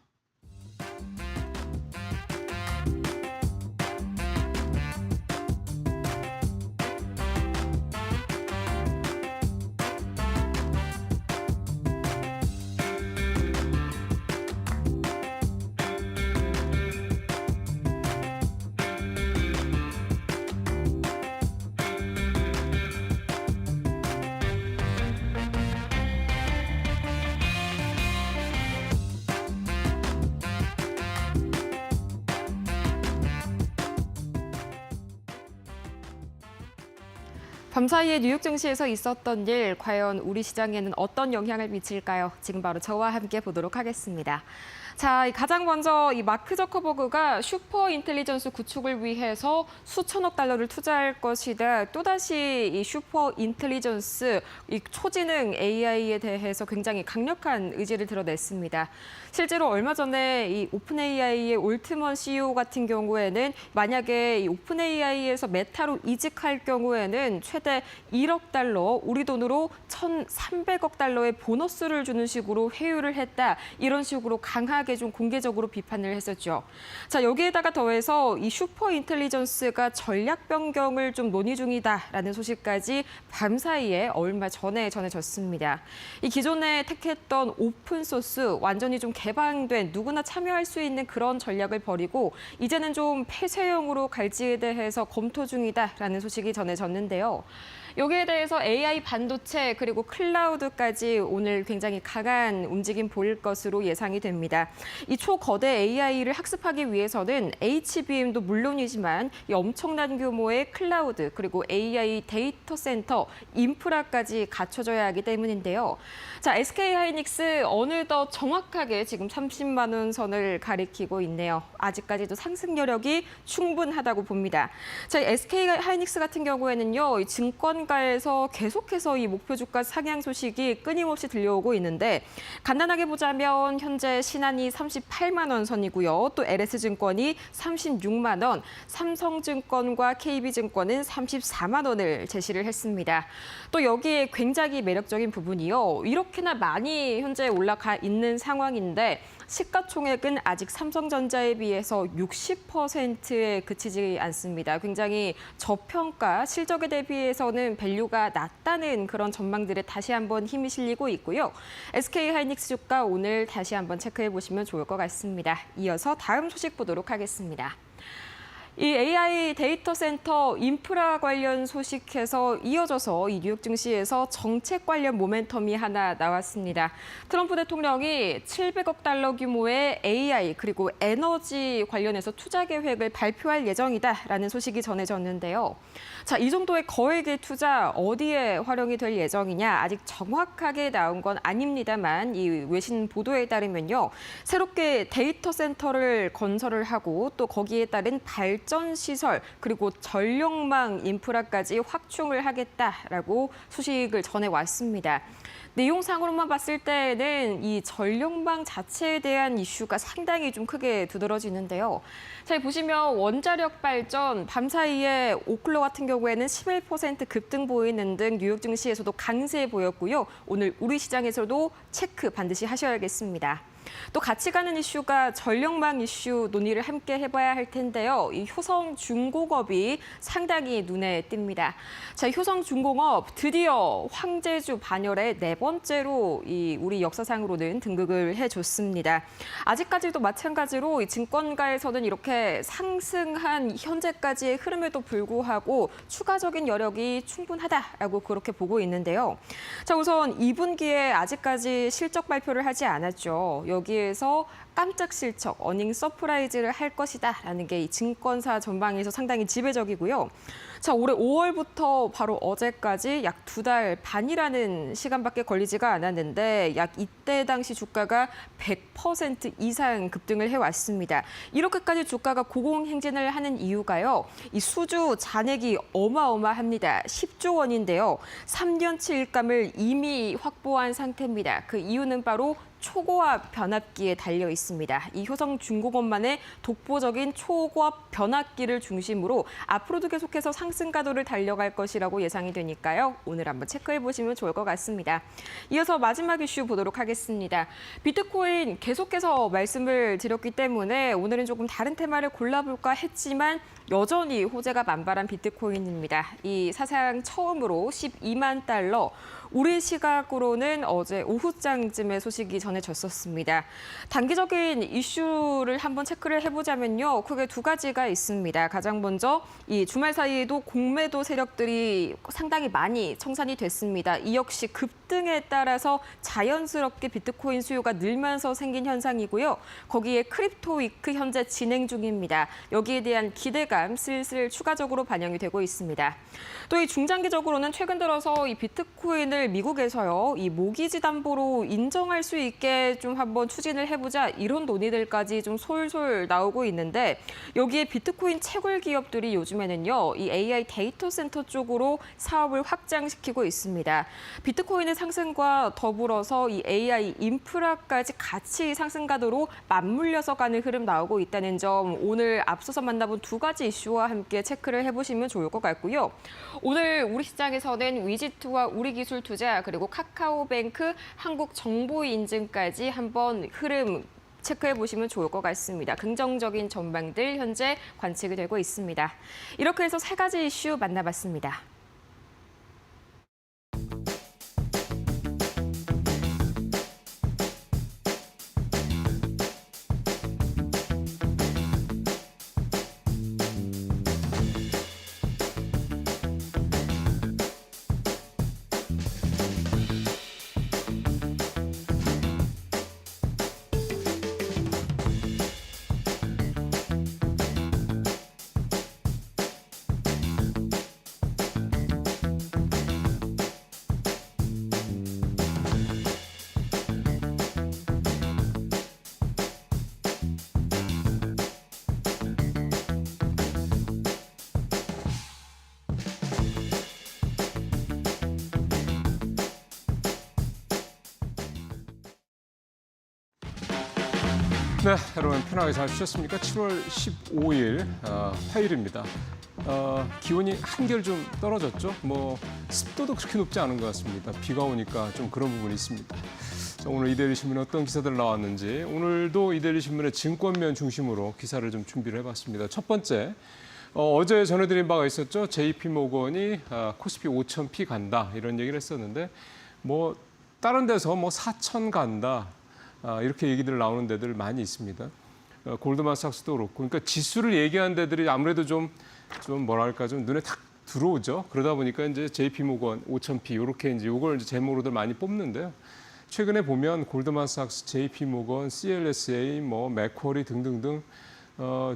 S2: 밤사이에 뉴욕 증시에서 있었던 일, 과연 우리 시장에는 어떤 영향을 미칠까요? 지금 바로 저와 함께 보도록 하겠습니다. 자, 가장 먼저 이 마크 저커버그가 슈퍼 인텔리전스 구축을 위해서 수천억 달러를 투자할 것이다. 또다시 이 슈퍼 인텔리전스, 이 초지능 AI에 대해서 굉장히 강력한 의지를 드러냈습니다. 실제로 얼마 전에 이 오픈 AI의 올트먼 CEO 같은 경우에는 만약에 이 오픈 AI에서 메타로 이직할 경우에는 최대 1억 달러, 우리 돈으로 1,300억 달러의 보너스를 주는 식으로 회유를 했다. 이런 식으로 강하게 좀 공개적으로 비판을 했었죠. 자, 여기에다가 더해서 이 슈퍼 인텔리전스가 전략 변경을 좀 논의 중이다라는 소식까지 밤사이에 얼마 전에 전해졌습니다. 이 기존에 택했던 오픈 소스 완전히 좀 개방된 누구나 참여할 수 있는 그런 전략을 버리고 이제는 좀 폐쇄형으로 갈지에 대해서 검토 중이다라는 소식이 전해졌는데요. 여기에 대해서 AI 반도체 그리고 클라우드까지 오늘 굉장히 강한 움직임 보일 것으로 예상이 됩니다. 이 초거대 AI를 학습하기 위해서는 HBM도 물론이지만 이 엄청난 규모의 클라우드 그리고 AI 데이터 센터 인프라까지 갖춰져야 하기 때문인데요. 자, SK하이닉스 어느덧 정확하게 지금 30만 원 선을 가리키고 있네요. 아직까지도 상승 여력이 충분하다고 봅니다. 자, SK하이닉스 같은 경우에는요, 이 증권 증권가에서 계속해서 이 목표 주가 상향 소식이 끊임없이 들려오고 있는데 간단하게 보자면 현재 신한이 38만 원 선이고요. 또 LS증권이 36만 원, 삼성증권과 KB증권은 34만 원을 제시를 했습니다. 또 여기에 굉장히 매력적인 부분이요. 이렇게나 많이 현재 올라가 있는 상황인데 시가총액은 아직 삼성전자에 비해서 60%에 그치지 않습니다. 굉장히 저평가, 실적에 대비해서는 밸류가 낮다는 그런 전망들에 다시 한번 힘이 실리고 있고요. SK하이닉스 주가 오늘 다시 한번 체크해 보시면 좋을 것 같습니다. 이어서 다음 소식 보도록 하겠습니다. 이 AI 데이터 센터 인프라 관련 소식에서 이어져서 이 뉴욕 증시에서 정책 관련 모멘텀이 하나 나왔습니다. 트럼프 대통령이 700억 달러 규모의 AI 그리고 에너지 관련해서 투자 계획을 발표할 예정이다라는 소식이 전해졌는데요. 자, 이 정도의 거액의 투자 어디에 활용이 될 예정이냐 아직 정확하게 나온 건 아닙니다만 이 외신 보도에 따르면요. 새롭게 데이터 센터를 건설을 하고 또 거기에 따른 발전 시설 그리고 전력망 인프라까지 확충을 하겠다라고 소식을 전해왔습니다. 내용상으로만 봤을 때는 이 전력망 자체에 대한 이슈가 상당히 좀 크게 두드러지는데요. 자, 보시면 원자력 발전 밤 사이에 오클로 같은 경우에는 11% 급등 보이는 등 뉴욕 증시에서도 강세 보였고요. 오늘 우리 시장에서도 체크 반드시 하셔야겠습니다. 또 같이 가는 이슈가 전력망 이슈 논의를 함께 해봐야 할 텐데요. 이 효성중공업이 상당히 눈에 띕니다. 자, 효성중공업 드디어 황제주 반열에 4번째로 우리 역사상으로는 등극을 해줬습니다. 아직까지도 마찬가지로 이 증권가에서는 이렇게 상승한 현재까지의 흐름에도 불구하고 추가적인 여력이 충분하다라고 그렇게 보고 있는데요. 자, 우선 2분기에 아직까지 실적 발표를 하지 않았죠. 여기에서 깜짝 실적, 어닝 서프라이즈를 할 것이다라는 게 이 증권사 전망에서 상당히 지배적이고요. 자, 올해 5월부터 바로 어제까지 약 2달 반이라는 시간밖에 걸리지가 않았는데 약 이때 당시 주가가 100% 이상 급등을 해왔습니다. 이렇게까지 주가가 고공행진을 하는 이유가요. 이 수주 잔액이 어마어마합니다. 10조 원인데요. 3년치 일감을 이미 확보한 상태입니다. 그 이유는 바로 초고압 변압기에 달려 있습니다. 이 효성중공업만의 독보적인 초고압 변압기를 중심으로 앞으로도 계속해서 상승 가도를 달려갈 것이라고 예상이 되니까요. 오늘 한번 체크해 보시면 좋을 것 같습니다. 이어서 마지막 이슈 보도록 하겠습니다. 비트코인 계속해서 말씀을 드렸기 때문에 오늘은 조금 다른 테마를 골라볼까 했지만 여전히 호재가 만발한 비트코인입니다. 이 사상 처음으로 12만 달러, 우리 시각으로는 어제 오후장쯤에 소식이 전해졌었습니다. 단기적인 이슈를 한번 체크를 해보자면요. 크게 두 가지가 있습니다. 가장 먼저 이 주말 사이에도 공매도 세력들이 상당히 많이 청산이 됐습니다. 이 역시 급등에 따라서 자연스럽게 비트코인 수요가 늘면서 생긴 현상이고요. 거기에 크립토 위크 현재 진행 중입니다. 여기에 대한 기대감 슬슬 추가적으로 반영이 되고 있습니다. 또 이 중장기적으로는 최근 들어서 이 비트코인을 미국에서요, 이 모기지 담보로 인정할 수 있게 좀 한번 추진을 해보자 이런 논의들까지 좀 솔솔 나오고 있는데 여기에 비트코인 채굴 기업들이 요즘에는요, 이 AI 데이터 센터 쪽으로 사업을 확장시키고 있습니다. 비트코인의 상승과 더불어서 이 AI 인프라까지 같이 상승 가도로 맞물려서 가는 흐름 나오고 있다는 점 오늘 앞서서 만나본 두 가지 이슈와 함께 체크를 해보시면 좋을 것 같고요. 오늘 우리 시장에서는 위지투와 우리기술투자 그리고 카카오뱅크 한국정보인증까지 한번 흐름 체크해 보시면 좋을 것 같습니다. 긍정적인 전망들 현재 관측이 되고 있습니다. 이렇게 해서 세 가지 이슈 만나봤습니다.
S5: 네, 여러분 편하게 잘 쉬셨습니까? 7월 15일 화요일입니다. 기온이 한결 좀 떨어졌죠? 습도도 그렇게 높지 않은 것 같습니다. 비가 오니까 좀 그런 부분이 있습니다. 자, 오늘 이데일리 신문에 어떤 기사들 나왔는지 오늘도 이데일리 신문의 증권면 중심으로 기사를 좀 준비를 해봤습니다. 첫 번째, 어제 전해드린 바가 있었죠. JP모건이 코스피 5,000P 간다 이런 얘기를 했었는데 다른 데서 4,000 간다. 이렇게 얘기들 나오는 데들 많이 있습니다. 골드만삭스도 그렇고, 그러니까 지수를 얘기하는 데들이 아무래도 좀 뭐랄까 좀 눈에 탁 들어오죠. 그러다 보니까 이제 JP모건 5,000P 이렇게 이제 이걸 제목으로들 많이 뽑는데요. 최근에 보면 골드만삭스, JP모건, CLSA, 맥쿼리 등등등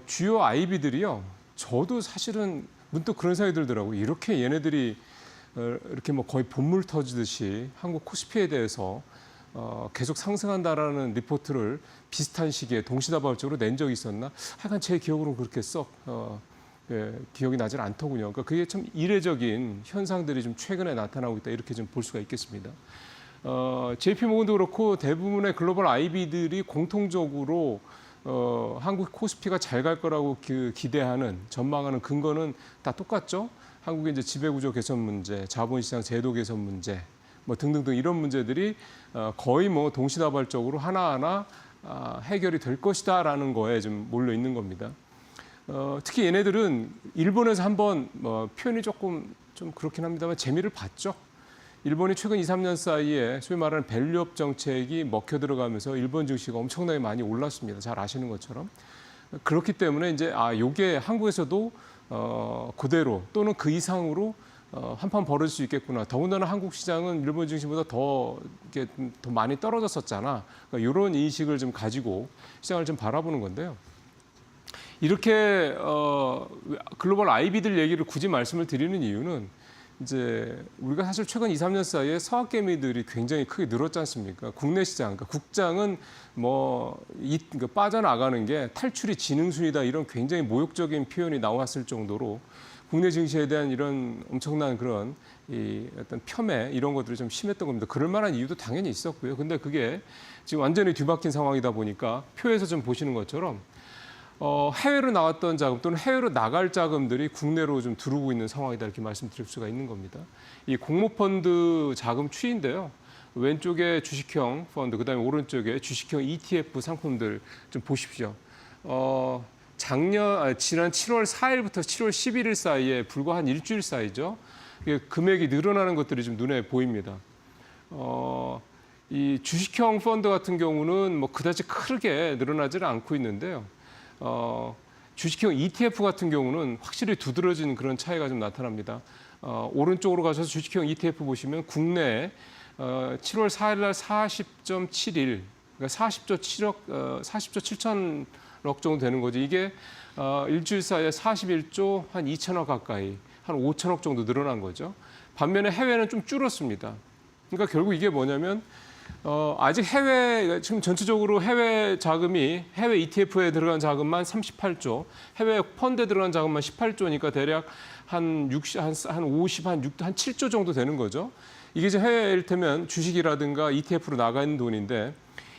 S5: 주요 IB들이요. 저도 사실은 문득 그런 생각이 들더라고요. 이렇게 얘네들이 이렇게 거의 본물 터지듯이 한국 코스피에 대해서 계속 상승한다라는 리포트를 비슷한 시기에 동시다발적으로 낸 적이 있었나? 하여간 제 기억으로는 그렇게 기억이 나질 않더군요. 그러니까 그게 참 이례적인 현상들이 좀 최근에 나타나고 있다 이렇게 좀 볼 수가 있겠습니다. JP모건도 그렇고 대부분의 글로벌 IB들이 공통적으로 한국 코스피가 잘 갈 거라고 기대하는 전망하는 근거는 다 똑같죠. 한국의 이제 지배구조 개선 문제, 자본시장 제도 개선 문제. 등등등 이런 문제들이 거의 동시다발적으로 하나하나 해결이 될 것이다라는 거에 좀 몰려 있는 겁니다. 특히 얘네들은 일본에서 한번 표현이 조금 좀 그렇긴 합니다만 재미를 봤죠. 일본이 최근 2, 3년 사이에 소위 말하는 밸류업 정책이 먹혀 들어가면서 일본 증시가 엄청나게 많이 올랐습니다. 잘 아시는 것처럼. 그렇기 때문에 이제 요게 한국에서도 그대로 또는 그 이상으로 한판 벌어질 수 있겠구나. 더군다나 한국 시장은 일본 증시보다 더 많이 떨어졌었잖아. 그러니까 이런 인식을 좀 가지고 시장을 좀 바라보는 건데요. 이렇게 글로벌 IB들 얘기를 굳이 말씀을 드리는 이유는 이제 우리가 사실 최근 2, 3년 사이에 서학개미들이 굉장히 크게 늘었지 않습니까? 국내 시장, 그러니까 국장은 빠져나가는 게 탈출이 지능순이다 이런 굉장히 모욕적인 표현이 나왔을 정도로 국내 증시에 대한 이런 엄청난 그런 어떤 폄훼 이런 것들이 좀 심했던 겁니다. 그럴 만한 이유도 당연히 있었고요. 근데 그게 지금 완전히 뒤바뀐 상황이다 보니까 표에서 좀 보시는 것처럼 해외로 나왔던 자금 또는 해외로 나갈 자금들이 국내로 좀 들어오고 있는 상황이다 이렇게 말씀드릴 수가 있는 겁니다. 이 공모펀드 자금 추이인데요. 왼쪽에 주식형 펀드, 그다음에 오른쪽에 주식형 ETF 상품들 좀 보십시오. 지난 7월 4일부터 7월 11일 사이에 불과 한 일주일 사이죠. 금액이 늘어나는 것들이 좀 눈에 보입니다. 이 주식형 펀드 같은 경우는 그다지 크게 늘어나지는 않고 있는데요. 주식형 ETF 같은 경우는 확실히 두드러진 그런 차이가 좀 나타납니다. 오른쪽으로 가셔서 주식형 ETF 보시면 국내에 7월 4일 날 40.71, 그러니까 40조 7천억 정도 되는 거죠. 이게 일주일 사이에 41조 한 2천억 가까이, 한 5천억 정도 늘어난 거죠. 반면에 해외는 좀 줄었습니다. 그러니까 결국 이게 뭐냐면 아직 지금 전체적으로 해외 자금이 해외 ETF에 들어간 자금만 38조, 해외 펀드에 들어간 자금만 18조니까 대략 한 7조 정도 되는 거죠. 이게 이제 해외일 테면 주식이라든가 ETF로 나가 있는 돈인데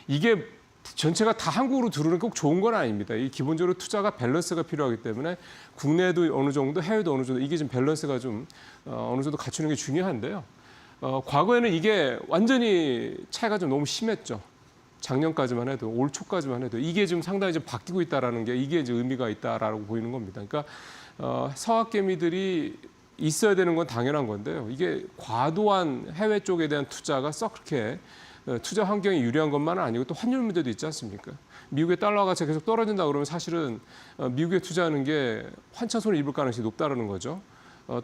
S5: 이게 전체가 다 한국으로 들어오는 게 꼭 좋은 건 아닙니다. 이 기본적으로 투자가 밸런스가 필요하기 때문에 국내도 어느 정도, 해외도 어느 정도 이게 좀 밸런스가 좀 어느 정도 갖추는 게 중요한데요. 과거에는 이게 완전히 차이가 좀 너무 심했죠. 작년까지만 해도, 올 초까지만 해도 이게 지금 상당히 좀 바뀌고 있다라는 게 이게 이제 의미가 있다라고 보이는 겁니다. 그러니까 서학개미들이 있어야 되는 건 당연한 건데요. 이게 과도한 해외 쪽에 대한 투자가 썩 그렇게 투자 환경이 유리한 것만은 아니고 또 환율 문제도 있지 않습니까? 미국의 달러 가치가 계속 떨어진다 그러면 사실은 미국에 투자하는 게 환차손을 입을 가능성이 높다라는 거죠.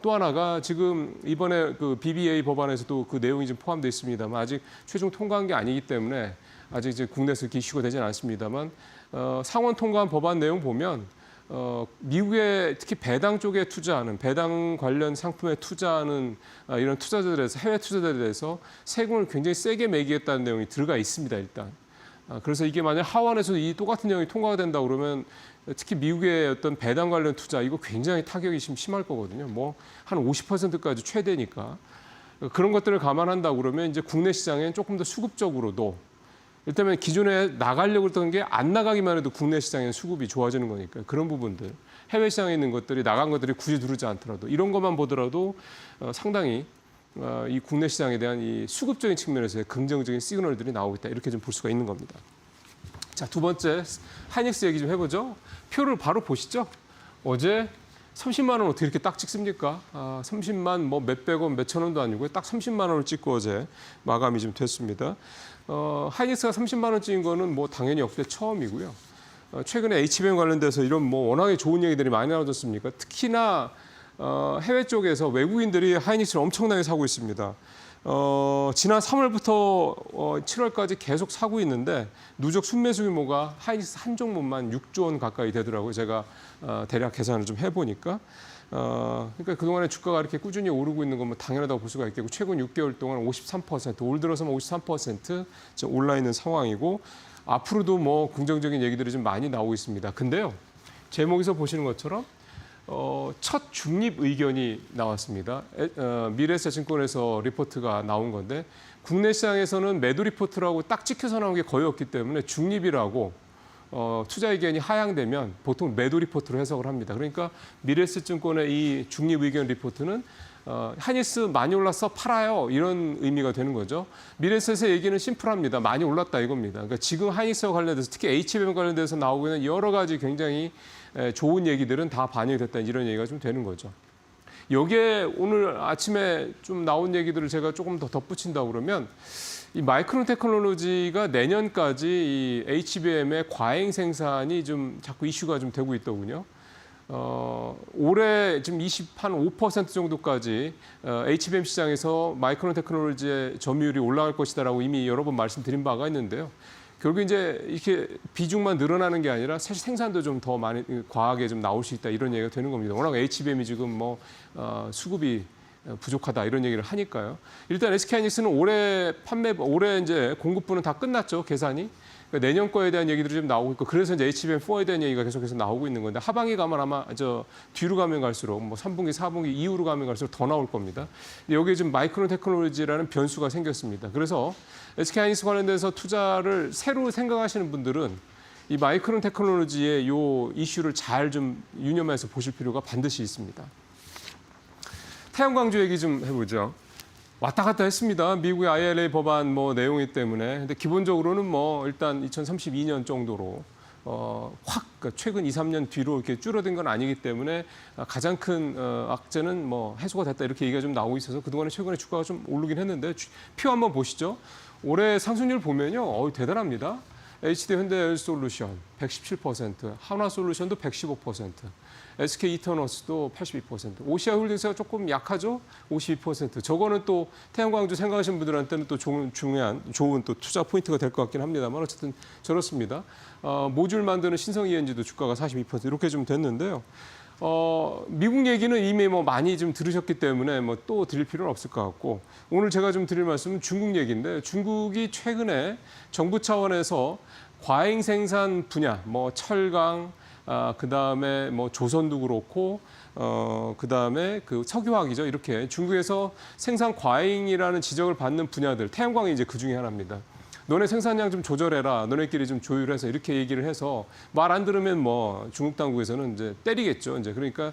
S5: 또 하나가 지금 이번에 그 BBA 법안에서도 그 내용이 좀 포함되어 있습니다만 아직 최종 통과한 게 아니기 때문에 아직 이제 국내에서 이렇게 이슈가 되지는 않습니다만 상원 통과한 법안 내용 보면 미국의 특히 배당 쪽에 투자하는 배당 관련 상품에 투자하는 이런 투자자들에 대해서 해외 투자자들에 대해서 세금을 굉장히 세게 매기겠다는 내용이 들어가 있습니다. 일단. 그래서 이게 만약 하원에서 이 똑같은 내용이 통과가 된다 그러면 특히 미국의 어떤 배당 관련 투자 이거 굉장히 타격이 심할 거거든요. 뭐 한 50%까지 최대니까 그런 것들을 감안한다 그러면 이제 국내 시장엔 조금 더 수급적으로도 일단은 기존에 나가려고 했던 게 안 나가기만 해도 국내 시장의 수급이 좋아지는 거니까 그런 부분들 해외 시장에 있는 것들이 나간 것들이 굳이 들어오지 않더라도 이런 것만 보더라도 상당히 이 국내 시장에 대한 이 수급적인 측면에서의 긍정적인 시그널들이 나오고 있다 이렇게 좀 볼 수가 있는 겁니다. 자, 두 번째 하이닉스 얘기 좀 해보죠. 표를 바로 보시죠. 어제 30만 원 어떻게 이렇게 딱 찍습니까? 30만 뭐 몇백 원, 몇천 원도 아니고요. 딱 30만 원을 찍고 어제 마감이 좀 됐습니다. 하이닉스가 30만 원 찍은 거는 뭐 당연히 역대 처음이고요. 최근에 HBM 관련돼서 이런 뭐 워낙에 좋은 얘기들이 많이 나와졌습니까? 특히나 해외 쪽에서 외국인들이 하이닉스를 엄청나게 사고 있습니다. 지난 3월부터 7월까지 계속 사고 있는데 누적 순매수 규모가 하이닉스 한 종목만 6조 원 가까이 되더라고요. 제가 대략 계산을 좀 해보니까. 그러니까 그동안에 주가가 이렇게 꾸준히 오르고 있는 건 뭐 당연하다고 볼 수가 있겠고 최근 6개월 동안 53%, 올 들어서만 53% 올라 있는 상황이고 앞으로도 뭐 긍정적인 얘기들이 좀 많이 나오고 있습니다. 근데요, 제목에서 보시는 것처럼 첫 중립 의견이 나왔습니다. 미래에셋증권에서 리포트가 나온 건데 국내 시장에서는 매도 리포트라고 딱 찍혀서 나온 게 거의 없기 때문에 중립이라고 투자 의견이 하향되면 보통 매도 리포트로 해석을 합니다. 그러니까 미래에셋증권의 이 중립 의견 리포트는 하이닉스 많이 올라서 팔아요 이런 의미가 되는 거죠. 미래에셋의 얘기는 심플합니다. 많이 올랐다 이겁니다. 그러니까 지금 하이닉스와 관련돼서 특히 HBM 관련돼서 나오고 있는 여러 가지 굉장히 좋은 얘기들은 다 반영이 됐다 이런 얘기가 좀 되는 거죠. 여기에 오늘 아침에 좀 나온 얘기들을 제가 조금 더 덧붙인다 그러면 이 마이크론 테크놀로지가 내년까지 이 HBM의 과잉 생산이 좀 자꾸 이슈가 좀 되고 있더군요. 올해 지금 5% 정도까지 HBM 시장에서 마이크론 테크놀로지의 점유율이 올라갈 것이다라고 이미 여러 번 말씀드린 바가 있는데요. 결국 이제 이렇게 비중만 늘어나는 게 아니라 사실 생산도 좀 더 많이 과하게 좀 나올 수 있다 이런 얘기가 되는 겁니다. 워낙 HBM이 지금 뭐 수급이 부족하다 이런 얘기를 하니까요. 일단 SK하이닉스는 올해 이제 공급부는 다 끝났죠, 계산이. 그러니까 내년 거에 대한 얘기들이 좀 나오고 있고 그래서 이제 HBM4에 대한 얘기가 계속해서 나오고 있는 건데 하반기 가면 아마 뒤로 가면 갈수록 뭐 3분기, 4분기 이후로 가면 갈수록 더 나올 겁니다. 근데 여기에 지금 마이크론 테크놀로지라는 변수가 생겼습니다. 그래서 SK하이닉스 관련돼서 투자를 새로 생각하시는 분들은 이 마이크론 테크놀로지의 요 이슈를 잘 좀 유념해서 보실 필요가 반드시 있습니다. 태양광주 얘기 좀 해보죠. 왔다 갔다 했습니다. 미국의 IRA 법안 뭐 내용이 때문에. 근데 기본적으로는 뭐 일단 2032년 정도로 그러니까 최근 2, 3년 뒤로 이렇게 줄어든 건 아니기 때문에 가장 큰 악재는 뭐 해소가 됐다 이렇게 얘기가 좀 나오고 있어서 그동안에 최근에 주가가 좀 오르긴 했는데 표 한번 보시죠. 올해 상승률 보면요. 대단합니다. HD 현대솔루션 117%, 한화솔루션도 115%, SK 이터너스도 82%, 오시아홀딩스가 조금 약하죠? 52%. 저거는 또 태양광주 생각하시는 분들한테는 또 좋은 또 투자 포인트가 될 것 같긴 합니다만 어쨌든 저렇습니다. 모듈 만드는 신성 ENG도 주가가 42% 이렇게 좀 됐는데요. 미국 얘기는 이미 뭐 많이 좀 들으셨기 때문에 뭐 또 드릴 필요는 없을 것 같고 오늘 제가 좀 드릴 말씀은 중국 얘기인데 중국이 최근에 정부 차원에서 과잉 생산 분야, 뭐 철강, 그다음에 뭐 조선도 그렇고 그다음에 그 석유화학이죠. 이렇게 중국에서 생산 과잉이라는 지적을 받는 분야들, 태양광이 이제 그 중에 하나입니다. 너네 생산량 좀 조절해라. 너네끼리 좀 조율해서 이렇게 얘기를 해서 말 안 들으면 뭐 중국 당국에서는 이제 때리겠죠. 이제 그러니까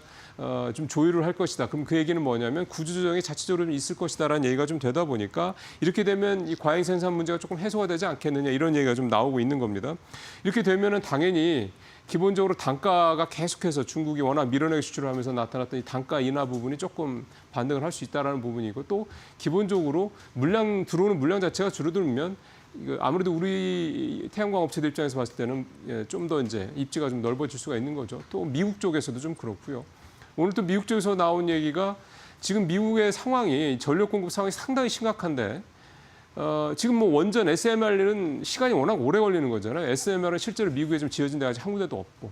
S5: 좀 조율을 할 것이다. 그럼 그 얘기는 뭐냐면 구조조정이 자체적으로 좀 있을 것이다라는 얘기가 좀 되다 보니까 이렇게 되면 이 과잉 생산 문제가 조금 해소가 되지 않겠느냐 이런 얘기가 좀 나오고 있는 겁니다. 이렇게 되면은 당연히 기본적으로 단가가 계속해서 중국이 워낙 밀어내기 수출을 하면서 나타났던 이 단가 인하 부분이 조금 반등을 할 수 있다라는 부분이고 또 기본적으로 들어오는 물량 자체가 줄어들면 아무래도 우리 태양광 업체들 입장에서 봤을 때는 좀 더 이제 입지가 좀 넓어질 수가 있는 거죠. 또 미국 쪽에서도 좀 그렇고요. 오늘 또 미국 쪽에서 나온 얘기가 지금 미국의 상황이 전력 공급 상황이 상당히 심각한데 지금 뭐 원전 SMR은 시간이 워낙 오래 걸리는 거잖아요. SMR은 실제로 미국에 좀 지어진 데가 아직 한 군데도 없고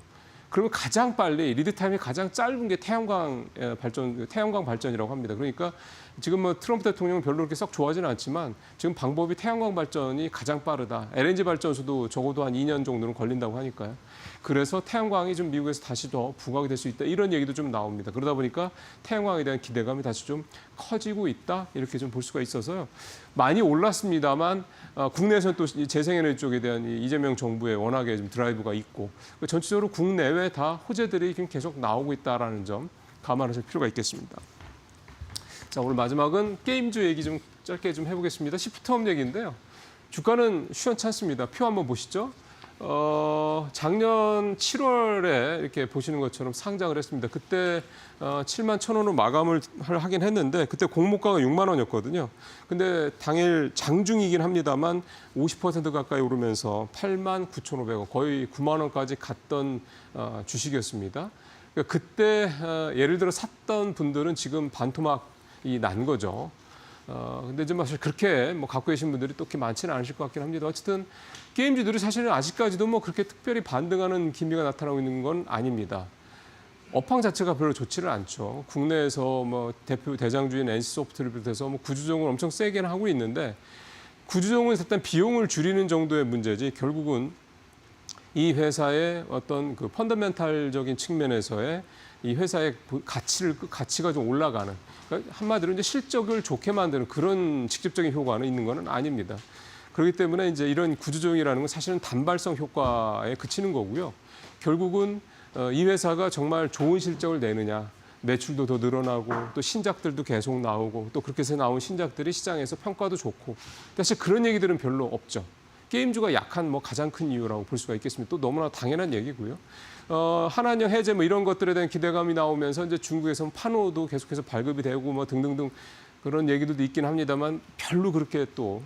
S5: 그러면 가장 빨리 리드 타임이 가장 짧은 게 태양광 발전이라고 합니다. 그러니까 지금 뭐 트럼프 대통령은 별로 그렇게 썩 좋아하지는 않지만 지금 방법이 태양광 발전이 가장 빠르다. LNG 발전소도 적어도 한 2년 정도는 걸린다고 하니까요. 그래서 태양광이 좀 미국에서 다시 더 부각이 될 수 있다. 이런 얘기도 좀 나옵니다. 그러다 보니까 태양광에 대한 기대감이 다시 좀 커지고 있다. 이렇게 좀 볼 수가 있어서요. 많이 올랐습니다만 국내에서는 또 재생에너지 쪽에 대한 이재명 정부의 워낙에 좀 드라이브가 있고 전체적으로 국내외 다 호재들이 계속 나오고 있다라는 점 감안하실 필요가 있겠습니다. 자, 오늘 마지막은 게임주 얘기 좀 짧게 좀 해보겠습니다. 시프트업 얘기인데요. 주가는 시원찮습니다. 표 한번 보시죠. 작년 7월에 이렇게 보시는 것처럼 상장을 했습니다. 그때 7만 1,000원으로 마감을 하긴 했는데 그때 공모가가 6만 원이었거든요. 근데 당일 장중이긴 합니다만 50% 가까이 오르면서 8만 9,500원, 거의 9만 원까지 갔던 주식이었습니다. 그러니까 그때 예를 들어 샀던 분들은 지금 반토막이 난 거죠. 근데 좀 사실 그렇게 뭐 갖고 계신 분들이 또 그렇게 많지는 않으실 것 같긴 합니다. 어쨌든 게임주들이 사실은 아직까지도 뭐 그렇게 특별히 반등하는 기미가 나타나고 있는 건 아닙니다. 업황 자체가 별로 좋지를 않죠. 국내에서 뭐 대표 대장주인 NC소프트를 비롯해서 뭐 구주종을 엄청 세게는 하고 있는데 구주종은 일단 비용을 줄이는 정도의 문제지 결국은 이 회사의 어떤 그 펀더멘탈적인 측면에서의 이 회사의 가치가 좀 올라가는 그러니까 한마디로 이제 실적을 좋게 만드는 그런 직접적인 효과는 있는 것은 아닙니다. 그렇기 때문에 이제 이런 구주종이라는 건 사실은 단발성 효과에 그치는 거고요. 결국은 이 회사가 정말 좋은 실적을 내느냐, 매출도 더 늘어나고 또 신작들도 계속 나오고 또 그렇게 해서 나온 신작들이 시장에서 평가도 좋고 사실 그런 얘기들은 별로 없죠. 게임주가 약한 뭐 가장 큰 이유라고 볼 수가 있겠습니다. 또 너무나 당연한 얘기고요. 한한령 해제 뭐 이런 것들에 대한 기대감이 나오면서 이제 중국에서는 판호도 계속해서 발급이 되고 뭐 등등등 그런 얘기들도 있긴 합니다만 별로 그렇게 또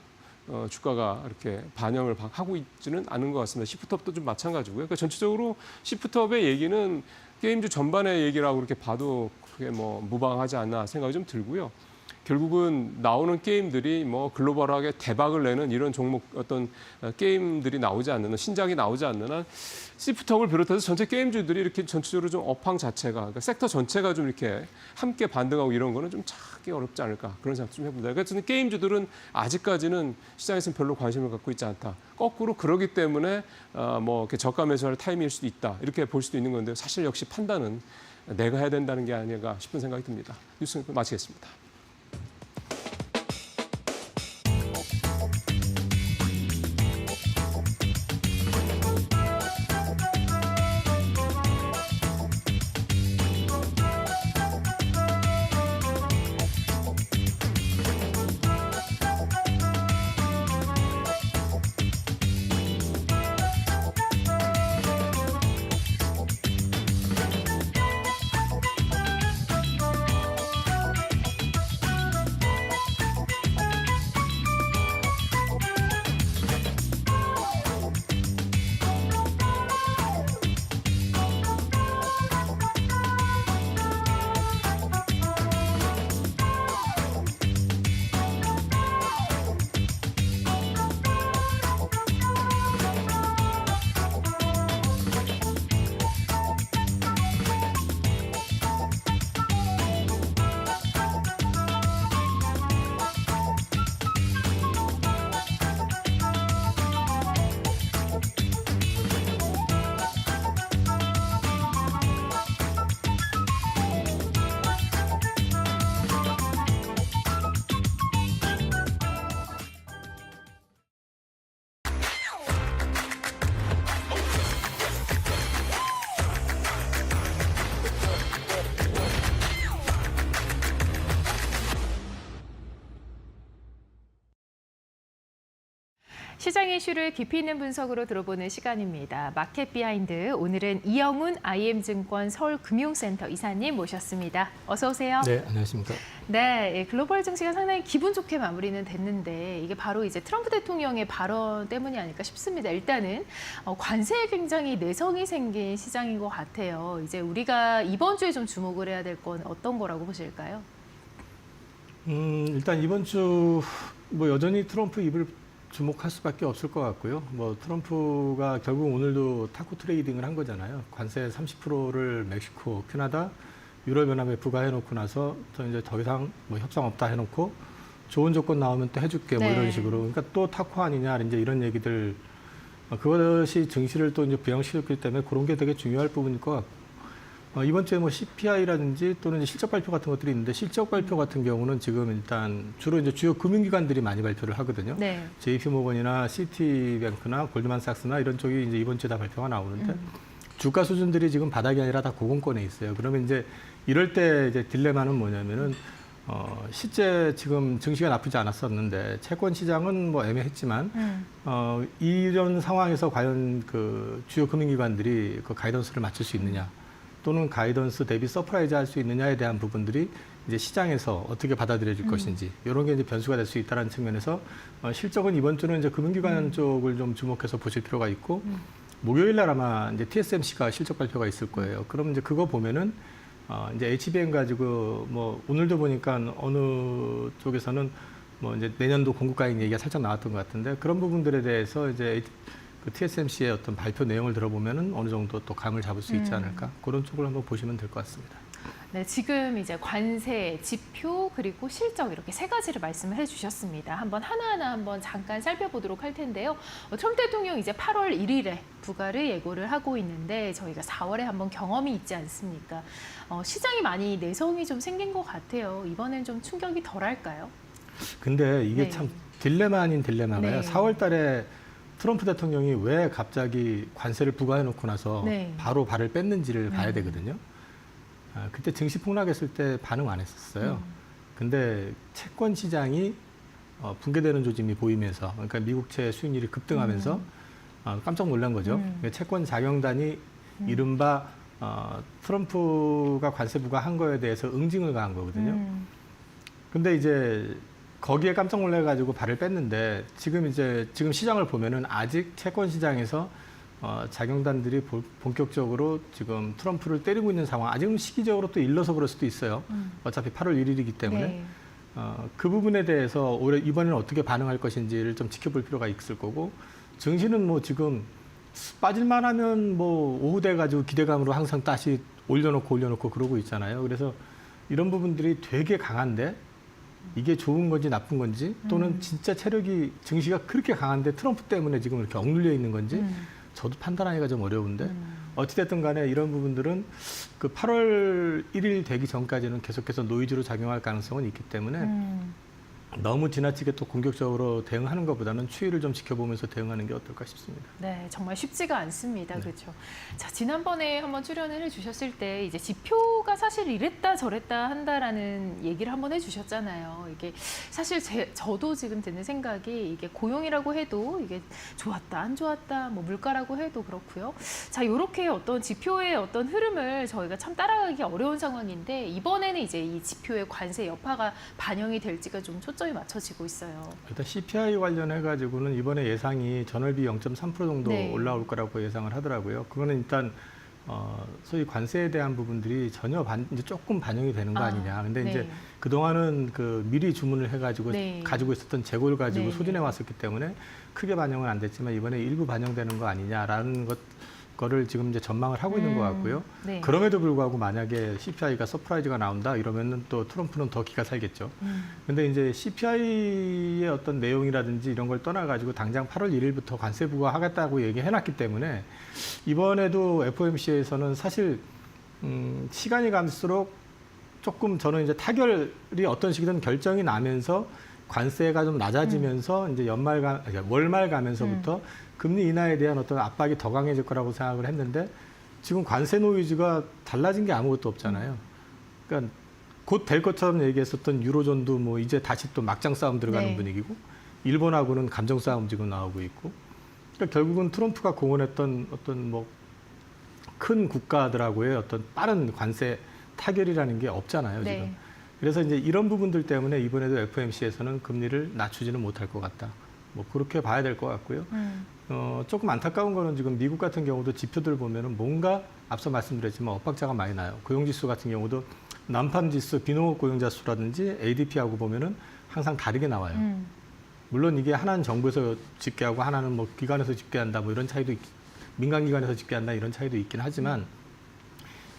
S5: 주가가 이렇게 반영을 하고 있지는 않은 것 같습니다. 시프트업도 좀 마찬가지고요. 그러니까 전체적으로 시프트업의 얘기는 게임주 전반의 얘기라고 그렇게 봐도 그게 뭐 무방하지 않나 생각이 좀 들고요. 결국은 나오는 게임들이 뭐 글로벌하게 대박을 내는 이런 종목 어떤 게임들이 나오지 않는 한, 신작이 나오지 않는 한 시프트업을 비롯해서 전체 게임주들이 이렇게 전체적으로 좀 업황 자체가 그러니까 섹터 전체가 좀 이렇게 함께 반등하고 이런 거는 좀 찾기 어렵지 않을까 그런 생각 좀 해봅니다. 그러니까 게임주들은 아직까지는 시장에서는 별로 관심을 갖고 있지 않다. 거꾸로 그러기 때문에 뭐 이렇게 저가 매수할 타이밍일 수도 있다. 이렇게 볼 수도 있는 건데 사실 역시 판단은 내가 해야 된다는 게 아닌가 싶은 생각이 듭니다. 뉴스 마치겠습니다.
S1: 시장 이슈를 깊이 있는 분석으로 들어보는 시간입니다. 마켓 비하인드, 오늘은 이영훈 IM증권 서울금융센터 이사님 모셨습니다. 어서 오세요.
S6: 네, 안녕하십니까.
S1: 네, 글로벌 증시가 상당히 기분 좋게 마무리는 됐는데 이게 바로 이제 트럼프 대통령의 발언 때문이 아닐까 싶습니다. 일단은 관세에 굉장히 내성이 생긴 시장인 것 같아요. 이제 우리가 이번 주에 좀 주목을 해야 될 건 어떤 거라고 보실까요?
S6: 일단 이번 주 뭐 여전히 트럼프 입을 주목할 수밖에 없을 것 같고요. 뭐 트럼프가 결국 오늘도 타코 트레이딩을 한 거잖아요. 관세 30%를 멕시코, 캐나다, 유럽연합에 부과해놓고 나서 또 이제 더 이상 뭐 협상 없다 해놓고 좋은 조건 나오면 또 해줄게 뭐
S1: 네.
S6: 이런 식으로. 그러니까 또 타코 아니냐 이제 이런 얘기들. 그것이 증시를 또 이제 부양시켰기 때문에 그런 게 되게 중요할 부분일 것 같고. 이번 주에 뭐 CPI라든지 또는 이제 실적 발표 같은 것들이 있는데 실적 발표 같은 경우는 지금 일단 주로 이제 주요 금융기관들이 많이 발표를 하거든요.
S1: 네.
S6: JP모건이나 시티뱅크나 골드만삭스나 이런 쪽이 이제 이번 주에 다 발표가 나오는데 주가 수준들이 지금 바닥이 아니라 다 고공권에 있어요. 그러면 이제 이럴 때 이제 딜레마는 뭐냐면은 실제 지금 증시가 나쁘지 않았었는데 채권 시장은 뭐 애매했지만 이런 상황에서 과연 그 주요 금융기관들이 그 가이던스를 맞출 수 있느냐 또는 가이던스 대비 서프라이즈 할 수 있느냐에 대한 부분들이 이제 시장에서 어떻게 받아들여질 것인지 이런 게 이제 변수가 될 수 있다는 측면에서 실적은 이번 주는 이제 금융기관 쪽을 좀 주목해서 보실 필요가 있고 목요일 날 아마 이제 TSMC가 실적 발표가 있을 거예요. 그럼 이제 그거 보면은 이제 HBM 가지고 뭐 오늘도 보니까 어느 쪽에서는 뭐 이제 내년도 공급가액 얘기가 살짝 나왔던 것 같은데 그런 부분들에 대해서 이제 그 TSMC의 어떤 발표 내용을 들어보면은 어느 정도 또 감을 잡을 수 있지 않을까 그런 쪽을 한번 보시면 될 것 같습니다.
S1: 네, 지금 이제 관세, 지표, 그리고 실적 이렇게 세 가지를 말씀을 해주셨습니다. 한번 하나하나 한번 잠깐 살펴보도록 할 텐데요. 트럼프 대통령 이제 8월 1일에 부과를 예고를 하고 있는데 저희가 4월에 한번 경험이 있지 않습니까? 시장이 많이 내성이 좀 생긴 것 같아요. 이번엔 좀 충격이 덜할까요?
S6: 근데 이게
S1: 네.
S6: 참 딜레마 아닌 딜레마가요.
S1: 네.
S6: 4월 달에 트럼프 대통령이 왜 갑자기 관세를 부과해놓고 나서
S1: 네.
S6: 바로 발을 뺐는지를 봐야 되거든요. 그때 증시 폭락했을 때 반응 안 했었어요. 근데 채권 시장이 붕괴되는 조짐이 보이면서 그러니까 미국채 수익률이 급등하면서 깜짝 놀란 거죠. 그러니까 채권 자경단이 이른바 트럼프가 관세 부과한 거에 대해서 응징을 가한 거거든요. 근데 이제 거기에 깜짝 놀래가지고 발을 뺐는데 지금 시장을 보면은 아직 채권 시장에서 자경단들이 본격적으로 지금 트럼프를 때리고 있는 상황. 아직은 시기적으로 또 일러서 그럴 수도 있어요. 어차피 8월 1일이기 때문에
S1: 네.
S6: 그 부분에 대해서 올해 이번에는 어떻게 반응할 것인지를 좀 지켜볼 필요가 있을 거고 증시는 뭐 지금 빠질만 하면 뭐 오후 돼 가지고 기대감으로 항상 다시 올려놓고 그러고 있잖아요. 그래서 이런 부분들이 되게 강한데 이게 좋은 건지 나쁜 건지 또는 진짜 체력이 증시가 그렇게 강한데 트럼프 때문에 지금 이렇게 억눌려 있는 건지 저도 판단하기가 좀 어려운데 어찌됐든 간에 이런 부분들은 그 8월 1일 되기 전까지는 계속해서 노이즈로 작용할 가능성은 있기 때문에 너무 지나치게 또 공격적으로 대응하는 것보다는 추이를 좀 지켜보면서 대응하는 게 어떨까 싶습니다.
S1: 네, 정말 쉽지가 않습니다.
S6: 네.
S1: 그렇죠. 자, 지난번에 한번 출연을 해주셨을 때 이제 지표가 사실 이랬다 저랬다 한다라는 얘기를 한번 해주셨잖아요. 이게 사실 저도 지금 드는 생각이 이게 고용이라고 해도 이게 좋았다 안 좋았다 뭐 물가라고 해도 그렇고요. 자, 이렇게 어떤 지표의 어떤 흐름을 저희가 참 따라가기 어려운 상황인데 이번에는 이제 이 지표의 관세 여파가 반영이 될지가 좀 초점이 맞춰지고 있어요.
S6: 일단 CPI 관련해 가지고는 이번에 예상이 전월비 0.3% 정도
S1: 네.
S6: 올라올 거라고 예상을 하더라고요. 그거는 일단 소위 관세에 대한 부분들이 전혀 이제 조금 반영이 되는 거 아니냐. 근데
S1: 네.
S6: 이제 그동안은 그 미리 주문을 해가지고
S1: 네.
S6: 가지고 있었던 재고를 가지고
S1: 네.
S6: 소진해 왔었기 때문에 크게 반영은 안 됐지만 이번에 일부 반영되는 거 아니냐라는 거를 지금 이제 전망을 하고 있는 것 같고요.
S1: 네.
S6: 그럼에도 불구하고 만약에 CPI가 서프라이즈가 나온다 이러면은 또 트럼프는 더 기가 살겠죠. 근데 이제 CPI의 어떤 내용이라든지 이런 걸 떠나가지고 당장 8월 1일부터 관세 부과하겠다고 얘기해놨기 때문에 이번에도 FOMC에서는 사실 시간이 갈수록 조금 저는 이제 타결이 어떤 식이든 결정이 나면서 관세가 좀 낮아지면서 이제 월말 가면서부터 금리 인하에 대한 어떤 압박이 더 강해질 거라고 생각을 했는데 지금 관세 노이즈가 달라진 게 아무것도 없잖아요. 그러니까 곧 될 것처럼 얘기했었던 유로존도 뭐 이제 다시 또 막장 싸움 들어가는
S1: 네.
S6: 분위기고 일본하고는 감정 싸움 지금 나오고 있고 그러니까 결국은 트럼프가 공언했던 어떤 뭐 큰 국가들하고의 어떤 빠른 관세 타결이라는 게 없잖아요,
S1: 네.
S6: 지금. 그래서 이제 이런 부분들 때문에 이번에도 FOMC에서는 금리를 낮추지는 못할 것 같다. 뭐 그렇게 봐야 될 것 같고요. 조금 안타까운 거는 지금 미국 같은 경우도 지표들 보면은 뭔가 앞서 말씀드렸지만 엇박자가 많이 나요. 고용지수 같은 경우도 난팜지수, 비농업 고용자 수라든지 ADP하고 보면은 항상 다르게 나와요. 물론 이게 하나는 정부에서 집계하고 하나는 뭐 기관에서 집계한다 뭐 이런 차이도 민간 기관에서 집계한다 이런 차이도 있긴 하지만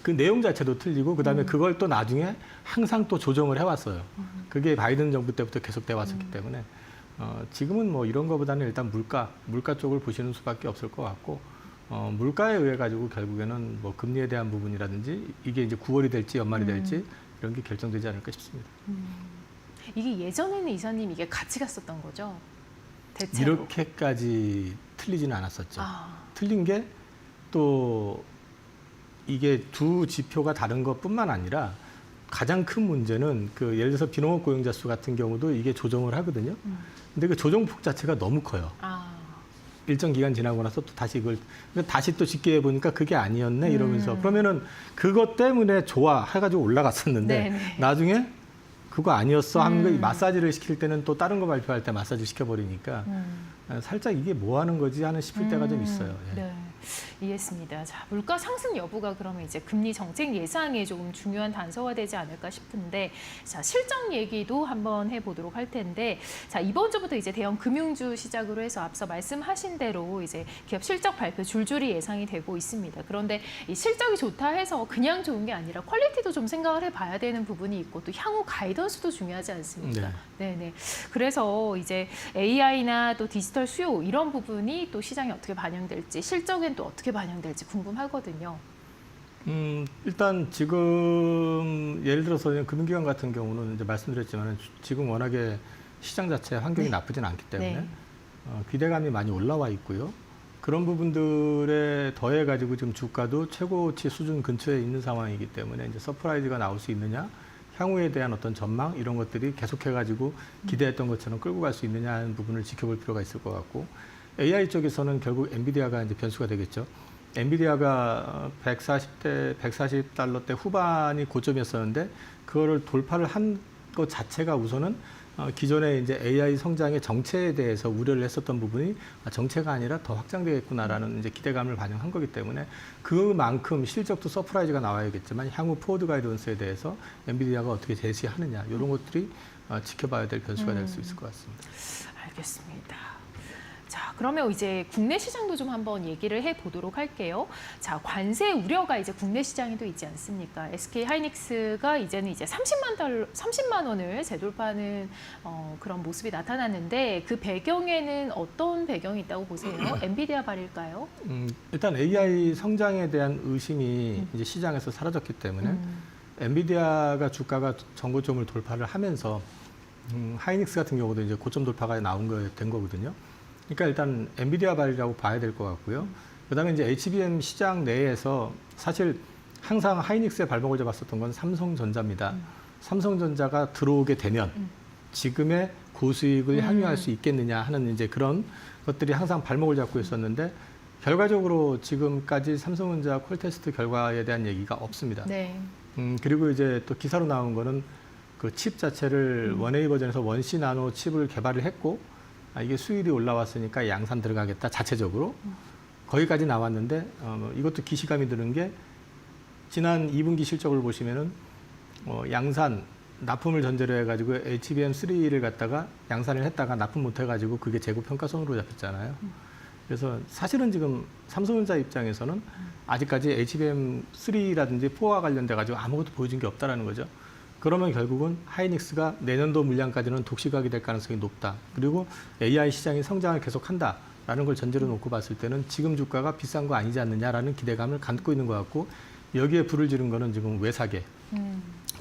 S6: 그 내용 자체도 틀리고 그다음에 그걸 또 나중에 항상 또 조정을 해왔어요. 그게 바이든 정부 때부터 계속돼 왔었기 때문에 지금은 뭐 이런 거보다는 일단 물가 쪽을 보시는 수밖에 없을 것 같고 물가에 의해 가지고 결국에는 뭐 금리에 대한 부분이라든지 이게 이제 9월이 될지 연말이 될지 이런 게 결정되지 않을까 싶습니다.
S1: 이게 예전에는 이사님 이게 같이 갔었던 거죠? 대체로.
S6: 이렇게까지 틀리지는 않았었죠.
S1: 아,
S6: 틀린 게 또 이게 두 지표가 다른 것뿐만 아니라 가장 큰 문제는 그 예를 들어서 비농업 고용자 수 같은 경우도 이게 조정을 하거든요. 근데 그 조정폭 자체가 너무 커요.
S1: 아,
S6: 일정 기간 지나고 나서 또 다시 이걸 다시 또 집계해 보니까 그게 아니었네 이러면서 그러면은 그것 때문에 해가지고 올라갔었는데
S1: 네네.
S6: 나중에 그거 아니었어 하는 거 마사지를 시킬 때는 또 다른 거 발표할 때 마사지 시켜버리니까 살짝 이게 뭐 하는 거지 하는 싶을 때가 좀 있어요. 예.
S1: 네. 이해했습니다. 자, 물가 상승 여부가 그러면 이제 금리 정책 예상에 조금 중요한 단서가 되지 않을까 싶은데, 자, 실적 얘기도 한번 해보도록 할 텐데, 자, 이번 주부터 이제 대형 금융주 시작으로 해서 앞서 말씀하신 대로 이제 기업 실적 발표 줄줄이 예상이 되고 있습니다. 그런데 이 실적이 좋다 해서 그냥 좋은 게 아니라 퀄리티도 좀 생각을 해봐야 되는 부분이 있고 또 향후 가이던스도 중요하지 않습니까? 네네. 그래서 이제 AI나 또 디지털 수요 이런 부분이 또 시장에 어떻게 반영될지 실적엔 또 어떻게 반영될지 궁금하거든요.
S6: 일단 지금 예를 들어서 금융기관 같은 경우는 이제 말씀드렸지만 지금 워낙에 시장 자체 환경이 나쁘진 않기 때문에
S1: 네.
S6: 기대감이 많이 올라와 있고요. 그런 부분들에 더해 가지고 지금 주가도 최고치 수준 근처에 있는 상황이기 때문에 이제 서프라이즈가 나올 수 있느냐, 향후에 대한 어떤 전망 이런 것들이 계속해 가지고 기대했던 것처럼 끌고 갈 수 있느냐 하는 부분을 지켜볼 필요가 있을 것 같고, AI 쪽에서는 결국 엔비디아가 이제 변수가 되겠죠. 엔비디아가 140달러대 후반이 고점이었었는데 그거를 돌파를 한 것 자체가 우선은 기존의 이제 AI 성장의 정체에 대해서 우려를 했었던 부분이 정체가 아니라 더 확장되겠구나라는 이제 기대감을 반영한 거기 때문에 그만큼 실적도 서프라이즈가 나와야겠지만 향후 포워드 가이던스에 대해서 엔비디아가 어떻게 제시하느냐 이런 것들이 지켜봐야 될 변수가 될 수 있을 것 같습니다.
S1: 알겠습니다. 자, 그러면 이제 국내 시장도 좀 한번 얘기를 해보도록 할게요. 자, 관세 우려가 이제 국내 시장에도 있지 않습니까? SK 하이닉스가 이제는 이제 30만 원을 재돌파하는 그런 모습이 나타났는데 그 배경에는 어떤 배경이 있다고 보세요? 엔비디아 발일까요?
S6: 일단 AI 성장에 대한 의심이 이제 시장에서 사라졌기 때문에 엔비디아가 주가가 전고점을 돌파를 하면서 하이닉스 같은 경우도 이제 고점 돌파가 된 거거든요. 그러니까 일단 엔비디아 발이라고 봐야 될 것 같고요. 그다음에 이제 HBM 시장 내에서 사실 항상 하이닉스의 발목을 잡았었던 건 삼성전자입니다. 삼성전자가 들어오게 되면 지금의 고수익을 향유할 수 있겠느냐 하는 이제 그런 것들이 항상 발목을 잡고 있었는데 결과적으로 지금까지 삼성전자 콜테스트 결과에 대한 얘기가 없습니다.
S1: 네.
S6: 그리고 이제 또 기사로 나온 거는 그 칩 자체를 1A 버전에서 원C 나노 칩을 개발을 했고 이게 수율이 올라왔으니까 양산 들어가겠다 자체적으로 거기까지 나왔는데 이것도 기시감이 드는 게 지난 2분기 실적을 보시면은 양산 납품을 전제로 해가지고 HBM3를 갖다가 양산을 했다가 납품 못 해가지고 그게 재고 평가손으로 잡혔잖아요. 그래서 사실은 지금 삼성전자 입장에서는 아직까지 HBM3라든지 4와 관련돼 가지고 아무것도 보여준 게 없다라는 거죠. 그러면 결국은 하이닉스가 내년도 물량까지는 독식하게 될 가능성이 높다. 그리고 AI 시장이 성장을 계속한다라는 걸 전제로 놓고 봤을 때는 지금 주가가 비싼 거 아니지 않느냐라는 기대감을 갖고 있는 것 같고 여기에 불을 지른 거는 지금 외사계,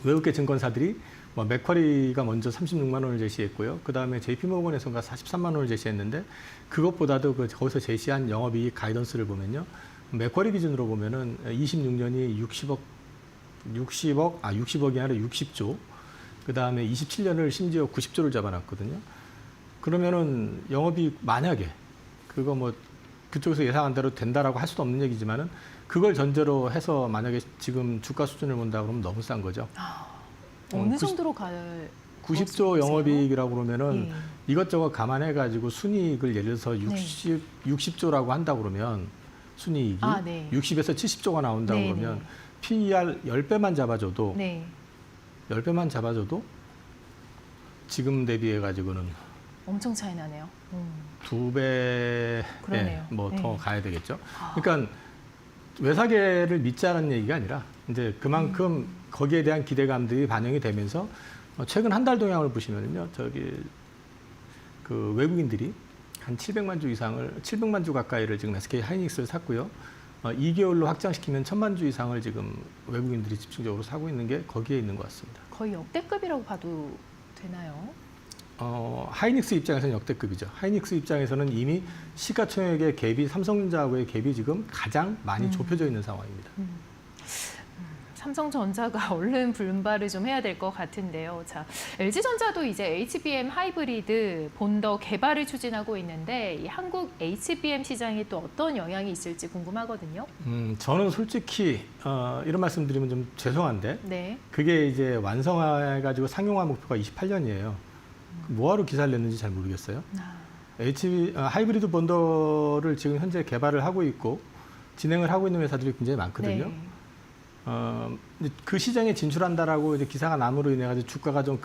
S6: 외국계 증권사들이 맥쿼리가 먼저 36만 원을 제시했고요. 그다음에 JP모건에서가 43만 원을 제시했는데 그것보다도 거기서 제시한 영업이익 가이던스를 보면요. 맥쿼리 기준으로 보면은 26년이 60억이 아니라 60조. 그다음에 27년을 심지어 90조를 잡아놨거든요. 그러면은 영업이익 만약에 그거 뭐 그쪽에서 예상한 대로 된다라고 할 수도 없는 얘기지만은 그걸 전제로 해서 만약에 지금 주가 수준을 본다 그러면 너무 싼 거죠.
S1: 어느 정도로 갈
S6: 90조 영업이익이라고 그러면은
S1: 예.
S6: 이것저것 감안해가지고 순이익을 예를 들어서 60조라고 한다 그러면 순이익이
S1: 네.
S6: 60에서 70조가 나온다고
S1: 네,
S6: 그러면
S1: 네.
S6: PER 10배만 잡아줘도
S1: 네.
S6: 10배만 잡아줘도 지금 대비해가지고는
S1: 엄청 차이 나네요.
S6: 2배
S1: 그러네요.
S6: 뭐 더
S1: 네.
S6: 가야 되겠죠. 그러니까 외사계를 믿자는 얘기가 아니라 이제 그만큼 거기에 대한 기대감들이 반영이 되면서 최근 한 달 동향을 보시면요, 그 외국인들이 한 700만 주 가까이를 지금 SK 하이닉스를 샀고요. 2개월로 확장시키면 1000만 주 이상을 지금 외국인들이 집중적으로 사고 있는 게 거기에 있는 것 같습니다.
S1: 거의 역대급이라고 봐도 되나요?
S6: 하이닉스 입장에서는 역대급이죠. 하이닉스 입장에서는 이미 시가총액의 갭이 삼성전자하고의 갭이 지금 가장 많이 좁혀져 있는 상황입니다.
S1: 삼성전자가 얼른 분발을 좀 해야 될 것 같은데요. 자, LG전자도 이제 HBM 하이브리드 본더 개발을 추진하고 있는데 이 한국 HBM 시장에 또 어떤 영향이 있을지 궁금하거든요.
S6: 저는 솔직히 이런 말씀드리면 좀 죄송한데
S1: 네.
S6: 그게 이제 완성해가지고 상용화 목표가 28년이에요. 뭐하러 기사를 냈는지 잘 모르겠어요. 하이브리드 본더를 지금 현재 개발을 하고 있고 진행을 하고 있는 회사들이 굉장히 많거든요.
S1: 네.
S6: 이제 그 시장에 진출한다라고 이제 기사가 남으로 인해 가지고 주가가 좀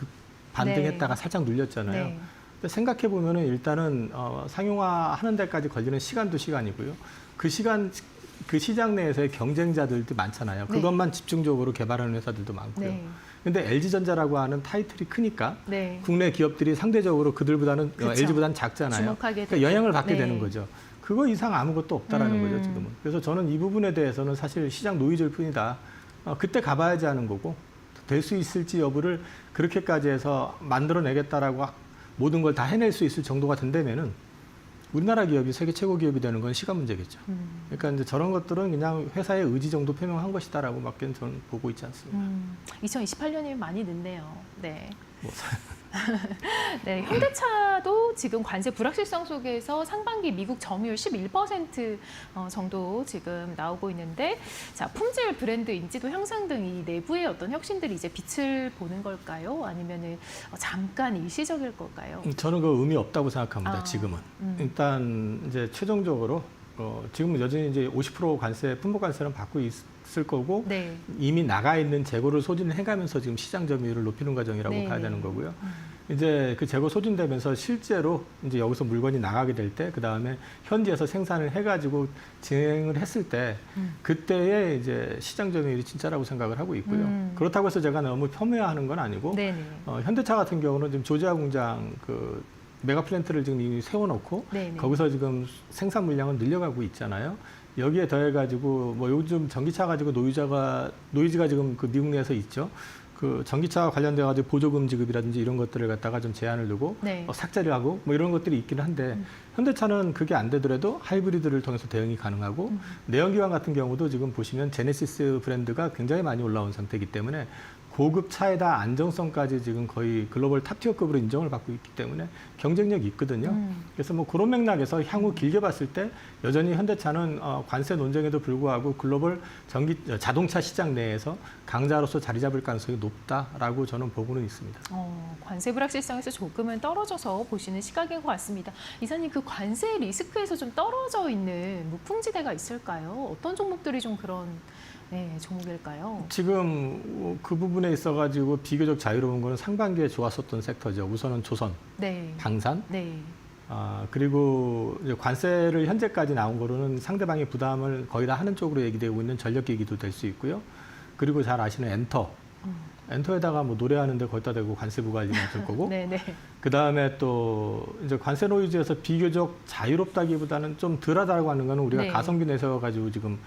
S6: 반등했다가
S1: 네.
S6: 살짝 눌렸잖아요.
S1: 네.
S6: 근데 생각해 보면은 일단은 상용화 하는 데까지 걸리는 시간도 시간이고요. 그 시장 내에서의 경쟁자들도 많잖아요.
S1: 네.
S6: 그것만 집중적으로 개발하는 회사들도 많고요.
S1: 네.
S6: 근데 LG전자라고 하는 타이틀이 크니까
S1: 네.
S6: 국내 기업들이 상대적으로 그들보다는
S1: 그쵸.
S6: LG보다는 작잖아요.
S1: 주목하게
S6: 그러니까
S1: 되죠.
S6: 영향을 받게
S1: 네.
S6: 되는 거죠. 그거 이상 아무것도 없다라는 거죠, 지금은. 그래서 저는 이 부분에 대해서는 사실 시장 노이즈일 뿐이다. 그때 가봐야지 하는 거고 될 수 있을지 여부를 그렇게까지 해서 만들어내겠다라고 모든 걸 다 해낼 수 있을 정도가 된다면은 우리나라 기업이 세계 최고 기업이 되는 건 시간 문제겠죠. 그러니까 이제 저런 것들은 그냥 회사의 의지 정도 표명한 것이다라고 밖에 저는 보고 있지 않습니다.
S1: 2028년이면 많이 늦네요. 네. 네, 현대차도 지금 관세 불확실성 속에서 상반기 미국 점유율 11% 정도 지금 나오고 있는데, 자, 품질 브랜드 인지도 향상 등 이 내부의 어떤 혁신들이 이제 빛을 보는 걸까요? 아니면은 잠깐 일시적일 걸까요?
S6: 저는 그 의미 없다고 생각합니다. 지금은 일단 이제 최종적으로 지금은 여전히 이제 50% 관세 품목 관세는 받고 있을 거고
S1: 네.
S6: 이미 나가 있는 재고를 소진을 해가면서 지금 시장 점유율을 높이는 과정이라고
S1: 네,
S6: 봐야
S1: 네.
S6: 되는 거고요. 이제 그 재고 소진되면서 실제로 이제 여기서 물건이 나가게 될 때, 그 다음에 현지에서 생산을 해가지고 진행을 했을 때, 그때의 이제 시장 점유율이 진짜라고 생각을 하고 있고요. 그렇다고 해서 제가 너무 폄훼하는 건 아니고,
S1: 네네.
S6: 현대차 같은 경우는 지금 조지아 공장 그 메가 플랜트를 지금 이미 세워놓고
S1: 네네.
S6: 거기서 지금 생산 물량을 늘려가고 있잖아요. 여기에 더해가지고 뭐 요즘 전기차 가지고 노이즈가 지금 그 미국 내에서 있죠. 그 전기차 관련돼 가지고 보조금 지급이라든지 이런 것들을 갖다가 좀 제한을 두고
S1: 네.
S6: 삭제를 하고 뭐 이런 것들이 있기는 한데 현대차는 그게 안 되더라도 하이브리드를 통해서 대응이 가능하고 내연기관 같은 경우도 지금 보시면 제네시스 브랜드가 굉장히 많이 올라온 상태이기 때문에 고급 차에다 안정성까지 지금 거의 글로벌 탑티어급으로 인정을 받고 있기 때문에 경쟁력이 있거든요. 그래서 뭐 그런 맥락에서 향후 길게 봤을 때 여전히 현대차는 관세 논쟁에도 불구하고 글로벌 자동차 시장 내에서 강자로서 자리 잡을 가능성이 높다라고 저는 보고는 있습니다.
S1: 관세 불확실성에서 조금은 떨어져서 보시는 시각인 것 같습니다. 이사님, 그 관세 리스크에서 좀 떨어져 있는 무풍지대가 있을까요? 어떤 종목들이 좀 그런 종목일까요?
S6: 지금 그 부분에 있어가지고 비교적 자유로운 거는 상반기에 좋았었던 섹터죠. 우선은 조선,
S1: 네.
S6: 방산,
S1: 네.
S6: 그리고 이제 관세를 현재까지 나온 거로는 상대방의 부담을 거의 다 하는 쪽으로 얘기되고 있는 전력기기도 될 수 있고요. 그리고 잘 아시는 엔터에다가 뭐 노래하는데 거기다 대고 관세 부과하지는 않을 거고.
S1: 네네.
S6: 그 다음에 또 이제 관세 노이즈에서 비교적 자유롭다기보다는 좀 덜하다고 하는 거는 우리가
S1: 네.
S6: 가성비 내세워가지고 지금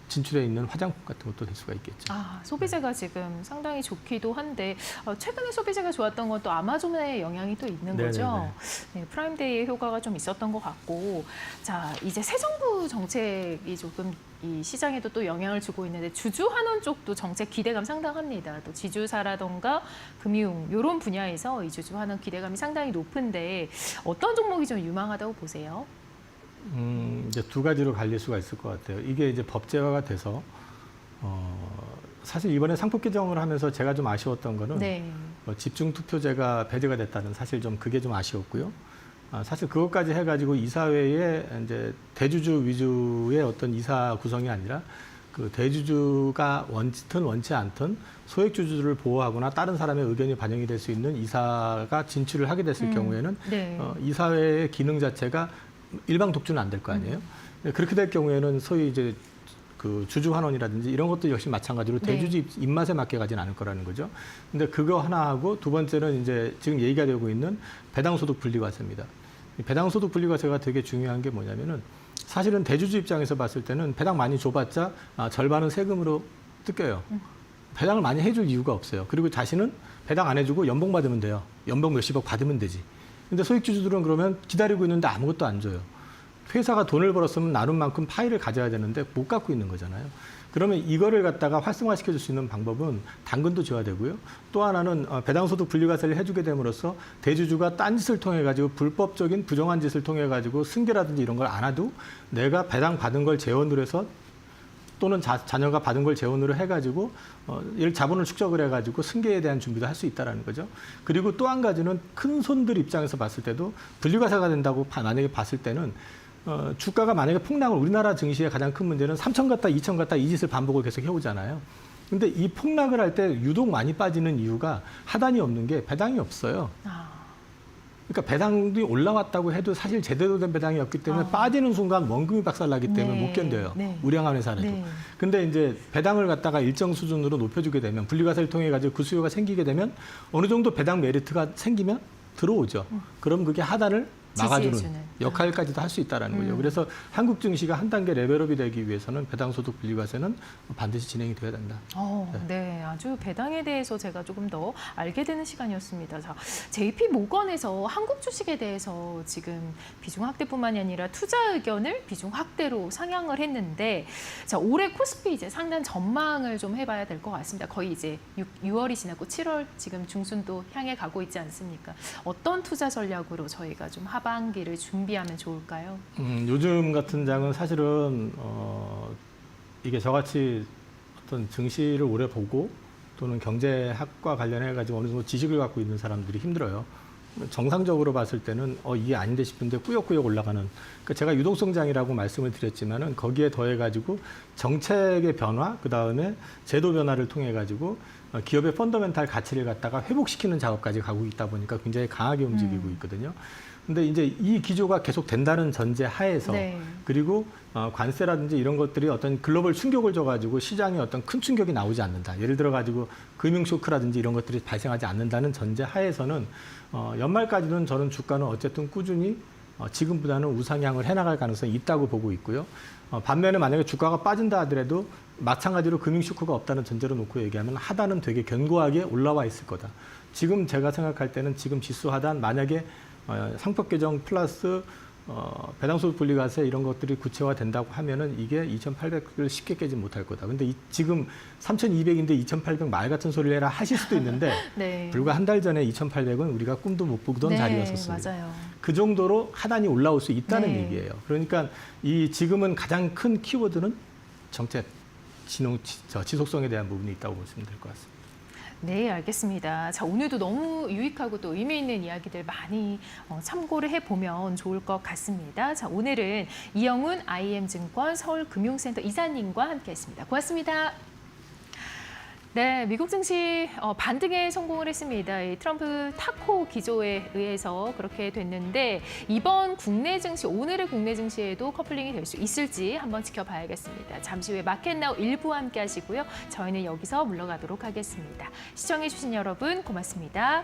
S6: 진출해 있는 화장품 같은 것도 될 수가 있겠죠.
S1: 소비재가 지금 상당히 좋기도 한데 최근에 소비재가 좋았던 건 또 아마존의 영향이 또 있는
S6: 네네네.
S1: 거죠. 네, 프라임데이의 효과가 좀 있었던 것 같고, 자, 이제 새 정부 정책이 조금 이 시장에도 또 영향을 주고 있는데 주주 환원 쪽도 정책 기대감 상당합니다. 또 지주사라던가 금융 이런 분야에서 이 주주 환원 기대감이 상당히 높은데 어떤 종목이 좀 유망하다고 보세요?
S6: 이제 두 가지로 갈릴 수가 있을 것 같아요. 이게 이제 법제화가 돼서 사실 이번에 상법 개정을 하면서 제가 좀 아쉬웠던 거는
S1: 네.
S6: 집중 투표제가 배제가 됐다는 사실 좀 그게 좀 아쉬웠고요. 사실 그것까지 해가지고 이사회에 이제 대주주 위주의 어떤 이사 구성이 아니라 그 대주주가 원치든 원치 않든 소액주주를 보호하거나 다른 사람의 의견이 반영이 될 수 있는 이사가 진출을 하게 됐을 경우에는
S1: 네.
S6: 이사회의 기능 자체가 일방 독주는 안 될 거 아니에요. 그렇게 될 경우에는 소위 이제 그 주주 환원이라든지 이런 것도 역시 마찬가지로
S1: 네.
S6: 대주주 입맛에 맞게 가지는 않을 거라는 거죠. 근데 그거 하나 하고 두 번째는 이제 지금 얘기가 되고 있는 배당소득 분리과세입니다. 이 배당소득 분리과세가 되게 중요한 게 뭐냐면은 사실은 대주주 입장에서 봤을 때는 배당 많이 줘봤자 절반은 세금으로 뜯겨요. 배당을 많이 해줄 이유가 없어요. 그리고 자신은 배당 안 해주고 연봉 받으면 돼요. 연봉 몇십억 받으면 되지. 근데 소액주주들은 그러면 기다리고 있는데 아무것도 안 줘요. 회사가 돈을 벌었으면 나눈 만큼 파이를 가져야 되는데 못 갖고 있는 거잖아요. 그러면 이거를 갖다가 활성화시켜 줄 수 있는 방법은 당근도 줘야 되고요. 또 하나는 배당소득 분리과세를 해주게 됨으로써 대주주가 딴짓을 통해 가지고 불법적인 부정한 짓을 통해 가지고 승계라든지 이런 걸 안 해도 내가 배당 받은 걸 재원으로 해서 또는 자녀가 받은 걸 재원으로 해가지고 자본을 축적을 해가지고 승계에 대한 준비도 할 수 있다라는 거죠. 그리고 또 한 가지는 큰 손들 입장에서 봤을 때도 분리과세가 된다고 만약에 봤을 때는 주가가 만약에 폭락을 우리나라 증시의 가장 큰 문제는 3천 갔다 2천 갔다 이 짓을 반복을 계속 해오잖아요. 근데 이 폭락을 할 때 유독 많이 빠지는 이유가 하단이 없는 게 배당이 없어요. 그러니까 배당이 올라왔다고 해도 사실 제대로 된 배당이 없기 때문에 빠지는 순간 원금이 박살나기 때문에
S1: 네.
S6: 못 견뎌요.
S1: 네.
S6: 우량한 회사라도.
S1: 네.
S6: 근데 이제 배당을 갖다가 일정 수준으로 높여주게 되면 분리과세를 통해 가지고 그 수요가 생기게 되면 어느 정도 배당 메리트가 생기면 들어오죠. 그럼 그게 하단을 막아주는
S1: 지지해주는.
S6: 역할까지도 할 수 있다는 거죠. 그래서 한국 증시가 한 단계 레벨업이 되기 위해서는 배당소득 분리과세는 반드시 진행이 돼야 된다.
S1: 네, 아주 배당에 대해서 제가 조금 더 알게 되는 시간이었습니다. 자, JP 모건에서 한국 주식에 대해서 지금 비중 확대뿐만이 아니라 투자 의견을 비중 확대로 상향을 했는데, 자, 올해 코스피 이제 상단 전망을 좀 해봐야 될 것 같습니다. 거의 이제 6월이 지났고 7월 지금 중순도 향해 가고 있지 않습니까? 어떤 투자 전략으로 저희가 좀 하반기를 준비하면 좋을까요?
S6: 요즘 같은 장은 사실은 이게 저같이 어떤 증시를 오래 보고 또는 경제학과 관련해 가지고 어느 정도 지식을 갖고 있는 사람들이 힘들어요. 정상적으로 봤을 때는 이게 아닌데 싶은데 꾸역꾸역 올라가는. 그러니까 제가 유동성장이라고 말씀을 드렸지만은 거기에 더해 가지고 정책의 변화, 그 다음에 제도 변화를 통해 가지고 기업의 펀더멘탈 가치를 갖다가 회복시키는 작업까지 가고 있다 보니까 굉장히 강하게 움직이고 있거든요. 근데 이제 이 기조가 계속 된다는 전제 하에서
S1: 네.
S6: 그리고 관세라든지 이런 것들이 어떤 글로벌 충격을 줘가지고 시장에 어떤 큰 충격이 나오지 않는다. 예를 들어 가지고 금융 쇼크라든지 이런 것들이 발생하지 않는다는 전제 하에서는 연말까지는 저는 주가는 어쨌든 꾸준히 지금보다는 우상향을 해나갈 가능성이 있다고 보고 있고요. 반면에 만약에 주가가 빠진다 하더라도 마찬가지로 금융 쇼크가 없다는 전제로 놓고 얘기하면 하단은 되게 견고하게 올라와 있을 거다. 지금 제가 생각할 때는 지금 지수 하단 만약에 상법 개정 플러스 배당소득 분리과세 이런 것들이 구체화된다고 하면은 이게 2,800을 쉽게 깨지 못할 거다. 근데 지금 3,200인데 2,800 말 같은 소리를 해라 하실 수도 있는데
S1: 네.
S6: 불과 한 달 전에 2,800은 우리가 꿈도 못 보던 자리였었습니다.
S1: 맞아요.
S6: 그 정도로 하단이 올라올 수 있다는
S1: 네.
S6: 얘기예요. 그러니까 이 지금은 가장 큰 키워드는 정책, 지속성에 대한 부분이 있다고 보시면 될 것 같습니다.
S1: 네, 알겠습니다. 자, 오늘도 너무 유익하고 또 의미 있는 이야기들 많이 참고를 해보면 좋을 것 같습니다. 자, 오늘은 이영훈 IM증권 서울금융센터 이사님과 함께했습니다. 고맙습니다. 네, 미국 증시 반등에 성공을 했습니다. 이 트럼프 타코 기조에 의해서 그렇게 됐는데 이번 국내 증시, 오늘의 국내 증시에도 커플링이 될 수 있을지 한번 지켜봐야겠습니다. 잠시 후에 마켓나우 1부 함께 하시고요. 저희는 여기서 물러가도록 하겠습니다. 시청해주신 여러분 고맙습니다.